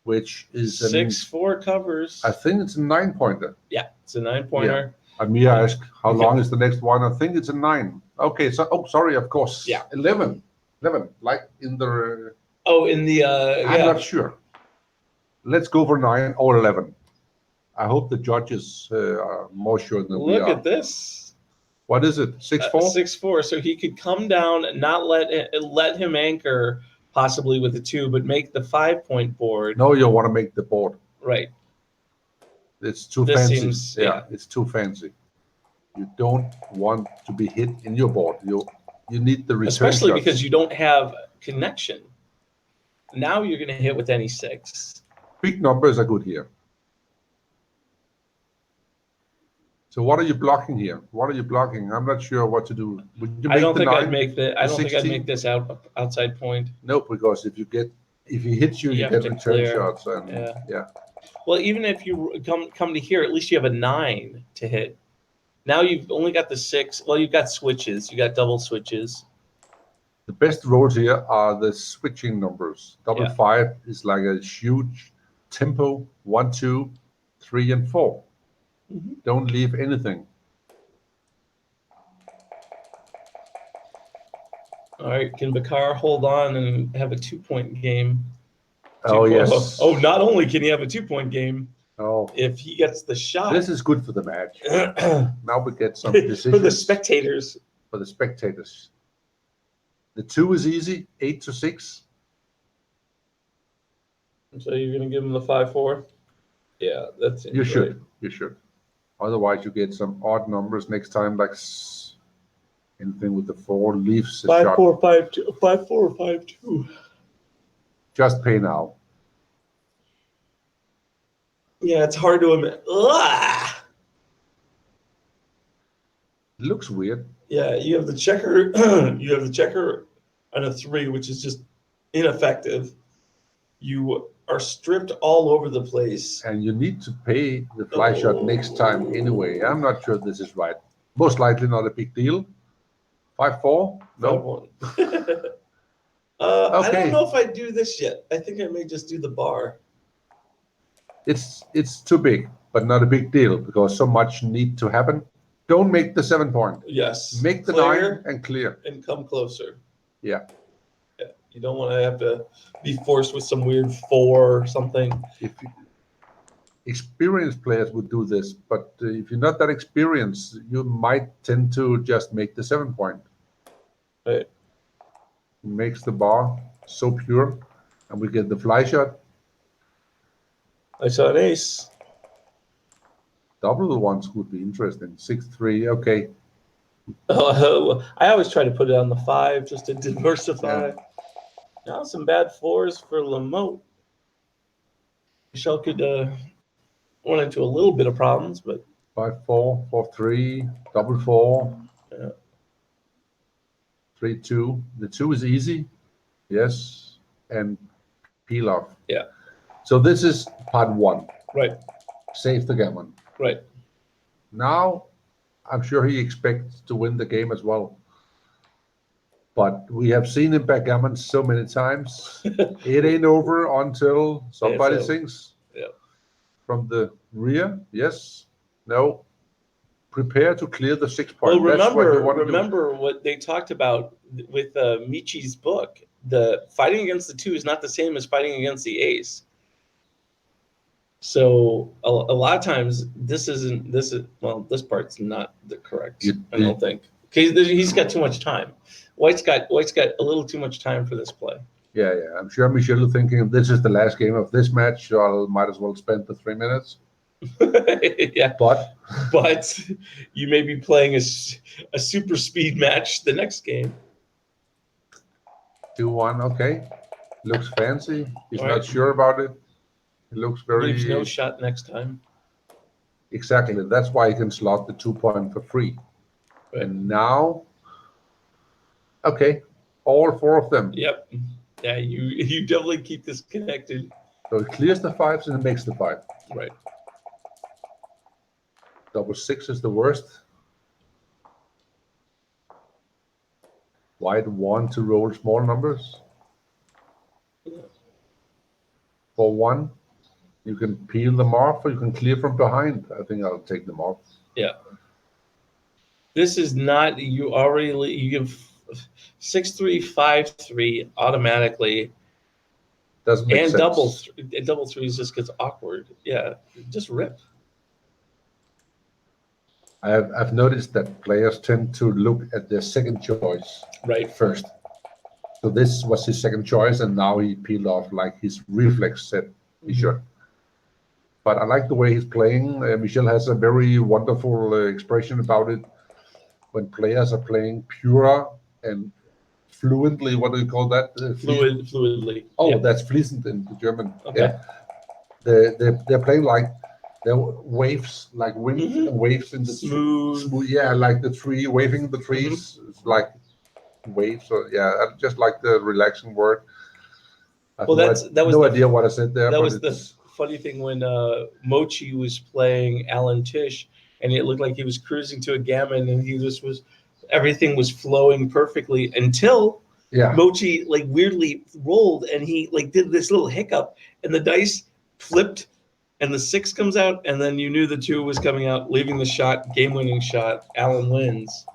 which is
6-4 covers.
I think it's a 9-pointer.
Yeah, it's a 9-pointer.
Amir asked, how
Okay.
long is the next one? I think it's a 9. Okay, so, sorry, of course.
Yeah.
11, like in the,
Oh, in the,
I'm not sure. Let's go for 9 or 11. I hope the judges are more sure than we are.
Look at this.
What is it, 6-4?
6-4, so he could come down and not let him anchor, possibly with a 2, but make the 5-point board.
No, you want to make the board.
Right.
It's too
This
fancy.
seems-
yeah,
yeah.
it's too fancy. You don't want to be hit in your board. You need the return
Especially
shots.
because you don't have connection. Now you're going to hit with any 6.
Big numbers are good here. So what are you blocking here? What are you blocking? I'm not sure what to do. Would you
I
make
don't
the
think
9?
I'd make the. I don't think I'd
16?
make this outside point.
No, because if he hits you,
You
you
have
get
to
return
clear.
shots, and
Yeah. Well, even if you come to here, at least you have a 9 to hit. Now you've only got the 6. Well, you've got switches. You got double switches.
The best rolls here are the switching numbers. Double 5 is like a huge tempo. 1, 2, 3, and 4.
Mm-hmm.
Don't leave anything.
All right, can Bakar hold on and have a 2-point game?
Oh, yes.
Oh, not only can he have a 2-point game,
Oh,
if he gets the shot.
this is good for the match. Now we get some
For
decisions.
the spectators.
For the spectators. The 2 is easy, 8 to 6.
So you're going to give him the 5-4? Yeah, that's it.
You should. You should. Otherwise, you get some odd numbers next time, like anything with the 4 leaves the shot.
5-4, 5-2, 5-4, 5-2.
Just pay now.
Yeah, it's hard to admit. Ugh!
It looks weird.
Yeah, you have the checker. You have the checker on a 3, which is just ineffective. You are stripped all over the place.
And you need to pay the fly shot next time anyway. I'm not sure this is right. Most likely not a big deal. 5-4? No.
5-1. I
Okay.
don't know if I do this yet. I think I may just do the bar.
It's too big, but not a big deal because so much need to happen. Don't make the 7-point.
Yes.
Make the
Clear
9 and clear.
and come closer.
Yeah.
Yeah. You don't want to have to be forced with some weird 4 or something.
Experienced players would do this, but if you're not that experienced, you might tend to just make the 7-point.
Right.
It makes the bar so pure, and we get the fly shot.
I saw an ace.
Double ones would be interesting. 6-3, okay.
I always try to put it on the 5 just to diversify.
Yeah.
Now some bad 4s for Lamote. Michel could run into a little bit of problems, but
5-4, 4-3, double 4.
Yeah.
3-2. The 2 is easy. Yes. And peel off.
Yeah.
So this is part one.
Right.
Save the gammon.
Right.
Now, I'm sure he expects to win the game as well. But we have seen him backgammon so many times. It ain't over until somebody
over.
sings.
Yeah.
From the rear, yes, no. Prepare to clear the 6 point.
Well,
That's what you want to do.
remember what they talked about with Michi's book. The fighting against the 2 is not the same as fighting against the ace. So a lot of times this part's not the correct. I don't think. Okay, he's got too much time. White's got a little too much time for this play.
Yeah. I'm sure Michel is thinking this is the last game of this match, so I might as well spend the 3 minutes.
Yeah,
but
you may be playing a super speed match the next game.
2-1, okay. Looks fancy. He's
All
not
right.
sure about it. It looks very...
Leaves no shot next time.
Exactly. That's why he can slot the 2 point for free.
Right.
And now, okay, all 4 of them.
Yep. Yeah, you definitely keep this connected.
So it clears the 5s and it makes the 5.
Right.
Double 6 is the worst. White want to roll small numbers. For 1, you can peel them off or you can clear from behind. I think I'll take them off.
Yeah. This is not, you give 6-3, 5-3 automatically.
Doesn't make sense.
Double threes just gets awkward. Yeah, just rip.
I've noticed that players tend to look at their second choice first. So this was his second choice, and now he peeled off like his reflex said he should. But I like the way he's playing. Michel has a very wonderful expression about it. When players are playing pure and fluently, what do you call that?
Fluidly.
Oh,
yeah.
That's fließend in the German.
Okay.
Yeah. They're playing like there were waves, like wind and waves in the
smooth.
Yeah, like the tree waving the trees, it's like waves. So yeah, I just like the relaxing word. I have no idea what I said there.
That was the funny thing when Mochi was playing Alan Tish, and it looked like he was cruising to a gammon, and he just was everything was flowing perfectly until Mochi like weirdly rolled, and he like did this little hiccup, and the dice flipped. And the 6 comes out, and then you knew the 2 was coming out, leaving the shot, game-winning shot. Alan wins,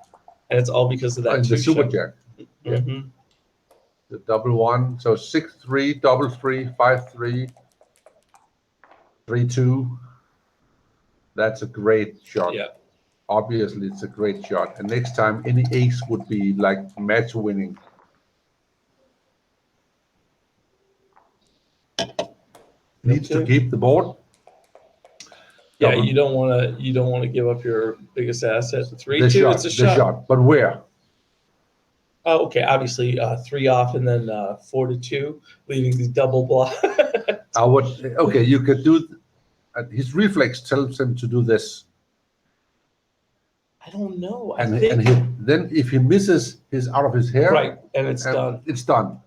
and it's all because of that.
The super jack.
Mm-hmm.
The double 1. So 6-3, double 3, 5-3, 3-2. That's a great shot.
Yeah.
Obviously, it's a great shot. And next time, any ace would be like match winning. Needs to keep the board.
Yeah, you don't want to give up your biggest asset. 3-2, it's a shot.
But where?
Oh, okay. Obviously, 3 off and then 4-2, leaving the double block.
Okay, you could do. His reflex tells him to do this.
I don't know.
Then if he misses his out of his hair,
and it's done.
It's done.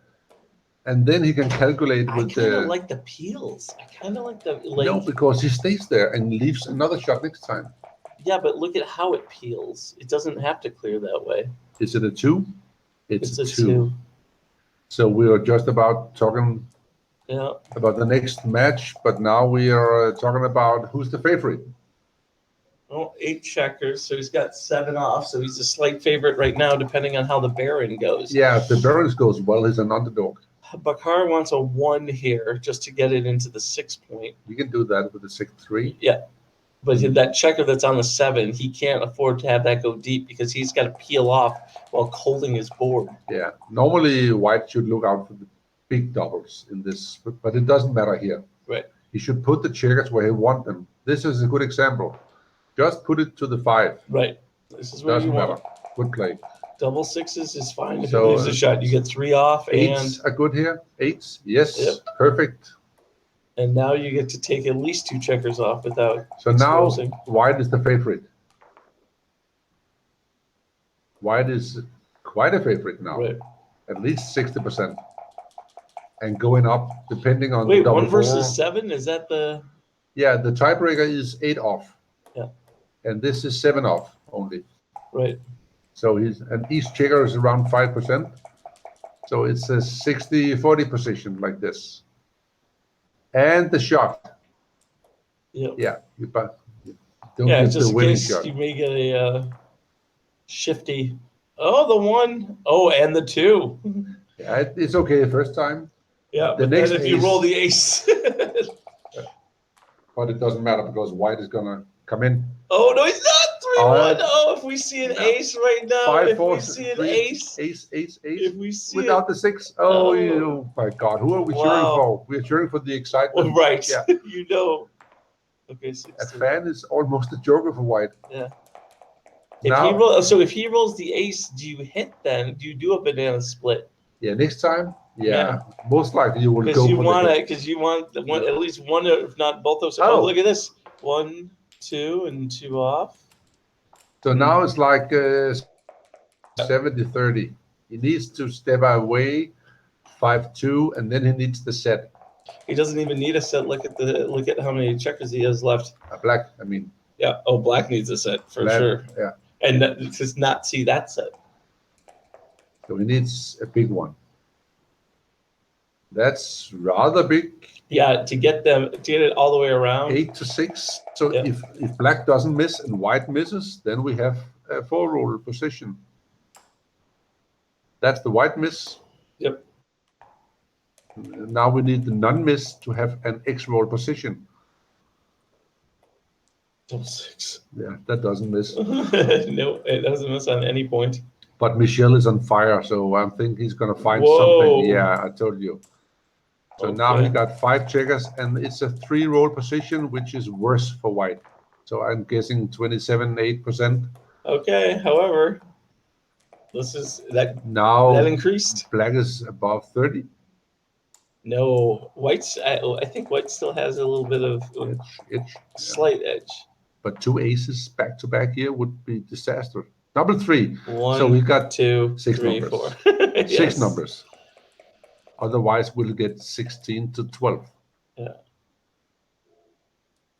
And then he can calculate with
I kind of like the peels. I kind of like the
no, because he stays there and leaves another shot next time.
Yeah, but look at how it peels. It doesn't have to clear that way.
Is it a 2? It's a 2.
2.
So we are just about talking about the next match, but now we are talking about who's the favorite.
Well, 8 checkers, so he's got 7 off, so he's a slight favorite right now, depending on how the Baron goes.
Yeah, if the Baron goes well, he's an underdog.
Bakar wants a 1 here just to get it into the 6 point.
You can do that with the 6-3.
Yeah, but that checker that's on the 7, he can't afford to have that go deep because he's got to peel off while holding his board.
Yeah, normally White should look out for the big doubles in this, but it doesn't matter here.
Right.
He should put the checkers where he wants them. This is a good example. Just put it to the 5.
Right. This is where
doesn't
you want.
matter. Good play.
Double 6s is fine. If
So,
you lose a shot, you get 3 off,
8s are good here. 8s, yes,
Yep.
perfect.
And now you get to take at least 2 checkers off without
So now
exposing.
White is the favorite. White is quite a favorite now,
Right.
at least 60%. and going up depending on
Wait,
the double
1 versus
four.
7? Is that the?
Yeah, the tiebreaker is 8 off.
Yeah.
And this is 7 off only.
Right.
So and each checker is around 5%. So it's a 60-40 position like this. And the shot.
Yep.
Yeah, don't
Yeah,
get
just
the
in
winning
case
shot.
you may get a shifty. Oh, the 1. Oh, and the 2.
Yeah, it's okay the first time,
Yeah,
The
but
next
then if you
ace-
roll the ace.
but it doesn't matter because white is gonna come in.
Oh, no, he's not 3-1.
Uh,
Oh, if we see an
no.
ace right now,
5,
if
4,
we see an
3,
ace,
ace,
if we see
without
it,
the 6.
Oh.
Oh, you, my God, who are we cheering
Wow.
for? We're cheering for the excitement.
well, right,
Yeah.
you know. Okay, 16.
A fan is almost a joker for white.
Yeah.
Now,
If he rolls the ace, do you hit then? Do you do a banana split?
yeah, next time,
Yeah.
most likely you will
Because
go
you
for
want
the
it,
hit.
because you want the one,
Yeah.
at least one, if not both those.
Oh.
Oh, look at this. 1, 2, and 2 off.
So now it's like 70-30. He needs to step away 5-2, and then he needs the set.
He doesn't even need a set. Look at how many checkers he has left.
Black, I mean.
Yeah. Oh, black needs a set for
Black,
sure.
Yeah.
And just not see that set.
So he needs a big one. That's rather big.
Yeah, to get it all the way around.
8-6. So
Yeah.
if black doesn't miss and white misses, then we have a 4-roll position. That's the white miss.
Yep.
Now we need the non-miss to have an X-roll position.
Double 6.
Yeah, that doesn't miss.
No, it doesn't miss on any point.
But Michel is on fire, so I think he's going to find
Whoa.
something. Yeah, I told you. So now he
Okay.
got 5 checkers, and it's a 3-roll position, which is worse for white. So I'm guessing 27-8%.
Okay. However, this is that
Now
increased.
black is above 30.
No, white's. I think white still has a little bit of
Edge.
slight edge.
But 2 aces back to back here would be disaster. Double 3.
1,
So we got
2,
6
3,
numbers.
4.
6
Yes.
numbers. Otherwise, we'll get 16-12.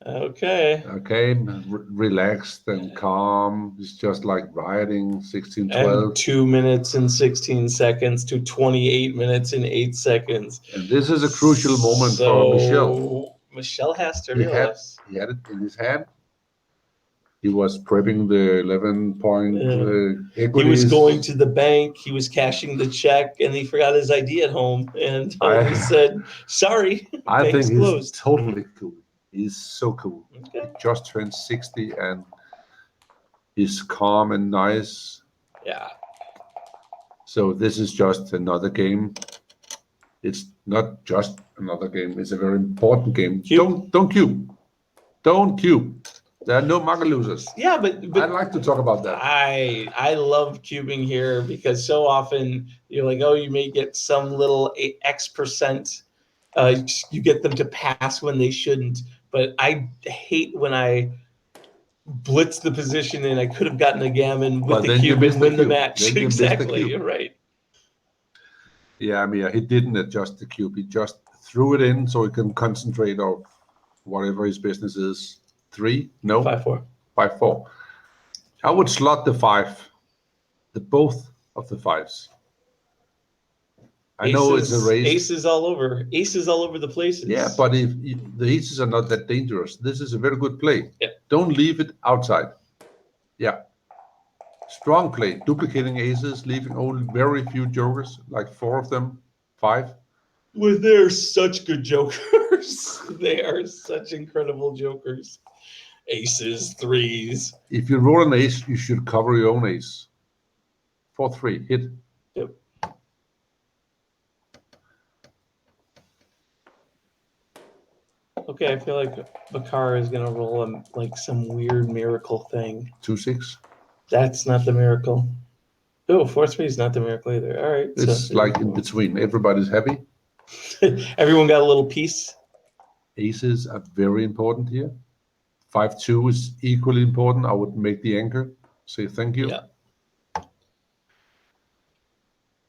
Okay.
Okay, relaxed and calm. It's just like riding 16-12.
And 2 minutes and 16 seconds to 28 minutes and 8 seconds.
And this is a crucial moment for Michel.
Michel has to
He had-
realize.
He had it in his hand. He was prepping the 11-point
He
equities.
was going to the bank, he was cashing the check, and he forgot his ID at home. And he said, sorry,
I
bank's
think he's
closed.
totally cool. He's so cool.
Okay.
He just turned 60 and he's calm and nice.
Yeah.
So this is just another game. It's not just another game. It's a very important game.
Cube.
Don't cube. Don't cube. There are no market losers.
Yeah, but
I'd like to talk about that.
I love cubing here because so often you're like, oh, you may get some little X%. You get them to pass when they shouldn't. But I hate when I blitz the position and I could have gotten a gammon with
But
the
then you
cube
missed
and
the
win the
cube.
match.
Then you missed the
Exactly,
cube.
you're right.
Yeah, I mean, he didn't adjust the cube. He just threw it in so he can concentrate on whatever his business is. 3? No.
5-4.
5-4. I would slot the 5. Both of the 5s. I know it's a race.
Aces all over. Aces all over the places.
Yeah, but if the aces are not that dangerous, this is a very good play.
Yeah.
Don't leave it outside. Yeah. Strong play. Duplicating aces, leaving only very few jokers, like 4 of them, 5.
Well, they're such good jokers. They are such incredible jokers. Aces, 3s.
If you roll an ace, you should cover your own ace. 4-3, hit.
Yep. Okay, I feel like Bakar is gonna roll like some weird miracle thing.
2-6.
That's not the miracle. Oh, 4-3 is not the miracle either. All right.
It's
so
like in between. Everybody's happy.
everyone got a little piece.
Aces are very important here. 5-2 is equally important. I would make the anchor. Say thank you.
Yeah.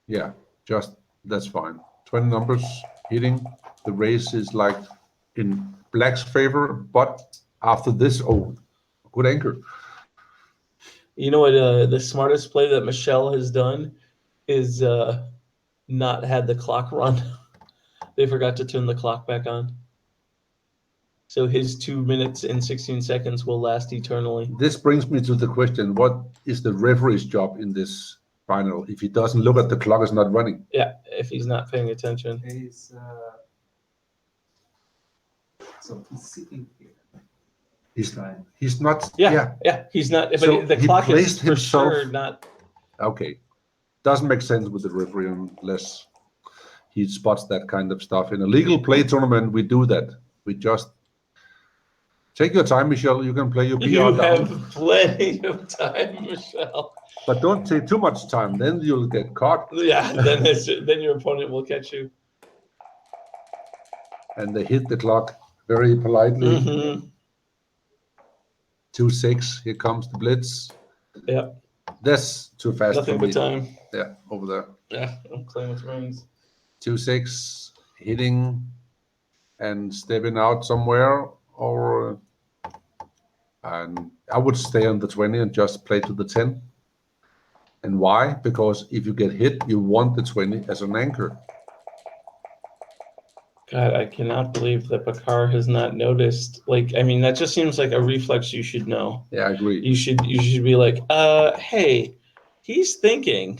Yeah, just that's fine. 20 numbers. hitting. The race is like in black's favor, but after this, oh, good anchor.
You know what? The smartest play that Michel has done is not had the clock run. They forgot to turn the clock back on. So his 2 minutes and 16 seconds will last eternally.
This brings me to the question, what is the referee's job in this final? If he doesn't look at the clock, it's not running.
Yeah, if he's not paying attention.
So he's sitting here.
He's not.
Yeah, he's not. But
So
the
he
clock is
placed
for
himself-
sure not.
Okay. Doesn't make sense with the referee unless he spots that kind of stuff. In a legal play tournament, we do that. We just take your time, Michel. You can play your PR
You
down.
have plenty of time, Michel.
But don't take too much time, then you'll get caught.
Yeah, then your opponent will catch you.
And they hit the clock very politely.
Mm-hmm.
2-6. Here comes the blitz.
Yeah,
That's too fast
nothing
for
but
me.
time.
Yeah, over there.
Yeah, I'm playing with rings.
2-6, hitting and stepping out somewhere, or and I would stay on the 20 and just play to the 10. And why? Because if you get hit, you want the 20 as an anchor.
God, I cannot believe that Bakar has not noticed. Like, I mean, that just seems like a reflex you should know.
Yeah, I agree.
You should be like, hey, he's thinking.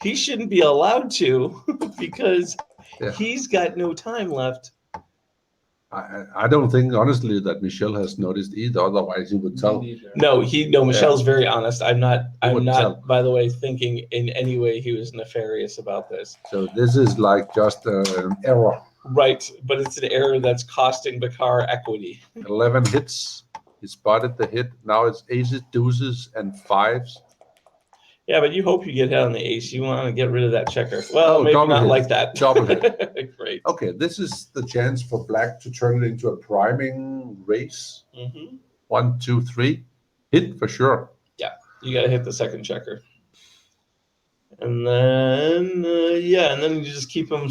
He shouldn't be allowed to because
Yeah.
he's got no time left.
I don't think, honestly, that Michel has noticed either. Otherwise, he would tell.
No, Michel's very honest. I'm not,
wouldn't tell.
by the way, thinking in any way he was nefarious about this.
So this is like just an error.
Right, but it's an error that's costing Bakar equity.
11 hits. He spotted the hit. Now it's aces, deuces, and fives.
Yeah, but you hope you get hit on the ace. You want to get rid of that checker. Well, maybe
double
not
hit.
like that.
Double hit.
Great.
Okay, this is the chance for black to turn it into a priming race.
Mm-hmm.
1, 2, 3. Hit for sure.
You got to hit the second checker. And then, and then you just keep them.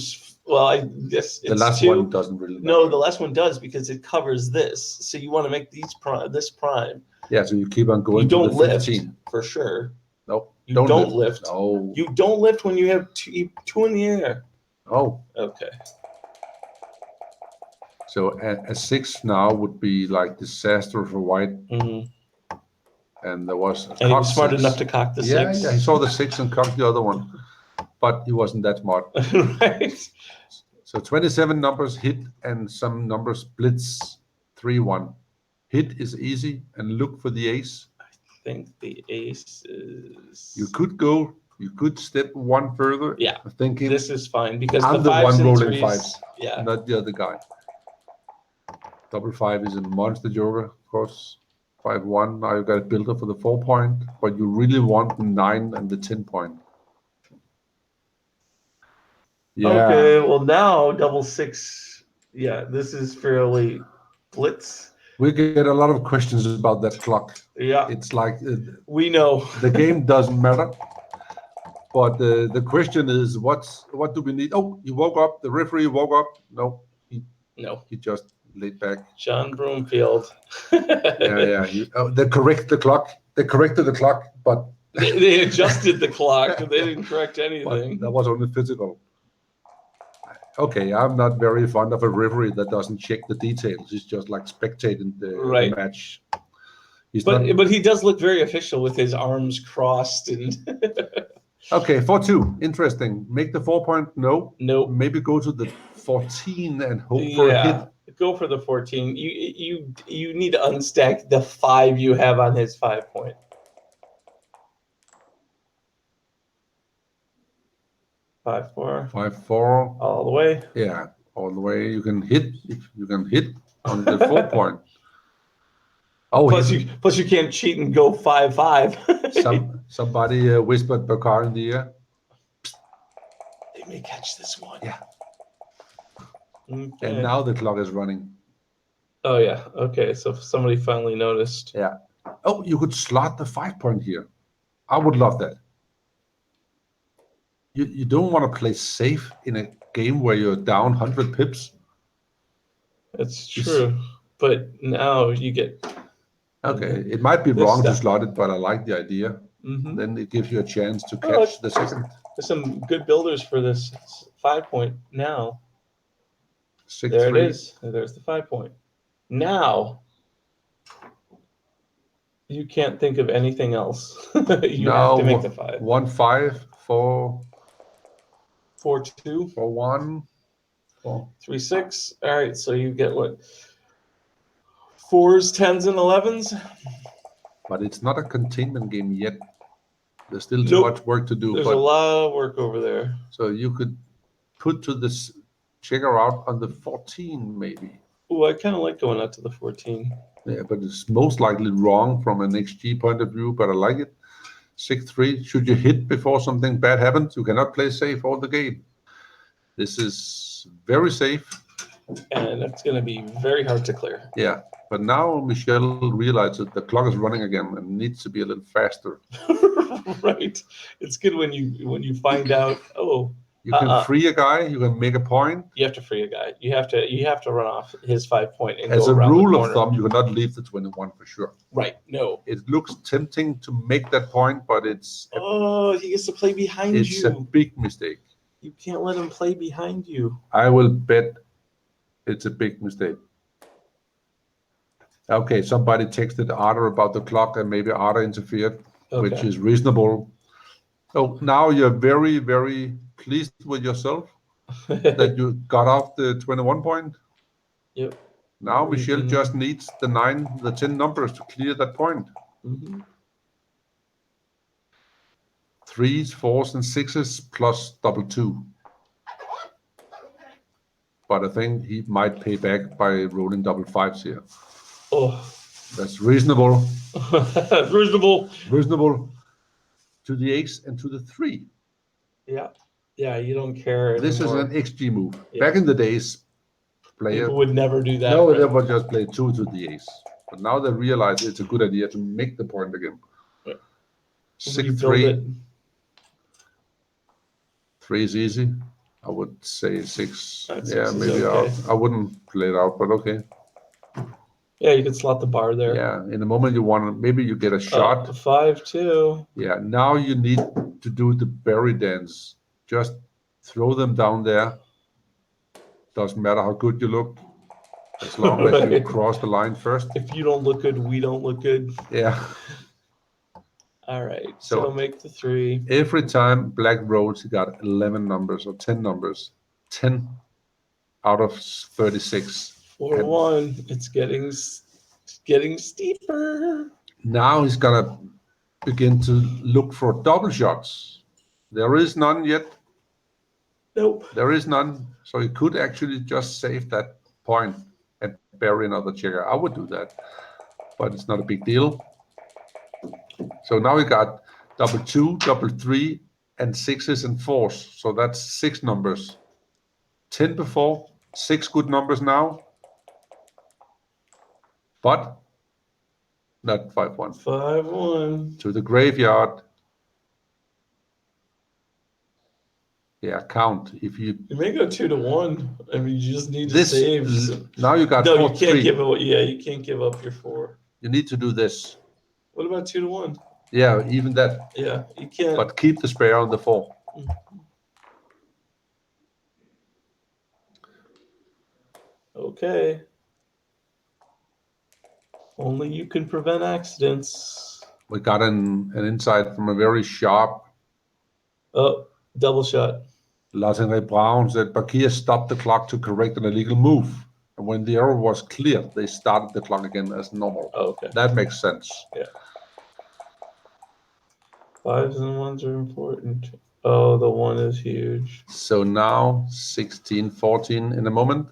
Well, I guess it's
The last
two.
one doesn't really matter.
No, the last one does because it covers this. So you want to make this prime.
Yeah, so you keep on going
You don't
to the
lift
15.
for sure.
Nope.
You don't lift.
No.
You don't lift when you have two in the air.
Oh,
Okay.
so a 6 now would be like disaster for white.
Mm-hmm.
And there was a
And he
cock
was smart
6.
enough to cock the
Yeah,
6.
yeah, he saw the 6 and cocked the other one. But he wasn't that smart.
Right.
So 27 numbers hit and some numbers blitz 3-1. Hit is easy and look for the ace.
I think the ace is.
You could step one further.
Yeah.
Thinking
This is fine because
I'm
the
the
fives
one
and
rolling
threes,
fives.
Yeah.
Not the other guy. Double 5 is a monster joker, of course. 5-1. Now you got a builder for the 4 point, but you really want the 9 and the 10 point. Yeah.
Okay. Well, now double 6. Yeah, this is fairly blitz.
We get a lot of questions about that clock.
Yeah,
It's like
we know.
the game doesn't matter. But the question is, what do we need? Oh, he woke up. The referee woke up. No,
No,
he just laid back.
John Broomfield.
Yeah. They corrected the clock, but
They adjusted the clock. They didn't correct anything.
that was only physical. Okay, I'm not very fond of a referee that doesn't check the details. He's just like spectating the match.
But he does look very official with his arms crossed and.
Okay, 4-2. Interesting. Make the 4 point. No.
Nope.
Maybe go to the 14 and hope for a hit.
Go for the 14. You need to unstack the 5 you have on his 5 point. 5-4.
5-4.
All the way.
Yeah, all the way. You can hit. You can hit on the 4 point. Oh,
plus you can't cheat and go 5-5.
Somebody whispered Bakar in the ear.
They may catch this one.
Yeah.
Okay.
And now the clock is running.
Oh yeah. Okay. So somebody finally noticed.
Yeah. Oh, you could slot the 5 point here. I would love that. You don't want to play safe in a game where you're down 100 pips.
That's true. But now you get.
Okay, it might be
This
wrong to
stuff.
slot it, but I like the idea.
Mm-hmm.
Then it gives you a chance to
Oh,
catch the second.
There's some good builders for this 5-point now.
6-3.
There it is. There's the 5-point. Now you can't think of anything else. You have to make the 5.
1-5 for
4-2.
1.
3-6. All right, so you get what? 4s, 10s, and 11s.
But it's not a containment game yet. There's still too
Nope.
much work to do.
There's
but
a lot of work over there.
So you could put to this checker out on the 14 maybe.
Oh, I kind of like going out to the 14.
Yeah, but it's most likely wrong from an XG point of view, but I like it. 6-3. Should you hit before something bad happens? You cannot play safe all the game. This is very safe.
And it's going to be very hard to clear.
Yeah, but now Michel realizes the clock is running again and needs to be a little faster.
Right. It's good when you find out. Oh,
you can free a guy. You can make a point.
You have to free a guy. You have to run off his 5-point and
as
go
a
around
rule
the
of
corner.
thumb. You cannot leave the 21 for sure.
Right. No.
It looks tempting to make that point, but it's
he gets to play behind you.
It's a big mistake.
You can't let him play behind you.
I will bet it's a big mistake. Okay, somebody texted Arthur about the clock, and maybe Arthur interfered, which is reasonable. So now you're very, very pleased with yourself that you got off the 21 point.
Yep.
Now Michel just needs the 9, the 10 numbers to clear that point.
Mm-hmm.
3s, 4s, and 6s plus double 2. But I think he might pay back by rolling double 5s here.
Oh,
that's reasonable.
Reasonable.
Reasonable to the ace and to the 3.
Yeah. Yeah, you don't care
This
anymore.
is an XG move.
Yeah.
Back in the days,
people would never do that.
No, they would just play 2 to the ace. But now they realize it's a good idea to make the point again. 6-3. 3 is easy. I would say 6. Yeah, maybe
okay.
I wouldn't play it out, but okay.
Yeah, you can slot the bar there.
Yeah, in the moment you want to, maybe you get a shot.
5-2.
Yeah, now you need to do the berry dance. Just throw them down there. Doesn't matter how good you look, as long as you cross the line first.
If you don't look good, we don't look good.
Yeah.
All right, so make the 3.
Every time Black rolls, he got 11 numbers or 10 numbers. 10 out of 36.
4-1. It's getting steeper.
Now he's gonna begin to look for double shots. There is none yet.
Nope.
There is none. So he could actually just save that point and bury another checker. I would do that, but it's not a big deal. So now we got double 2, double 3, and 6s and 4s. So that's 6 numbers. 10 before, 6 good numbers now. But not 5-1.
5-1.
To the graveyard. Yeah, count. If you
may go 2-1. I mean, you just need to save.
Now you got
no,
4,
you can't
3.
give it. Yeah, you can't give up your 4.
You need to do this.
What about 2-1?
Yeah, even that.
Yeah, you can't.
But keep the spare on the 4.
Okay. Only you can prevent accidents.
We got an insight from a very sharp.
Oh, double shot.
Lamote Brown said Bakar stopped the clock to correct an illegal move. And when the error was clear, they started the clock again as normal.
Oh, okay.
That makes sense.
Yeah. 5s and 1s are important. Oh, the 1 is huge.
So now 16, 14 in a moment.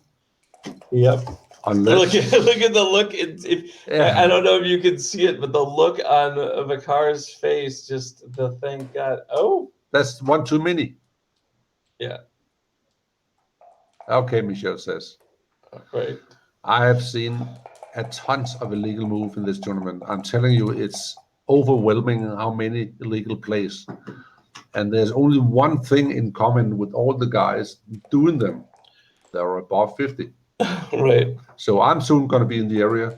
Yep.
Unless
look at the look. I don't know if you can see it, but the look on Bakar's face, just the thing got. Oh,
that's 1 too many.
Yeah.
Okay, Michel says.
Right.
I have seen a tons of illegal move in this tournament. I'm telling you, it's overwhelming how many illegal plays. And there's only one thing in common with all the guys doing them. They're above 50.
Right.
So I'm soon going to be in the area.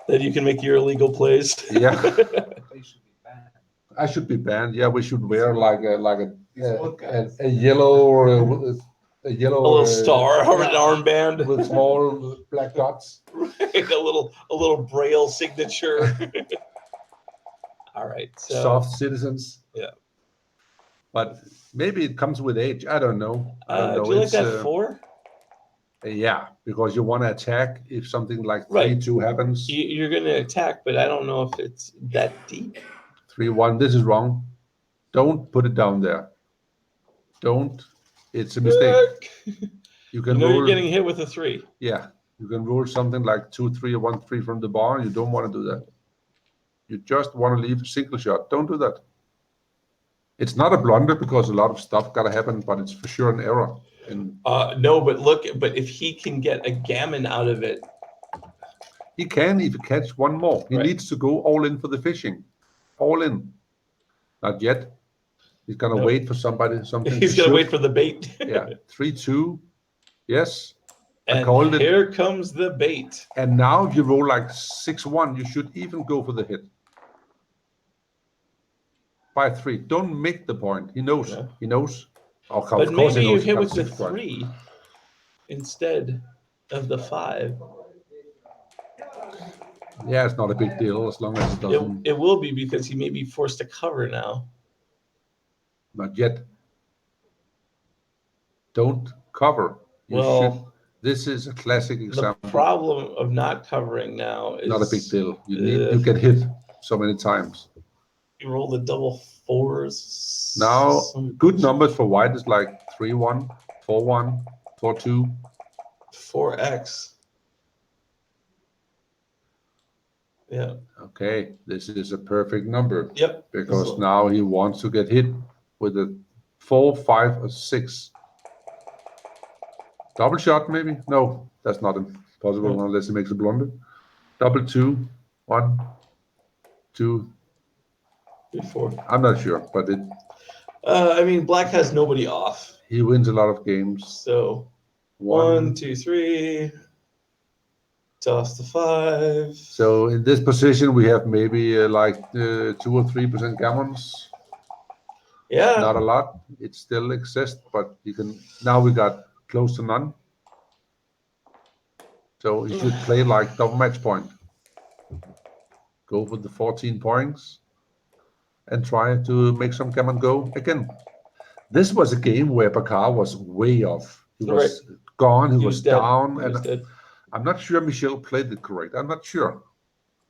That you can make your illegal plays.
Yeah.
They should be banned.
I should be banned. Yeah, we should wear like
These old guys.
a yellow or a yellow
A little star or an armband
with small black dots.
Right, a little braille signature. All right. So
Soft citizens.
Yeah.
But maybe it comes with age. I don't know. I don't know.
do you like
It's,
that 4?
yeah, because you want to attack if something like
Right.
3-2 happens.
You're going to attack, but I don't know if it's that deep.
3-1. This is wrong. Don't put it down there. Don't. It's a mistake. You can
You're
roll.
getting hit with a 3.
Yeah, you can roll something like 2-3 or 1-3 from the bar. You don't want to do that. You just want to leave a single shot. Don't do that. It's not a blunder because a lot of stuff gotta happen, but it's for sure an error. And
No, but if he can get a gammon out of it,
he can if he catch one more. He
Right.
needs to go all in for the fishing. All in. Not yet. He's gonna
Nope.
wait for something.
he's
to
going to
shoot.
wait for the bait.
Yeah, 3-2. Yes.
And
called it.
here comes the bait.
And now if you roll like 6-1, you should even go for the hit. By 3. Don't make the point. He knows.
Yeah.
He knows. Of
But
course
maybe
he
you
knows
hit
it
with
comes
the
6 point.
3 instead of the 5.
Yeah, it's not a big deal as long as it doesn't.
It will be because he may be forced to cover now.
Not yet. Don't cover. You
Well,
should. This is a classic
The
example.
problem of not covering now is
Not a big deal. You get hit so many times.
You roll the double 4s.
Now,
some
good numbers for white is like 3-1, 4-1, 4-2.
4x. Yeah.
Okay, this is a perfect number
Yep.
because
So-
now he wants to get hit with a 4, 5, or 6. Double shot, maybe? No, that's not possible
No.
unless he makes a blunder. Double 2, 1, 2.
3, 4.
I'm not sure, but
I mean, black has nobody off.
he wins a lot of games.
So 1, 2, 3. Toss the 5.
So in this position, we have maybe like 2 or 3% gammons.
Yeah.
Not a lot. It still exists, but you can. Now we got close to none. So you should play like double match point. Go for the 14 points and try to make some gammon go again. This was a game where Bakar was way off. He was gone. He was
dead.
down,
He
and
was dead.
I'm not sure Michel played it correct. I'm not sure,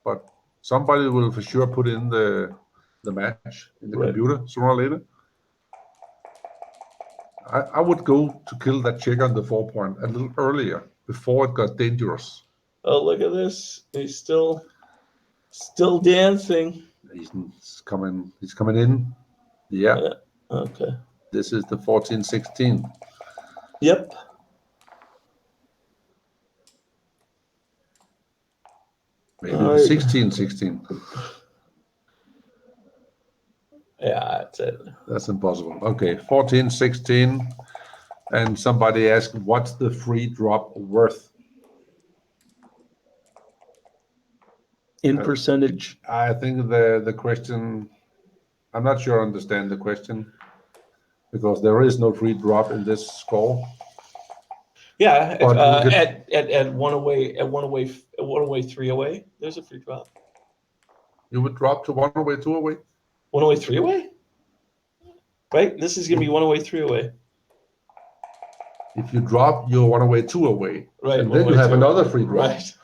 but somebody will for sure put in the match in the
Right.
computer sooner or later. I would go to kill that check on the 4 point a little earlier before it got dangerous.
Oh, look at this. He's still dancing.
He's coming in. Yeah,
Yeah. Okay.
this is the 14-16.
Yep.
Maybe
All right.
16-16.
Yeah, that's it.
That's impossible. Okay, 14-16. And somebody asked, what's the free drop worth?
In percentage.
I think the question, I'm not sure I understand the question because there is no free drop in this score.
Yeah,
But we could-
at one away, 3 away. There's a free drop.
You would drop to 1 away, 2 away?
1 away, 3 away. Right. This is gonna be 1 away, 3 away.
If you drop, you're 1 away, 2 away.
Right.
And
1
then you
away,
have
2
another free drop.
Right.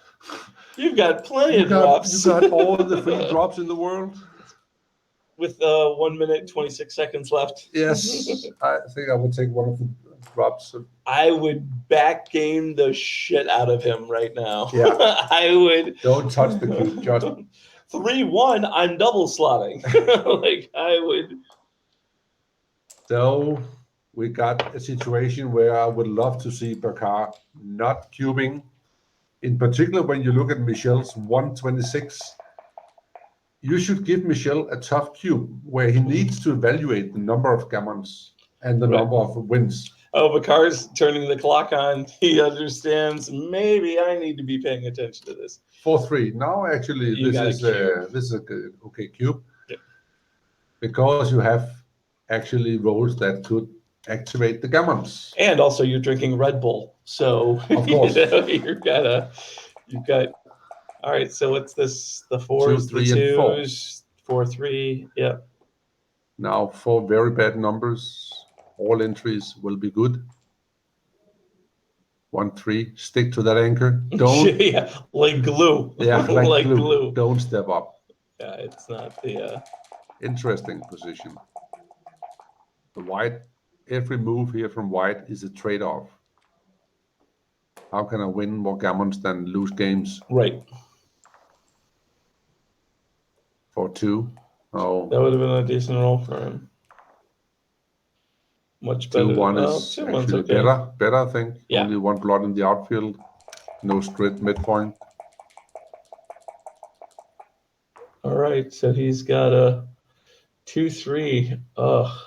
You've got plenty
You
of drops.
got all the free drops in the world?
With 1 minute 26 seconds left.
Yes, I think I would take one of the drops.
I would back game the shit out of him right now.
Yeah.
I would.
Don't touch the cube, just
3-1. I'm double slotting. Like I would.
So we got a situation where I would love to see Bakar not cubing. In particular, when you look at Michel's 126, You should give Michel a tough cube where he needs to evaluate the number of gammons and the
Right.
number of wins.
Oh, Bakar's turning the clock on. He understands. Maybe I need to be paying attention to this.
4-3. Now, actually,
You got a
this is a good, okay cube.
Yep.
Because you have actually rolls that could activate the gammons.
And also, you're drinking Red Bull, so
Of course.
you've got. All right, so what's this? The 4s,
2, 3,
the
and 4.
2s, 4, 3. Yep.
Now, 4 very bad numbers. All entries will be good. 1, 3. Stick to that anchor. Don't.
Yeah, like glue.
Yeah, like,
like
glue.
glue.
Don't step up.
Yeah, it's not the.
Interesting position. The white. Every move here from white is a trade-off. How can I win more gammons than lose games?
Right.
4-2. Oh,
That would have been a decent roll for him. Much better.
2-1
well,
is
2-1's
actually
okay.
better, I think.
Yeah.
Only 1 blood in the outfield. No straight midpoint.
All right, so he's got a 2-3. Ugh.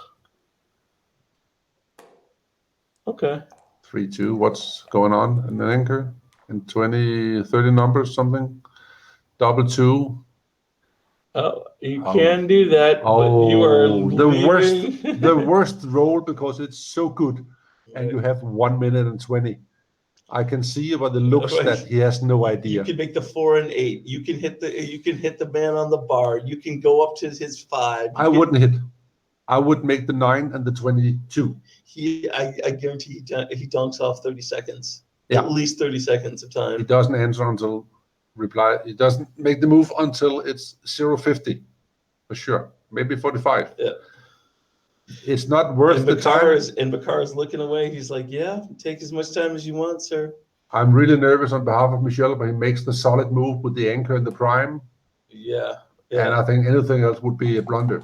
Okay.
3-2. What's going on in the anchor? In 20, 30 numbers, something? Double 2.
Oh, you
Oh.
can do that, but you are
the worst,
leaving.
the worst roll because it's so good, and you
Right.
have 1 minute and 20. I can see by the looks
Right.
that he has no
You
idea.
can make the 4 and 8. You can hit the man on the bar. You can go up to his 5.
I wouldn't hit. I would make the 9 and the 22.
I guarantee he dunks off 30 seconds.
Yeah.
At least 30 seconds of
He
time.
doesn't answer until reply. He doesn't make the move until it's 0.50 for sure. Maybe 45.
Yeah.
It's not worth
And
the time.
Bakar is looking away. He's like, "Yeah, take as much time as you want, sir."
I'm really nervous on behalf of Michel, but he makes the solid move with the anchor and the prime.
Yeah.
And
Yeah.
I think anything else would be a blunder.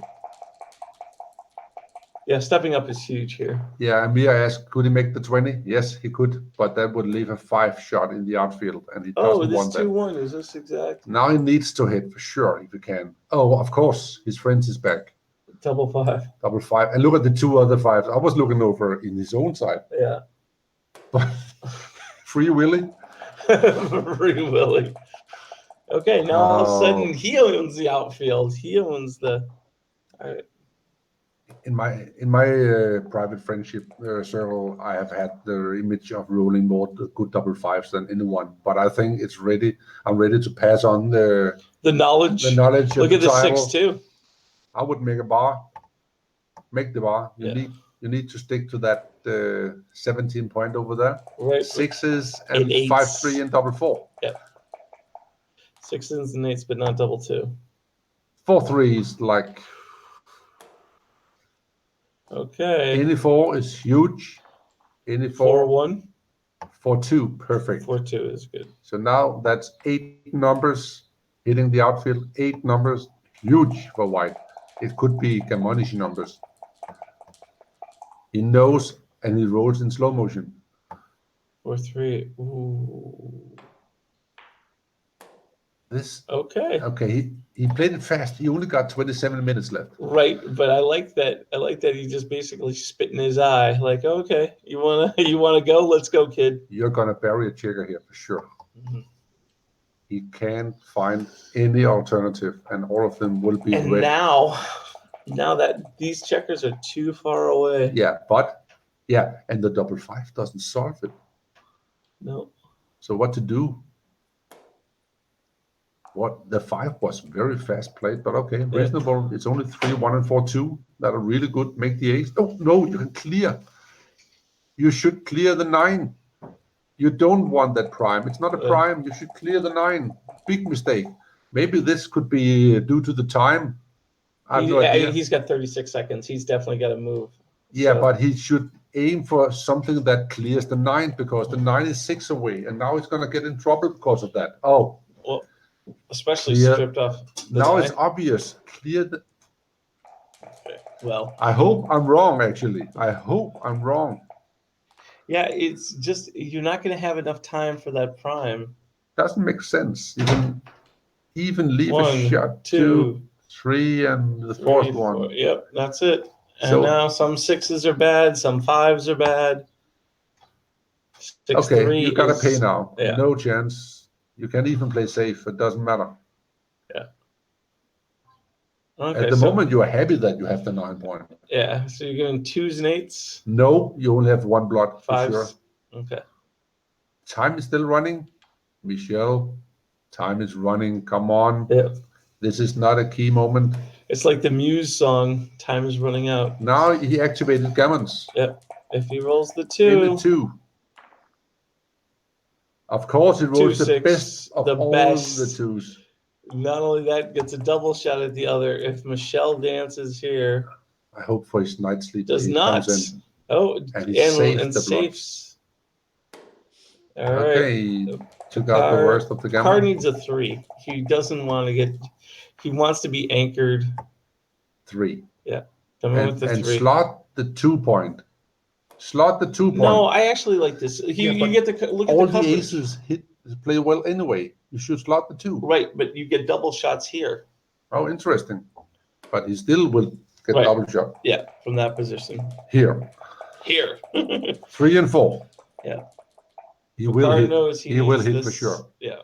Yeah. Stepping up is huge here.
Yeah, and Mia asked, could he make the 20? Yes, he could, but that would leave a 5 shot in the outfield, and he
Oh,
doesn't
this
want that.
2-1 is this exact
Now he needs to hit for sure if he can. Oh, of course, his friends is back.
double 5?
Double 5. And look at the 2 other 5s. I was looking over in his own side.
Yeah.
But Free Willy?
Free Willy. Okay, now all of a sudden he owns the outfield. He owns the. All right.
In my private friendship circle, I have had the image of rolling more good double 5s than anyone. But I think it's ready. I'm ready to pass on the
knowledge.
knowledge
Look
of
at
the
the
title.
6-2.
I would make a bar. Make the bar.
Yeah.
You need to stick to that 17 point over there.
Right.
6s and
And 8s.
5-3 and double 4.
6s and 8s, but not double 2.
4-3 is like
Okay.
any 4 is huge. Any 4
4-1.
4-2 perfect.
4-2 is good.
So now that's 8 numbers hitting the outfield. 8 numbers, huge for white. It could be Gamonish numbers. He knows and he rolls in slow motion.
4-3. Ooh.
This
Okay.
okay. He played it fast. He only got 27 minutes left.
Right, but I like that. I like that he just basically spit in his eye. Like, okay, you wanna go? Let's go, kid.
You're gonna bury a checker here for sure.
Mhm.
He can't find any alternative, and all of them will be
And
red.
now that these checkers are too far away.
Yeah, and the double 5 doesn't solve it.
No.
So what to do? What the 5 was very fast played, but okay, reasonable. It's only 3-1 and 4-2 that are really good. Make the ace. Oh no, you can clear. You should clear the 9. You don't want that prime. It's not a prime. You should clear the 9. Big mistake. Maybe this could be due to the time. I have no idea.
He's got 36 seconds. He's definitely got to move.
Yeah,
So-
but he should aim for something that clears the 9 because the 9 is 6 away, and now he's going to get in trouble because of that. Oh,
Well, especially
Clear.
stripped off. The
now
9.
it's obvious. Clear the.
Well,
I hope I'm wrong, actually. I hope I'm wrong.
yeah, it's just you're not going to have enough time for that prime.
Doesn't make sense. You can, even leave a
One,
shot,
2,
3, and the
three,
fourth
four.
one.
Yep, that's it. And
So-
now some 6s are bad, some 5s are bad. 6,
Okay,
3
you gotta
is-
pay now.
yeah.
No chance. You can even play safe. It doesn't matter.
Okay,
At the
so,
moment, you are happy that you have the 9 point.
yeah, so you're getting 2s and 8s,
No, you only have 1 blood for
5s.
sure.
Okay.
Time is still running. Michel, time is running. Come on.
Yeah.
This is not a key moment.
It's like the Muse song, Time is Running Out.
Now he activated gammons.
Yep. If he rolls the
In
2,
the 2. Of course, it rolls the
2-6,
best of
the
all
best.
the 2s.
not only that, gets a double shot at the other. If Michel dances here,
I hope for his night sleep.
does
he
not.
comes in.
Oh,
And he saved
and
the blood.
safes. All right.
Okay, he took out the
Bakar-
worst of the
Bakar
gammon.
needs a 3. He doesn't want to get. He wants to be anchored.
3.
Come in with the
And
3.
slot the 2 point. Slot the 2 point.
No, I actually like this.
Yeah,
You
but
get to look at
all
the
the
coverage.
aces play well anyway. You should slot the 2.
Right, but you get double shots here.
Oh, interesting. But he still will get
Right.
double shot.
Yeah, from that position.
Here.
Here.
3 and 4.
Yeah.
He will
Bakar
hit.
knows
He will
needs
hit
this.
for sure.
Yeah.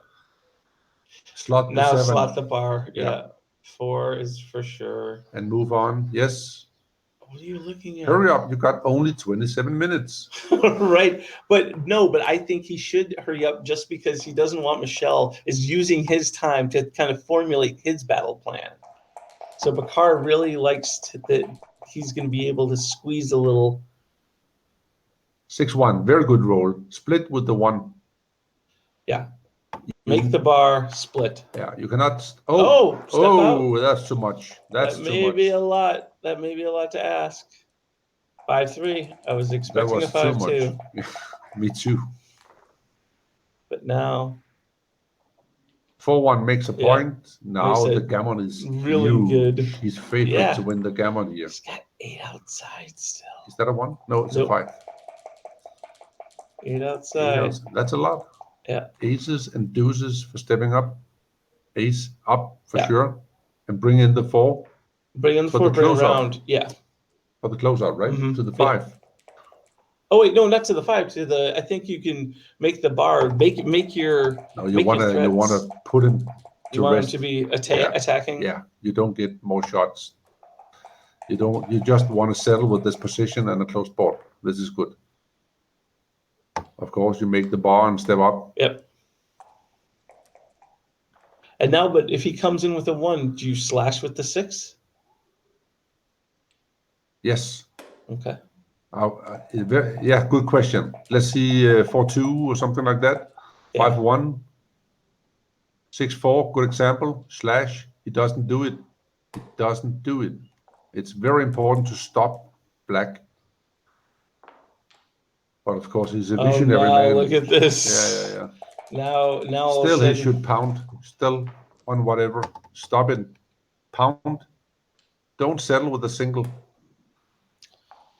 Slot the
Now
7
slot the bar.
Yeah.
Yeah. 4 is for sure.
and move on. Yes.
What are you looking at?
Hurry up. You got only 27 minutes.
Right. But no, but I think he should hurry up just because he doesn't want Michel is using his time to kind of formulate his battle plan. So Bakar really likes that he's going to be able to squeeze a little.
6-1. Very good roll. Split with the 1.
Yeah. Make the bar split.
Yeah. You cannot.
Step
Oh,
out.
that's too much. That's
That
too
may
much.
be a lot. That may be a lot to ask. 5-3. I was
That
expecting
was
a 5-2.
much. Me too.
But now
4-1 makes a
Yeah.
point. Now
Makes
the
it
gammon is
really
huge.
good.
He's favorite
Yeah.
to win the gammon here.
he's got 8 outside still.
Is that a 1? No, it's
Nope.
a 5.
8 outside.
That's a lot.
Yeah.
Aces and deuces for stepping up. Ace up for
Yeah.
sure. And bring in the 4
Bring in the
For
4,
the
bring
closeout.
around. Yeah.
for the closeout, right?
Mhm.
To the
Yeah.
5.
Oh wait, no, not to the 5. To the. I think you can make the bar. Make your.
No, you
Make your
wanna
threats.
put him
You
to
want him
rest.
to be
Yeah.
attacking.
Yeah, you don't get more shots. You don't. You just want to settle with this position and a close board. This is good. Of course, you make the bar and step up.
Yep. And now, but if he comes in with a 1, do you slash with the 6?
Yes.
Okay.
Yeah, good question. Let's see, 4-2 or something like that.
Yeah.
5-1, 6-4. Good example. Slash. He doesn't do it. He doesn't do it. It's very important to stop black. But of course, he's a visionary
now
man.
look at this.
Yeah.
Now all of a
Still, he
sudden-
should pound. Still on whatever. Stop it. Pound. Don't settle with a single.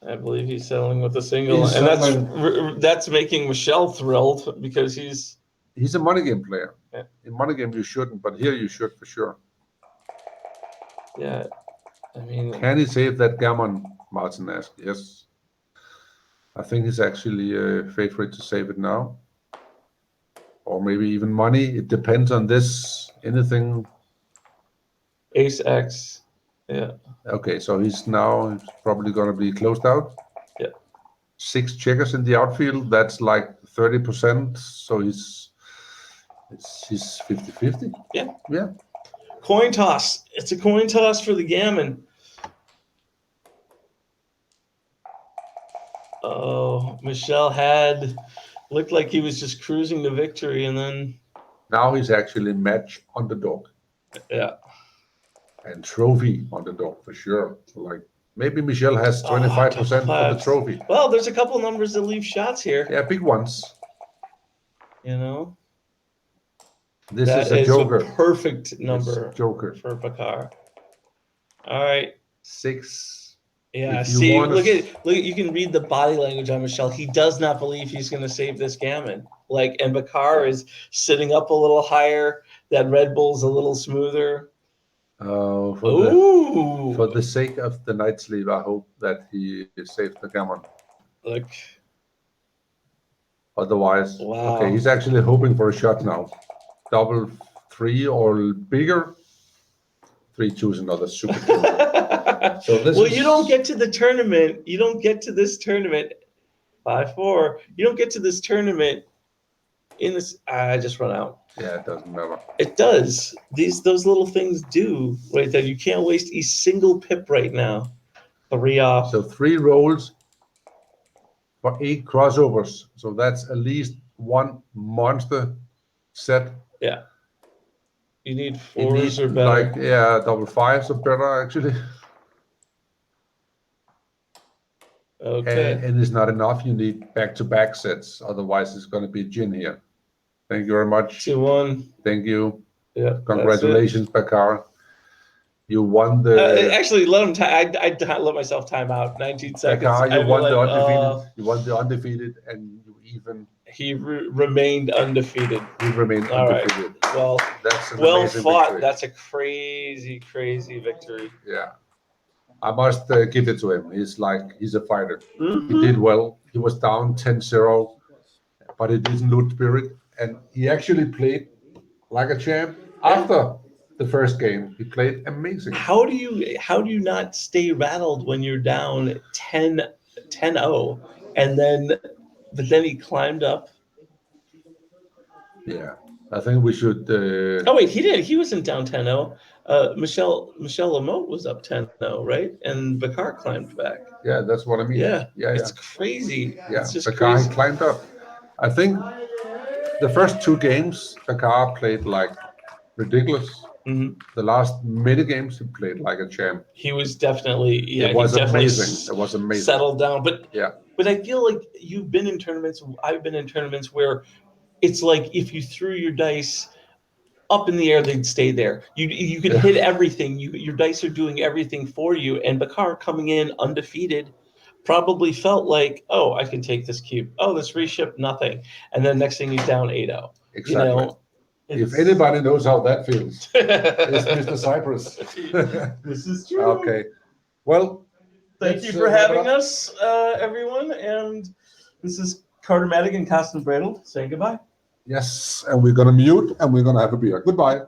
I believe he's settling with a single,
He's
and that's making Michel thrilled because he's
He's a money game player.
Yeah.
In money game, you shouldn't, but here you should for sure.
yeah. I mean,
Can he save that gammon? Martin asked. Yes. I think he's actually favorite to save it now. Or maybe even money. It depends on this. Anything.
Ace X. Yeah.
Okay, so he's probably going to be closed out.
Yeah.
6 checkers in the outfield. That's like 30%. So he's 50-50.
Yeah.
Yeah.
Coin toss. It's a coin toss for the gammon. Oh, Michel looked like he was just cruising to victory, and then
Now he's actually match underdog.
yeah.
And trophy underdog for sure. So like maybe Michel has 25% for the
claps.
trophy.
Well, there's a couple numbers that leave shots here.
Yeah, big ones.
You know,
This
that
is a joker.
perfect number
It's joker.
for Bakar. All right.
6.
Yeah,
If you
see,
wanna
look at you can read the body language on Michel. He does not believe he's going to save this gammon. And Bakar is sitting up a little higher. that Red Bull's a little smoother.
For
Ooh,
the sake of the night sleep, I hope that he saves the gammon.
look.
Otherwise,
Wow.
okay, he's actually hoping for a shot now. Double 3 or bigger. 3-2 is another super two. So this
Well,
is,
you don't get to the tournament. You don't get to this tournament. 5-4. You don't get to this tournament in this. I just run out.
Yeah, it doesn't matter.
It does. Those little things do right there. You can't waste a single pip right now. 3 off.
So 3 rolls for 8 crossovers. So that's at least 1 monster set.
Yeah. You need
You
4s
need
or better.
like, yeah, double 5s or better actually.
Okay.
And it's not enough. You need back-to-back sets. Otherwise, it's going to be gin here. Thank you very much.
2-1.
Thank you.
Yeah.
Congratulations, Bakar. You won the.
Actually, let him. I let myself time out. 19 seconds.
Bakar, you
I'd be
won the
like,
undefeated. You won the undefeated, and you even.
He remained undefeated.
You remained
All right.
undefeated.
Well,
That's an
well
amazing
fought.
victory.
That's a crazy, crazy victory.
Yeah. I must give it to him. He's a fighter.
Mhm.
He did well. He was down 10-0, but he didn't lose spirit. And he actually played like a champ after the first game. He played amazing.
How do you not stay rattled when you're down 10-0 and then he climbed up?
Yeah. I think we should.
Oh wait, he did. He wasn't down 10-0. Michel Lamote was up 10-0, right? And Bakar climbed back.
Yeah, that's what I mean.
Yeah,
Yeah.
it's crazy.
Yeah,
It's just
Bakar
crazy.
climbed up. I think the first 2 games, Bakar played like ridiculous.
Mhm.
The last many games, he played like a champ.
He was definitely, yeah,
It was
he definitely
amazing. It was amazing.
settled down. But
Yeah.
But I feel like you've been in tournaments. I've been in tournaments where it's like if you threw your dice up in the air, they'd stay there. You could hit everything. Your dice are doing everything for you. And Bakar coming in undefeated probably felt like, oh, I can take this cube. Oh, this reship, nothing. And then next thing he's down 8-0.
Exactly.
You know,
If anybody knows how that feels, it's Mr. Cyprus.
This is true.
Okay. Well,
Thank you
let's,
for
wrap it
having
up.
us, everyone. And this is Carter Madigan and Carsten Bradel saying goodbye.
Yes, and we're going to mute and we're going to have a beer. Goodbye.